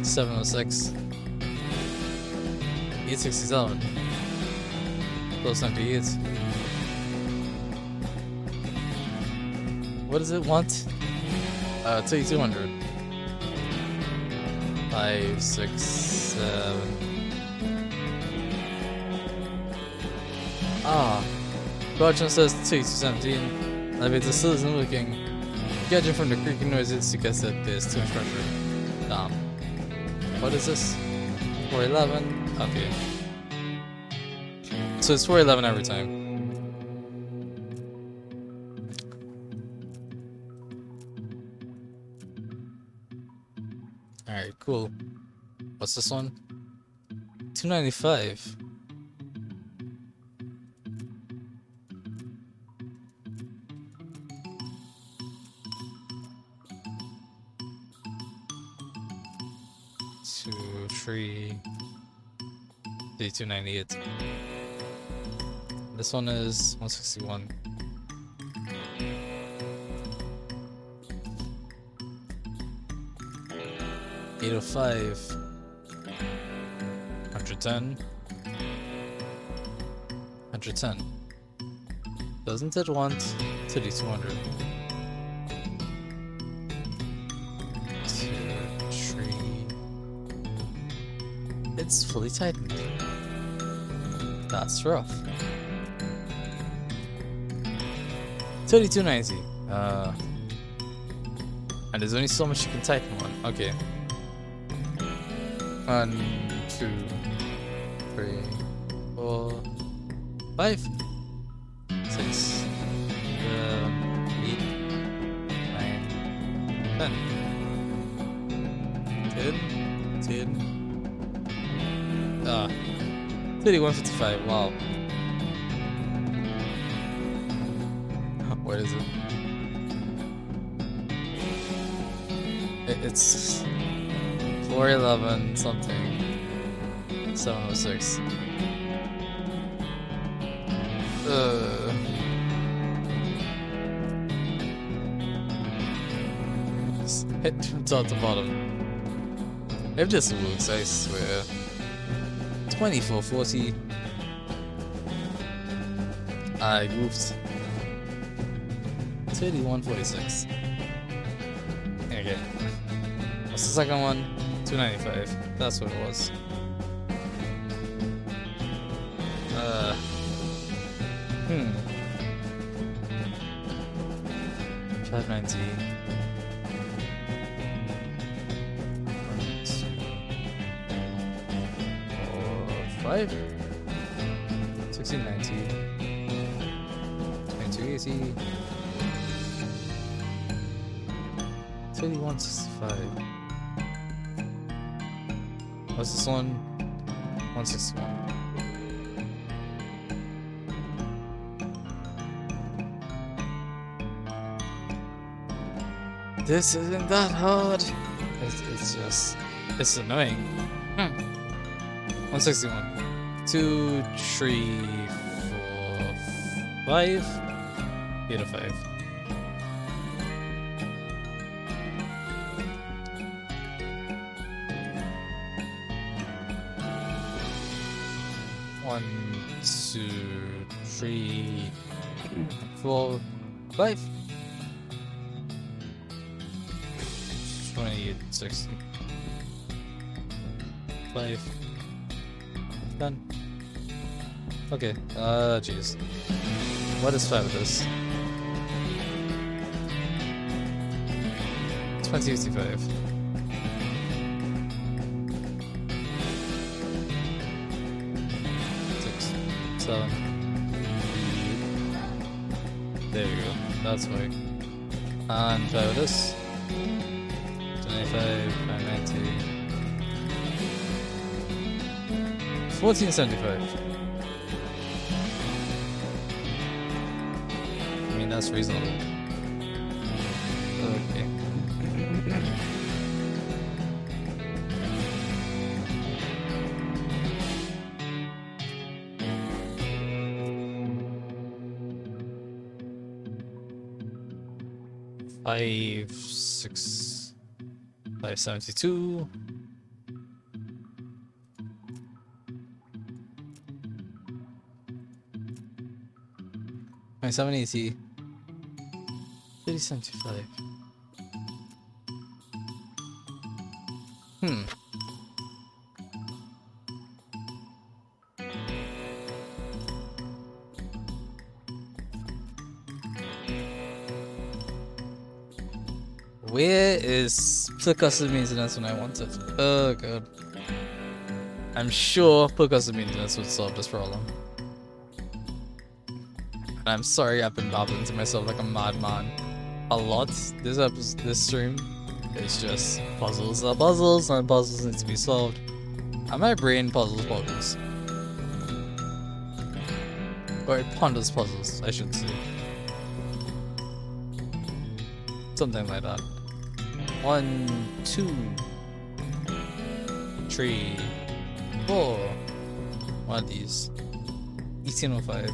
706, 867, close 98. What does it want? 3,200. 5, 6, 7. Gulch says 217. Elevator still isn't working. Judging from the creaking noises, you guess that there's too much pressure. Damn. What is this? 411? Okay. So it's 411 every time. Alright, cool. What's this one? 295. Two, 3, 298. This one is 161. $805, 110, 110. Doesn't it want 3200? 2, 3. It's fully tightened. That's rough. 3290. And there's only so much you can tighten one. Okay. 1, 2, 3, 4, 5, 6, 8, 9, 10. 10. 3155, wow. What is it? It's 411 something. 706. Just hit from top to bottom. If this works, I swear. 2440. I goofed. 3146. Okay. What's the second one? 295. That's what it was. 590. 5. 1690. 2280. 3165. What's this one? 161. This isn't that hard. It's just, it's annoying. 161. 2, 3, 4, 5. 8 of 5. One, 2, 3, 4, 5. 28, 60. 5. Done. Okay, jeez. What is 5 of this? 2055. 6, 7. There we go. That's why. And 5 of this. 25, 590. 1475. I mean, that's reasonable. Okay. Five, 6, 572. 780. 3075. Where is percussive maintenance when I want it? Oh god. I'm sure percussive maintenance would solve this problem. And I'm sorry I've been babbling to myself like a madman a lot. This stream is just puzzles are puzzles and puzzles need to be solved. And my brain puzzles puzzles. Or it ponders puzzles, I should say. Something like that. 1, 2, 3, 4. One of these. 1805.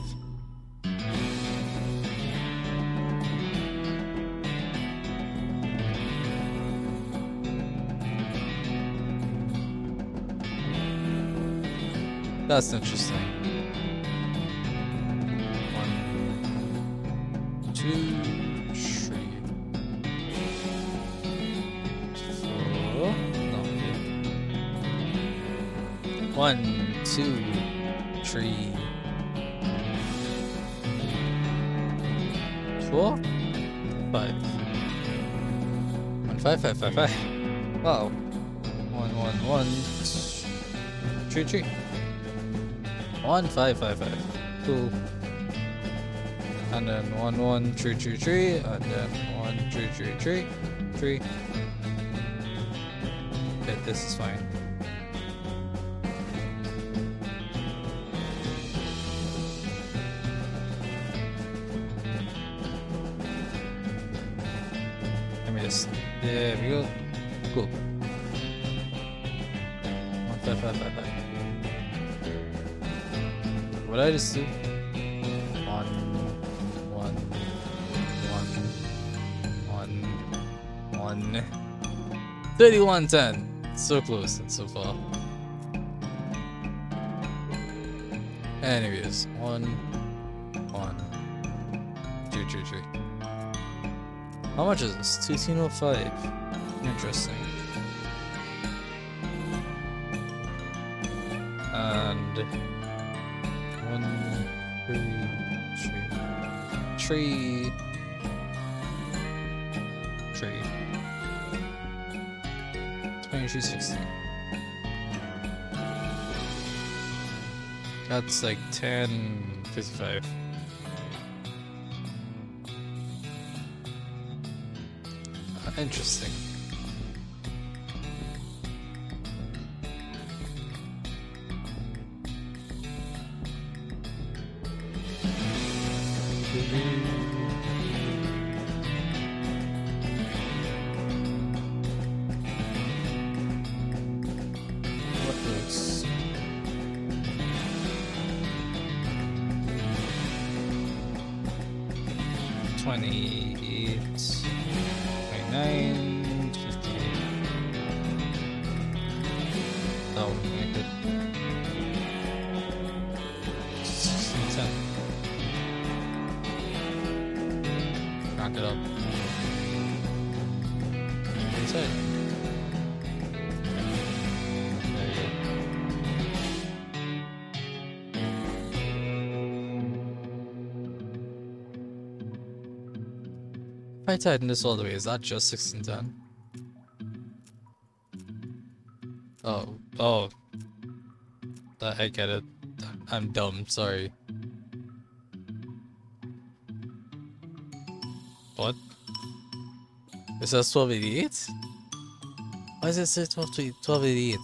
That's interesting. 1, 2, 3, 4. No. 1, 2, 3, 4, 5. 1, 5, 5, 5, 5. Wow. 1, 1, 1, 3, 3. 1, 5, 5, 5. Cool. And then 1 1 3 3 3, and then 1 3 3 3 3. Okay, this is fine. Let me just. There we go. Cool. 1 5 5 5 5. What did I just do? 1 1 1 1 1 31 10. So close and so far. Anyways, 1 1 2 3 3. How much is this? 1305. Interesting. And 1 3 2360. That's like 1055. Interesting. What is 28, 29, 58. That would make it 10. Knock it up. Inside. There you go. If I tighten this all the way, is that just 1610? Oh. I get it. I'm dumb, sorry. What? It says 1288? Why does it say 1288?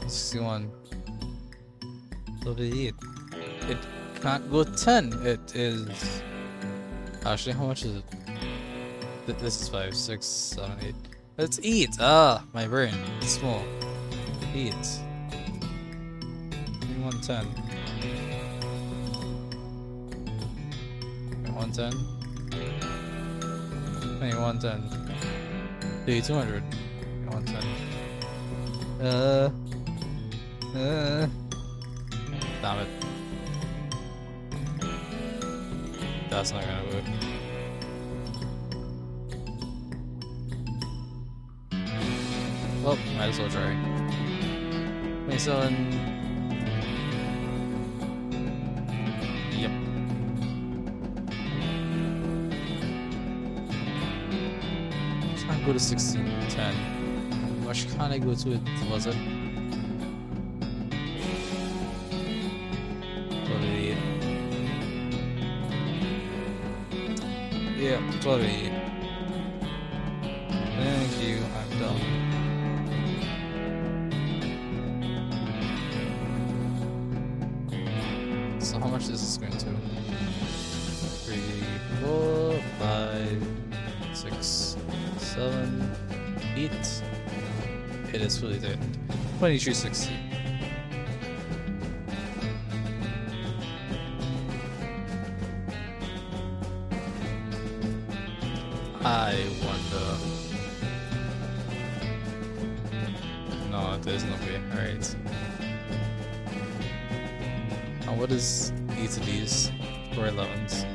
$61. 1288. It can't go 10. It is. Actually, how much is it? This is 5, 6, 7, 8. It's 8. Ah, my brain. It's small. 8. 110. 110. 110. 3200. 110. Damn it. That's not gonna work. Well, might as well try. 27. Yep. Can't go to 16, 10. How much can I go to it? Was it? 1288. Yeah, 1288. Thank you, I'm done. So how much is this going to? 3, 4, 5, 6, 7, 8. It is fully dead. 2260. I wonder. No, there's no way. Alright. And what is each of these? 411s.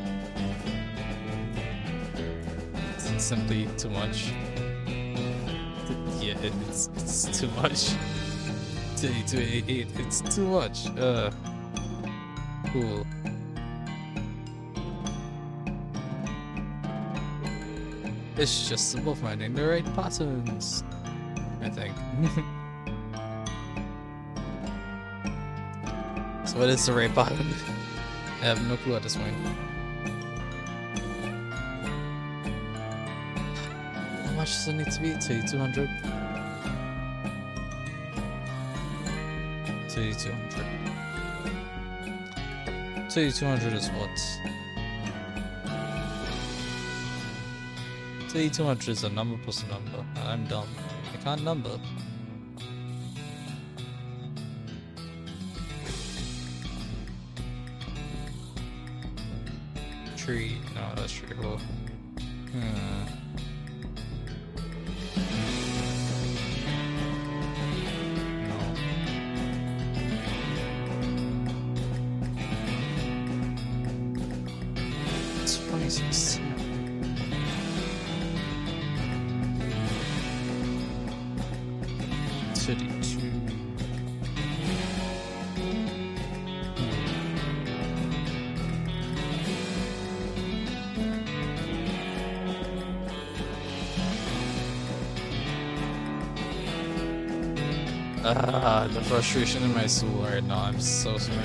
It's simply too much. Yeah, it's too much. 2288, it's too much. Cool. It's just about finding the right patterns, I think. So what is the right pattern? I have no clue at this point. How much does it need to be? 3200? 3200. 3200 is what? 3200 is a number plus a number, and I'm dumb. I can't number. Tree. No, that's pretty cool. No. 26. 32. The frustration in my soul right now. I'm so sorry.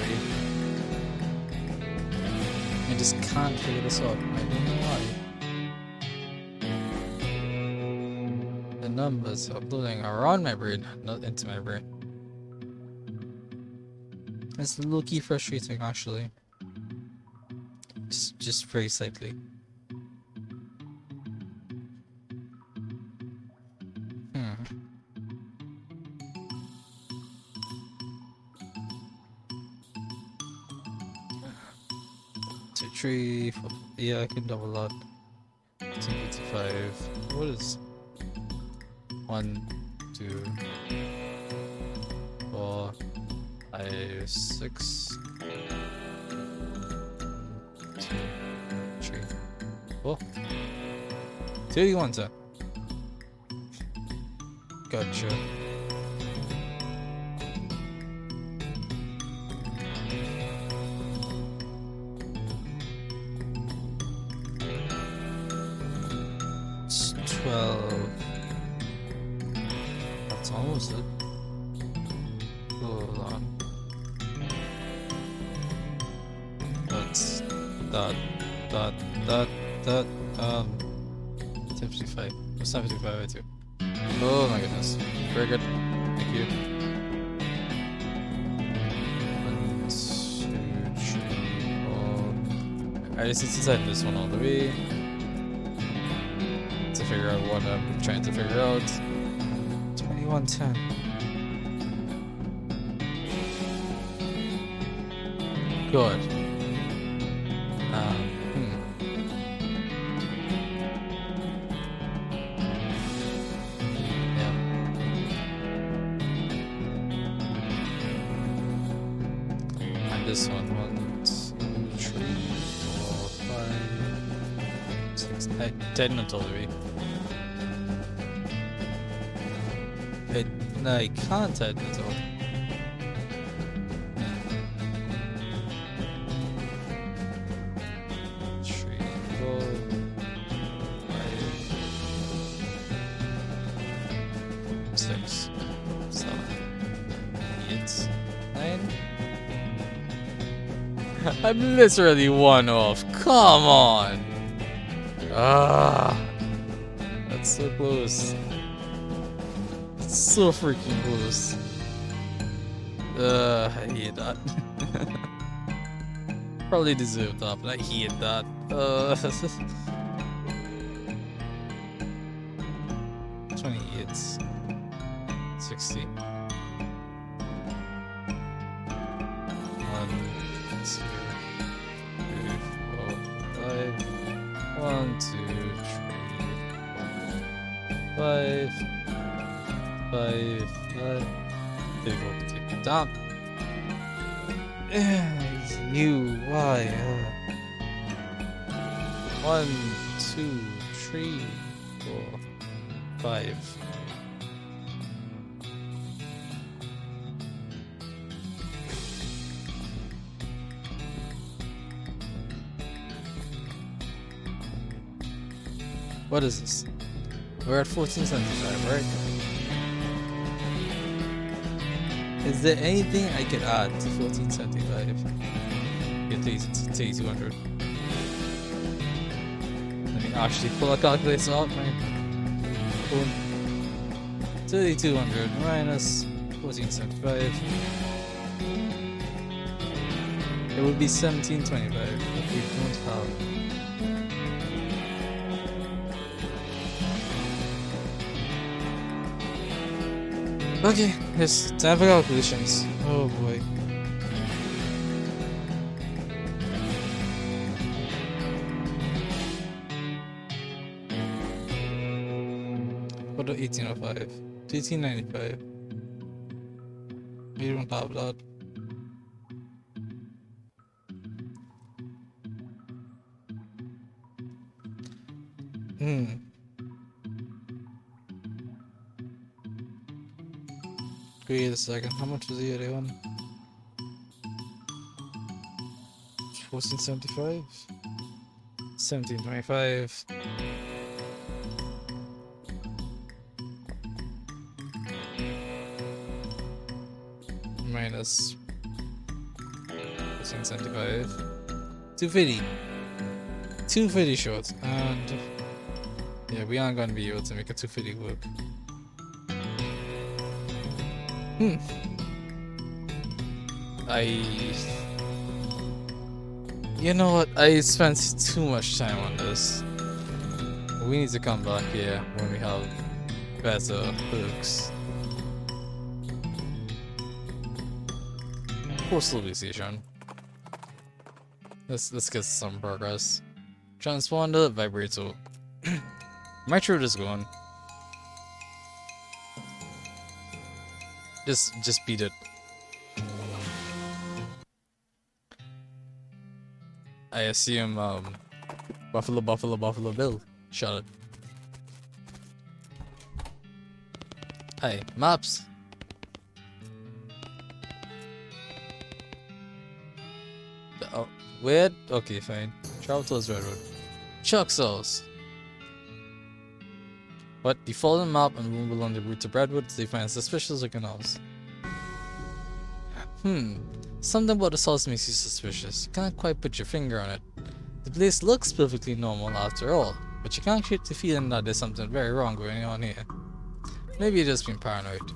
I just can't figure this out. I don't know why. The numbers are floating around my brain, not into my brain. It's low-key frustrating, actually. Just very slightly. 3, 4, yeah, I can double that. 255. What is 1, 2, 4, 5, 6, 2, 3, 4. 31, sir. Gotcha. It's 12. That's almost it. Hold on. That's that. 55. It's not 55, I too. Oh my goodness. Very good. Thank you. 1, 2, 3, 4. I just need to set this one all the way to figure out what I'm trying to figure out. 2110. Good. This one, 1, 2, 3, 4, 5, 6. I didn't all the way. I can't tighten it all. Three, 4, 5, 6, 7, 8, 9. I'm literally one off. Come on. That's so close. It's so freaking close. I hate that. Probably deserved that, but I hate that. 28, 60. 1, 2, 3, 4, 5. 1, 2, 3, 4, 5. 5. Big old take it down. You, why? 1, 2, 3, 4, 5. What is this? We're at 1475, right? Is there anything I could add to 1475? Get 3200. Let me actually pull a calculator out, man. Boom. 3200 minus 1475. It would be 1725 if we don't have. Okay, it's time for calculations. Oh boy. What do 1805? 1895. We don't have that. Wait a second, how much was the other one? 1475? 1725. Minus 1475. 250. 250 short. And yeah, we aren't gonna be able to make a 250 work. You know what? I spent too much time on this. We need to come back here when we have better hooks. Post stabilization. Let's get some progress. Transponder, vibrator. My truth is going. Just beat it. I assume Buffalo Bill. Shut it. Hey, maps. Oh, weird. Okay, fine. Travel towards Red Road. Chuck cells. What? The fallen map and room along the route to Bradwood, they find suspicious looking house. Something about the house makes you suspicious. You can't quite put your finger on it. The place looks perfectly normal after all, but you can't shake the feeling that there's something very wrong going on here. Maybe you're just being paranoid.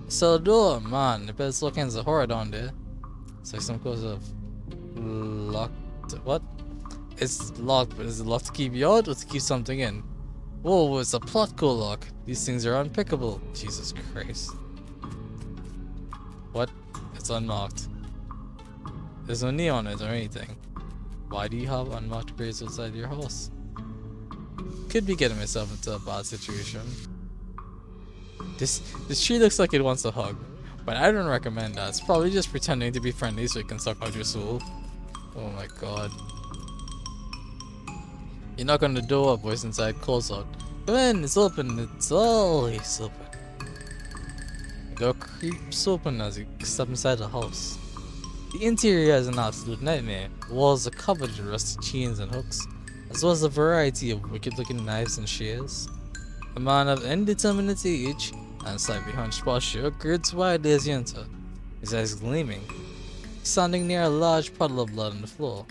Cell door, man, there's all kinds of horror down there. It's like some kind of locked. What? It's locked, but is it locked to keep you out or to keep something in? Whoa, it's a plot code lock. These things are unpickable. Jesus Christ. What? It's unmarked. There's no neon on it or anything. Why do you have unmarked graves outside your house? Could be getting myself into a bad situation. This tree looks like it wants a hug, but I don't recommend that. It's probably just pretending to be friendly so it can suck out your soul. Oh my god. You knock on the door, voice inside calls out, "Come in, it's open, it's always open." The door creeps open as you step inside the house. The interior is an absolute nightmare. The walls are covered with rusty chains and hooks, as well as a variety of wicked looking knives and shears. A man of indeterminate age and slightly hunched posture grins widely as you enter, his eyes gleaming, standing near a large puddle of blood on the floor.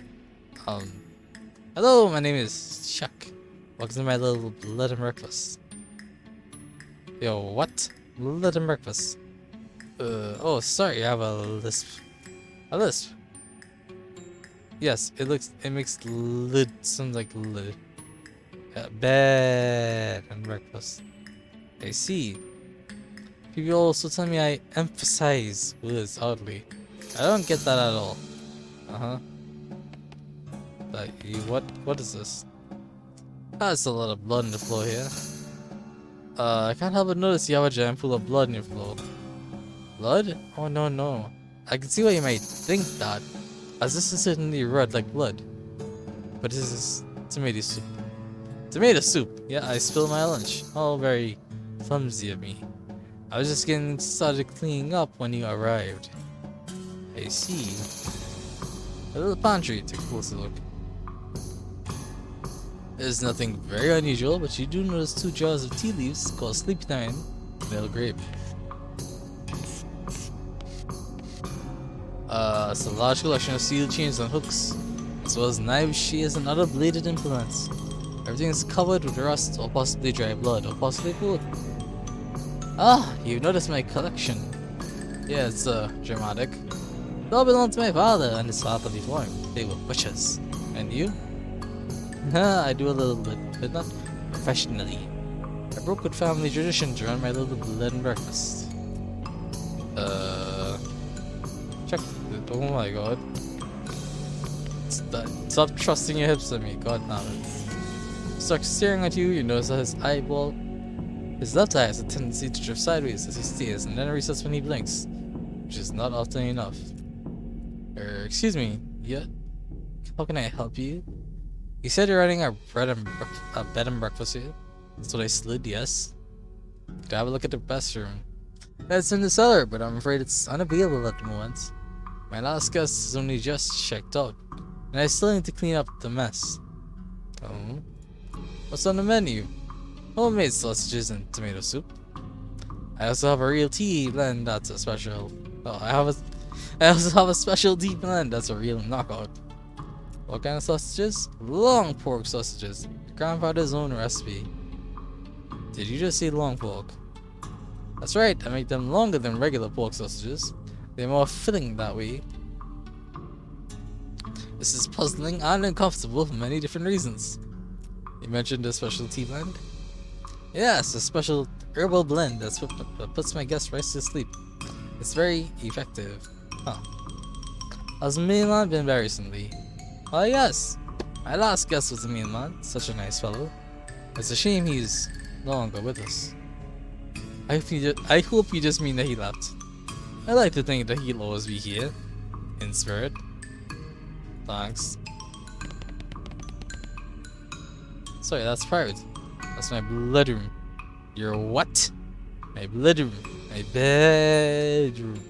Hello, my name is Chuck. Welcome to my little blood and breakfast. Yo, what? Blood and breakfast? Oh, sorry, I have a lisp. A lisp? Yes, it makes lid sound like lid. Yeah, bed and breakfast. I see. People also tell me I emphasize words oddly. I don't get that at all. Like, what is this? There's a lot of blood on the floor here. I can't help but notice you have a giant pool of blood in your floor. Blood? Oh no. I can see why you might think that, as this is certainly red like blood. But this is tomato soup. Tomato soup! Yeah, I spilled my lunch. All very clumsy of me. I was just getting started cleaning up when you arrived. I see. A little pantry, take a closer look. There's nothing very unusual, but you do notice 2 jars of tea leaves called Sleepy Time and Ale Grape. It's a large collection of steel chains and hooks, as well as knives, shears, and other bladed implements. Everything is covered with rust, or possibly dry blood, or possibly both. Ah, you noticed my collection. Yeah, it's dramatic. It all belonged to my father and his father before him. They were butchers. And you? I do a little bit, but not professionally. I broke with family tradition to run my little bed and breakfast. Check. Oh my god. Stop trusting your hips on me, god damn it. Starts staring at you, you notice that his left eye has a tendency to drift sideways as he stares, and then it resets when he blinks, which is not often enough. Excuse me, yeah? How can I help you? You said you're running a bed and breakfast here? That's what I slid, yes? Could I have a look at the bathroom? It's in the cellar, but I'm afraid it's unavailable at the moment. My last guest is only just checked out, and I still need to clean up the mess. Oh? What's on the menu? Homemade sausages and tomato soup. I also have a real tea blend that's a special. Oh, I also have a special tea blend that's a real knockout. What kind of sausages? Long pork sausages. Grandfather's own recipe. Did you just say long pork? That's right, I make them longer than regular pork sausages. They're more filling that way. This is puzzling and uncomfortable for many different reasons. You mentioned a special tea blend? Yes, a special herbal blend that puts my guests right to sleep. It's very effective. Huh. How's Milan been by recently? Oh yes, my last guest was a Milan, such a nice fellow. It's a shame he's no longer with us. I hope you just mean that he left. I like to think that he'll always be here, in spirit. Thanks. Sorry, that's private. That's my bloodroom. Your what? My bloodroom. My bedroom.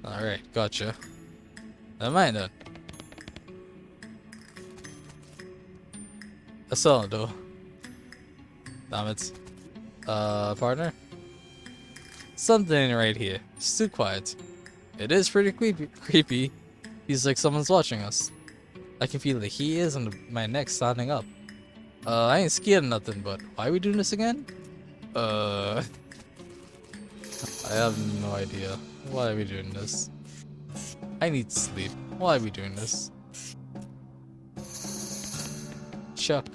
Alright, gotcha. Never mind then. That's all though. Damn it. Partner? Something right here. It's too quiet. It is pretty creepy. Feels like someone's watching us. I can feel the hairs on my neck standing up. I ain't scared of nothing, but why are we doing this again? I have no idea. Why are we doing this? I need sleep. Why are we doing this? Chuck.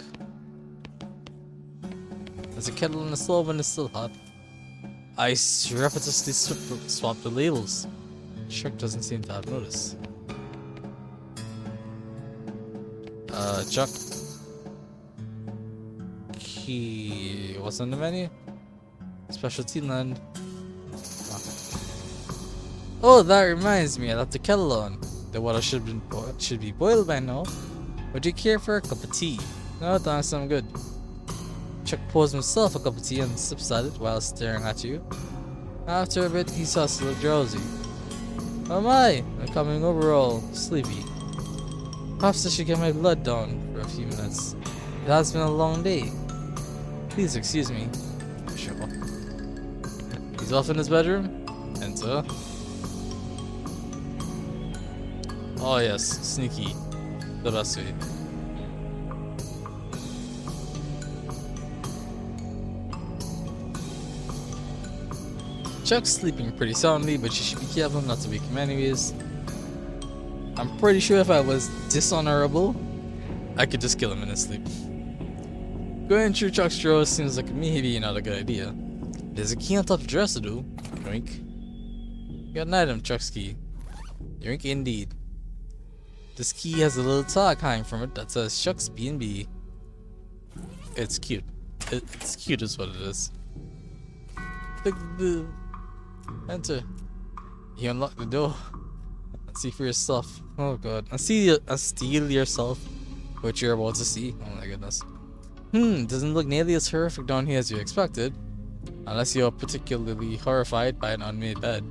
There's a kettle on the stove and it's still hot. I surreptitiously swap the labels. Chuck doesn't seem to have noticed. Chuck. Key. What's on the menu? Specialty land. Oh, that reminds me. I left the kettle on. The water should be boiled by now. Would you care for a cup of tea? No, thanks. I'm good. Chuck pours himself a cup of tea and sips at it while staring at you. After a bit, he starts to look drowsy. Oh my! I'm coming over all sleepy. Perhaps I should get my blood down for a few minutes. It has been a long day. Please excuse me. Sure. He's off in his bedroom. Enter. Oh yes, sneaky. The best way. Chuck's sleeping pretty soundly, but you should be careful not to wake him anyways. I'm pretty sure if I was dishonorable, I could just kill him in his sleep. Going through Chuck's drawers seems like maybe not a good idea. There's a key on top of the dresser though. Yoink. Got an item, Chuck's key. Yoink indeed. This key has a little tag hanging from it that says Chuck's B&B. It's cute. It's cute is what it is. Enter. You unlock the door. And see for yourself. Oh god. And steal yourself what you're about to see. Oh my goodness. Doesn't look nearly as horrific down here as you expected. Unless you're particularly horrified by an unmade bed.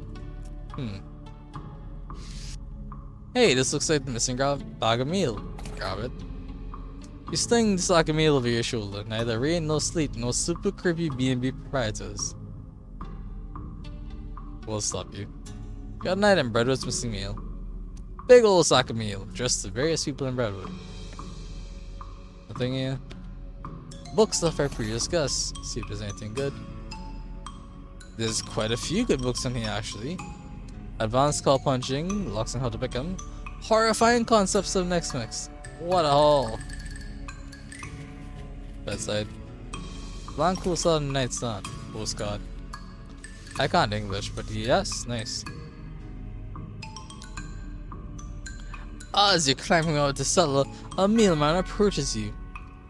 Hey, this looks like the missing bag of meal. Grab it. You sling this like a meal over your shoulder. Neither rain nor sleet, no super creepy B&B proprietors will stop you. Got night in Brentwood's missing meal. Big old sack of meal, addressed to various people in Brentwood. Nothing here. Book stuff I pre-discussed. See if there's anything good. There's quite a few good books in here actually. Advanced call punching, locks on how to pick 'em. Horrifying concepts of next mix. What a haul. Bedside. Blanco saw the nightstand. Postcard. I can't English, but yes, nice. As you're climbing out the cellar, a mealman approaches you.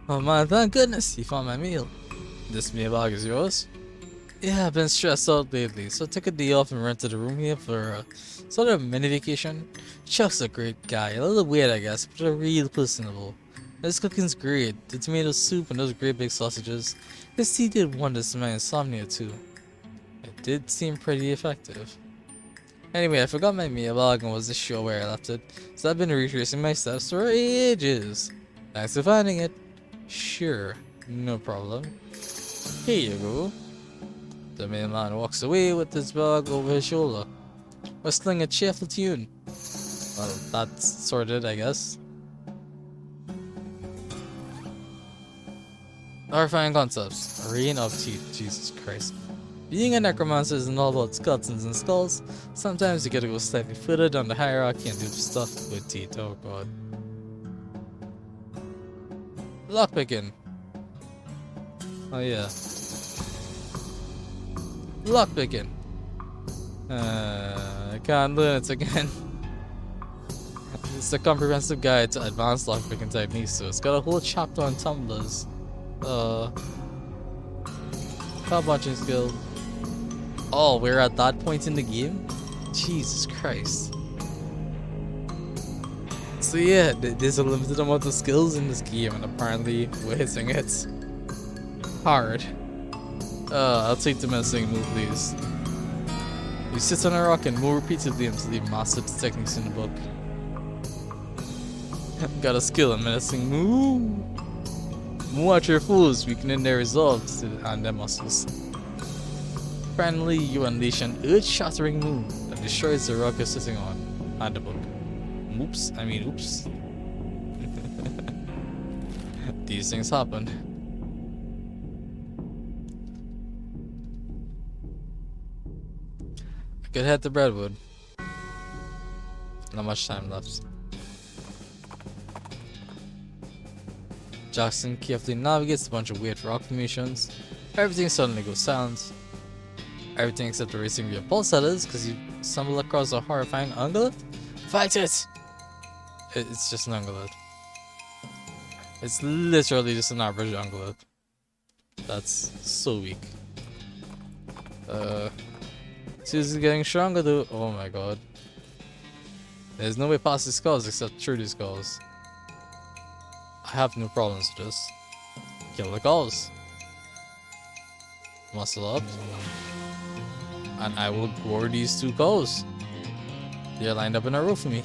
Oh man, thank goodness you found my meal. This meal bag is yours? Yeah, I've been stressed out lately, so I took a day off and rented a room here for a sort of mini vacation. Chuck's a great guy, a little weird I guess, but real personable. His cooking's great, the tomato soup and those great big sausages. His tea did wonders to my insomnia too. It did seem pretty effective. Anyway, I forgot my meal bag and wasn't sure where I left it, so I've been retracing my steps for ages. Thanks for finding it. Sure, no problem. Here you go. The mailman walks away with his bag over his shoulder, whistling a cheerful tune. Well, that's sorted, I guess. Horrifying concepts. Reign of teeth. Jesus Christ. Being a necromancer isn't all about skeletons and skulls. Sometimes you gotta go slightly further down the hierarchy and do stuff with teeth. Oh god. Lockpicking. Oh yeah. Lockpicking. I can't learn it again. It's a comprehensive guide to advanced lockpicking techniques, so it's got a whole chapter on tumblers. Car punching skill. Oh, we're at that point in the game? Jesus Christ. So yeah, there's a limited amount of skills in this game, and apparently we're hitting it hard. I'll take the menacing move, please. You sit on a rock and move repeatedly until you master the techniques in the book. Got a skill in menacing move. Watch your fools, weakening their resolve and their muscles. Finally, you unleash an earth-shattering move that destroys the rock you're sitting on and the book. Oops. These things happen. I could head to Brentwood. Not much time left. Jackson carefully navigates a bunch of weird rock formations. Everything suddenly goes silent. Everything except the racing of your pulse setters, because you stumble across a horrifying ungulate. Fight it! It's just an ungulate. It's literally just an average ungulate. That's so weak. Susie's getting stronger though. Oh my god. There's no way past these skulls except through these skulls. I have no problems with this. Kill the calls. Muscle up. And I will gore these two calls. They're lined up in a row for me.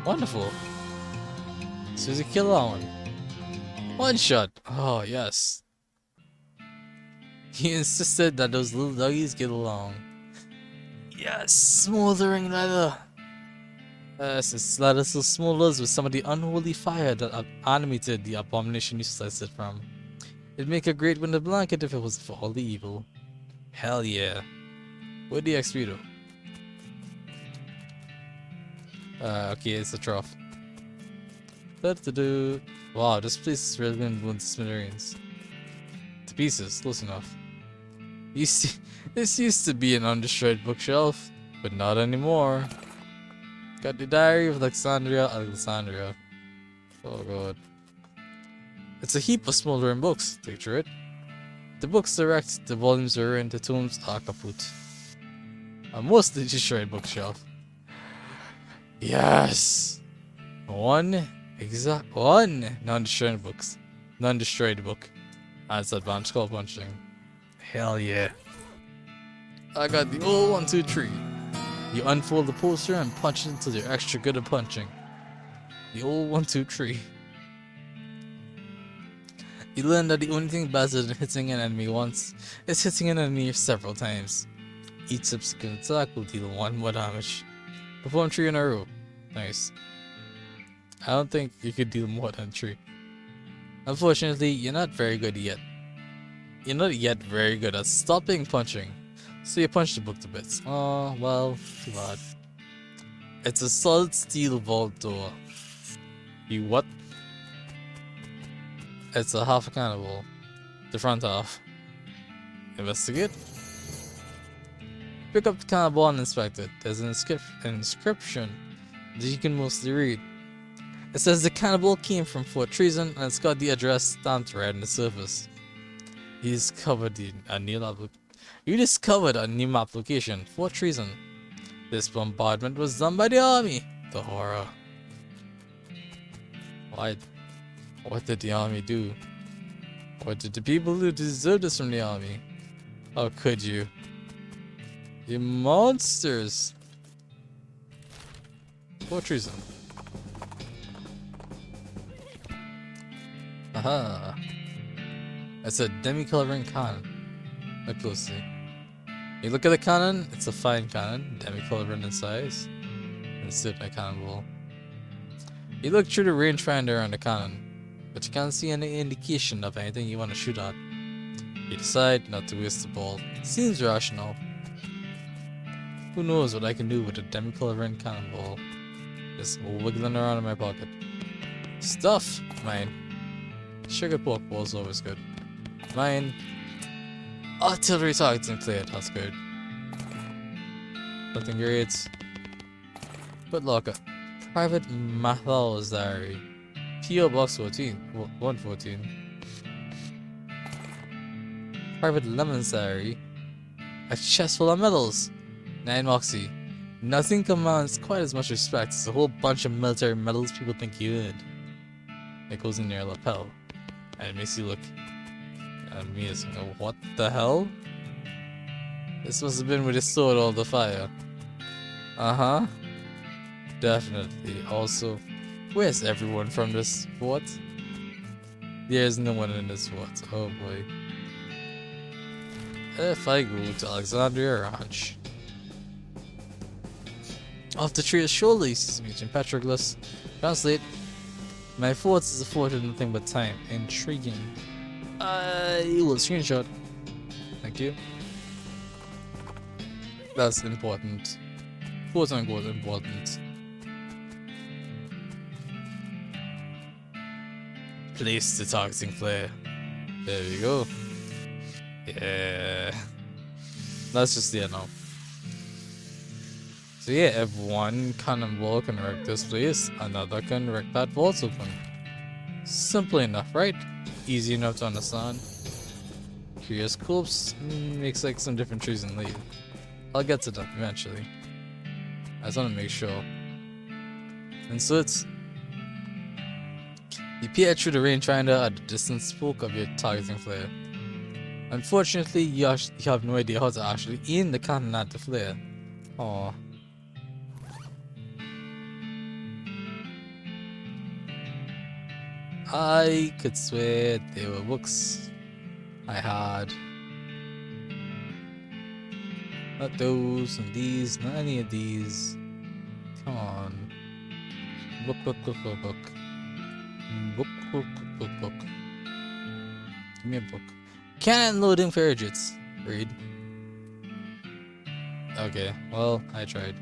Wonderful. Susie, kill that one. One shot. Oh, yes. He insisted that those little doggies get along. Yes, smoldering leather. Since leather still smolders with some of the unholy fire that animated the abomination you sliced it from. It'd make a great winter blanket if it was for all the evil. Hell yeah. Where'd the XP though? Okay, it's a trough. Wow, this place is really been blown to smithereens. To pieces, close enough. You see, this used to be an undestroyed bookshelf, but not anymore. Got the Diary of Alexandria. Oh god. It's a heap of smoldering books. Picture it. The books are wrecked, the volumes are ruined, the tomes are kaput. A mostly destroyed bookshelf. Yes! One non-destroyed book. That's advanced call punching. Hell yeah. I got the old 1, 2, 3. You unfold the poster and punch it until you're extra good at punching. The old 1, 2, 3. You learn that the only thing better than hitting an enemy once is hitting an enemy several times. Each subsequent attack will deal 1 more damage. Perform 3 in a row. Nice. I don't think you could deal more than 3. Unfortunately, you're not very good yet. You're not yet very good at stopping punching, so you punch the book to bits. Oh, well, too bad. It's a solid steel vault door. You what? It's a half a cannibal. The front half. Investigate. Pick up the cannibal and inspect it. There's an inscription that you can mostly read. It says the cannibal came from Fort Treason and it's got the address stamped right on the surface. You discovered a new map location, Fort Treason. This bombardment was done by the army. The horror. Why? What did the army do? What did the people who deserved this from the army? How could you? You monsters! Fort Treason. Aha! It's a demi-coloring cannon. Look closely. You look at the cannon, it's a fine cannon, demi-coloring in size, and sit by cannonball. You look through the rangefinder on the cannon, but you can't see any indication of anything you want to shoot at. You decide not to waste the ball. Seems rational. Who knows what I can do with a demi-coloring cannonball? Just wiggling around in my pocket. Stuff! Mine. Sugar pork ball's always good. Mine. Artillery targeting player, that's good. Nothing great. Footlocker. Private Mathal's diary. P.O. Box 114. Private Lemon's diary. A chest full of medals. 9 Moxie. Nothing commands quite as much respect as a whole bunch of military medals people think you would. It goes in your lapel. And it makes you look amazing. What the hell? This must have been with his sword all the fire. Uh-huh. Definitely. Also, where's everyone from this fort? There's no one in this fort. Oh boy. If I go to Alexandria Ranch. Off the tree's shoulder, you see some ancient petroglyphs. Translate. My fort is a fort of nothing but time. Intriguing. You will screenshot. Thank you. That's important. Quote unquote important. Place the targeting flare. There we go. Yeah. That's just there now. So yeah, if one cannonball can wreck this place, another can wreck that vault open. Simple enough, right? Easy enough to understand. Curious corpse makes like some different trees and leave. I'll get to that eventually. I just want to make sure. And so it's... You peer through the rangefinder at the distant spoke of your targeting flare. Unfortunately, you have no idea how to actually aim the cannon at the flare. Aww. I could swear there were books I had. Not those and these, not any of these. Come on. Book. Book. Give me a book. Cannon loading for idiots. Read. Okay, well, I tried.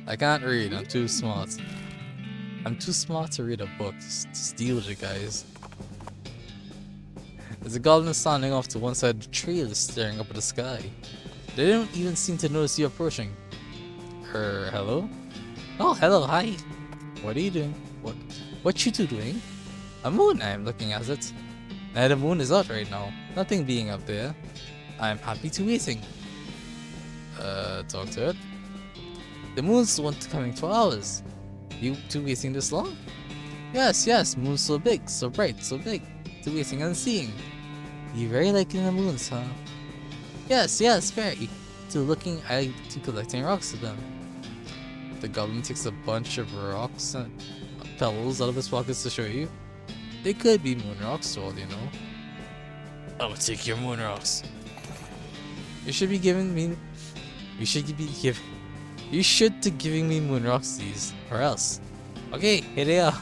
I can't read, I'm too smart. I'm too smart to read a book. Just deal with it, guys. There's a goblin standing off to one side of the trail, staring up at the sky. They don't even seem to notice you approaching. Hello? Oh, hello, hi. What are you doing? What you two doing? A moon, I'm looking at it. Now the moon is out right now. Nothing being up there. I'm happy to waiting. Talk to it. The moon's once coming for hours. You two waiting this long? Yes, moon's so big, so bright, so big. To waiting and seeing. You very liking the moons, huh? Yes, very. To looking, I to collecting rocks to them. The goblin takes a bunch of rocks and pebbles out of his pockets to show you. They could be moon rocks, all you know. I'm gonna take your moon rocks. You should be giving me. You should be giving. You should be giving me moon rocks these, or else. Okay, here they are.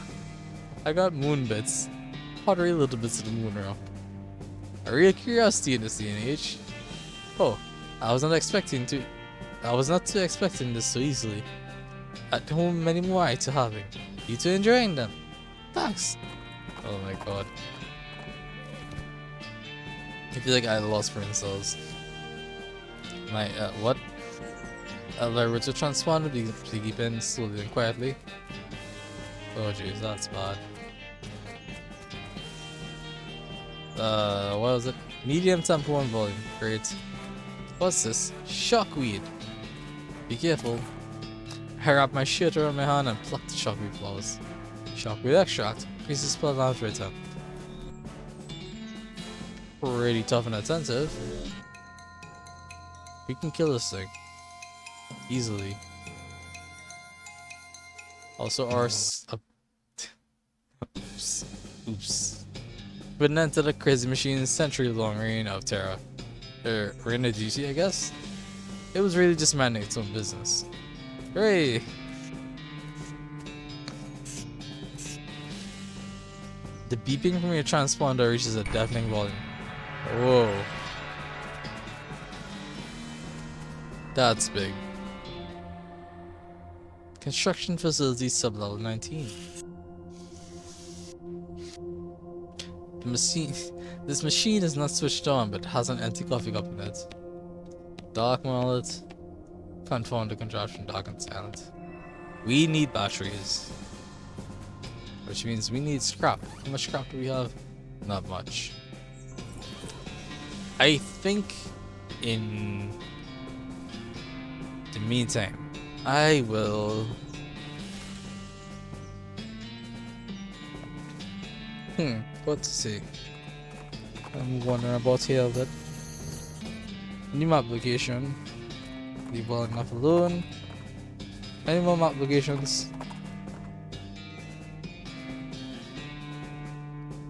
I got moon bits. Pottery little bits of the moon rock. A real curiosity in this day and age. Oh, I was not expecting this so easily. At home, many more I to having. You two enjoying them? Thanks. Oh my god. I feel like I lost brain cells. My, what? My root to transponder, Piggy Pen slowly and quietly. Oh jeez, that's bad. What was it? Medium tempo and volume. Great. What's this? Shockweed. Be careful. I wrap my shirt around my hand and pluck the shockweed flowers. Shockweed extract. Increases spell damage by 10. Pretty tough and attentive. We can kill this thing. Easily. Also, oops. Put an end to the crazy machine's century-long reign of terror. Reign of duty, I guess? It was really just minding its own business. Hooray! The beeping from your transponder reaches a deafening volume. Whoa. That's big. Construction facility sublevel 19. This machine is not switched on, but has an empty coffee cup in it. Dark mallet. Confound the contraption, dark and silent. We need batteries. Which means we need scrap. How much scrap do we have? Not much. I think in the meantime, I will... what to say? I'm wondering about here a bit. New map location. Leave well enough alone. Any more map locations?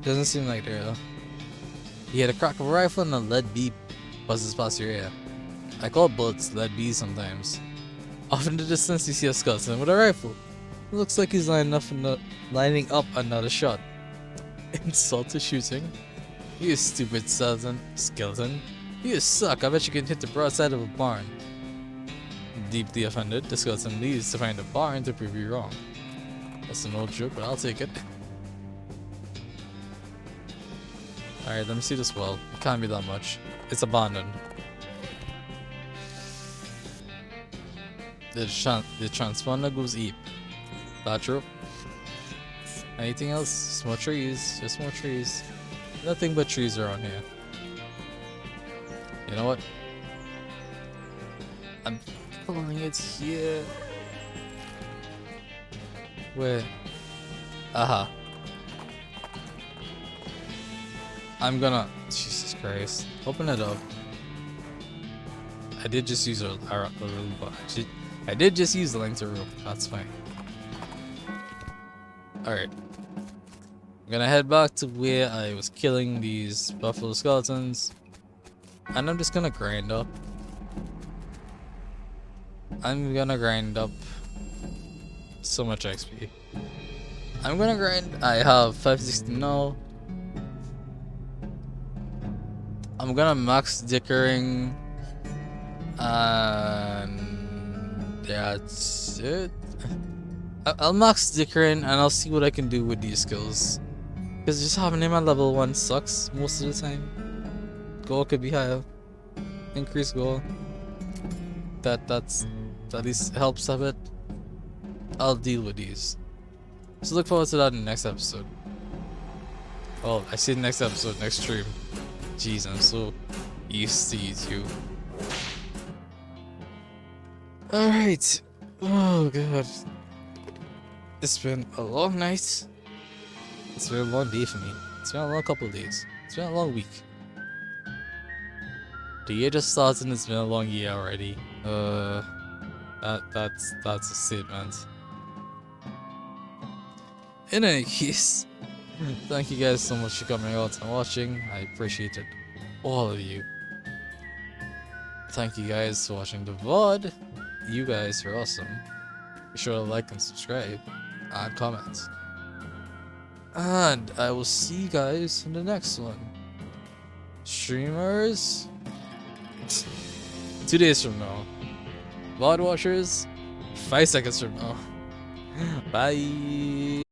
Doesn't seem like there though. You hear the crack of a rifle and a lead beep buzzes past your ear. I call bullets lead bees sometimes. Off in the distance you see a skeleton with a rifle. It looks like he's lining up another shot. Insult to shooting. You stupid skeleton. You suck, I bet you can hit the broadside of a barn. Deeply offended, the skeleton leaves to find a barn to prove you wrong. That's an old joke, but I'll take it. Alright, let me see this well. It can't be that much. It's abandoned. The transponder goes eep. That true? Anything else? More trees. Just more trees. Nothing but trees around here. You know what? I'm pulling it here. Where? Aha. I'm gonna... Jesus Christ. Open it up. I did just use a I did just use the length of rope. That's fine. Alright. I'm gonna head back to where I was killing these buffalo skeletons. And I'm just gonna grind up. I'm gonna grind up so much XP. I'm gonna grind. I have 560 now. I'm gonna max dickering. And that's it. I'll max dickering and I'll see what I can do with these skills. Because just having him at level 1 sucks most of the time. Goal could be higher. Increase goal. That's at least helps a bit. I'll deal with these. So look forward to that in the next episode. Oh, I see the next episode, next stream. Jeez, I'm so used to YouTube. Alright. Oh god. It's been a long night. It's been a long day for me. It's been a long couple of days. It's been a long week. The year just started and it's been a long year already. That's a statement. In any case, Thank you guys so much for coming out and watching. I appreciate it, all of you. Thank you guys for watching the VOD. You guys are awesome. Be sure to like and subscribe and comment. And I will see you guys in the next one. Streamers, 2 days from now. VOD watchers, 5 seconds from now. Bye.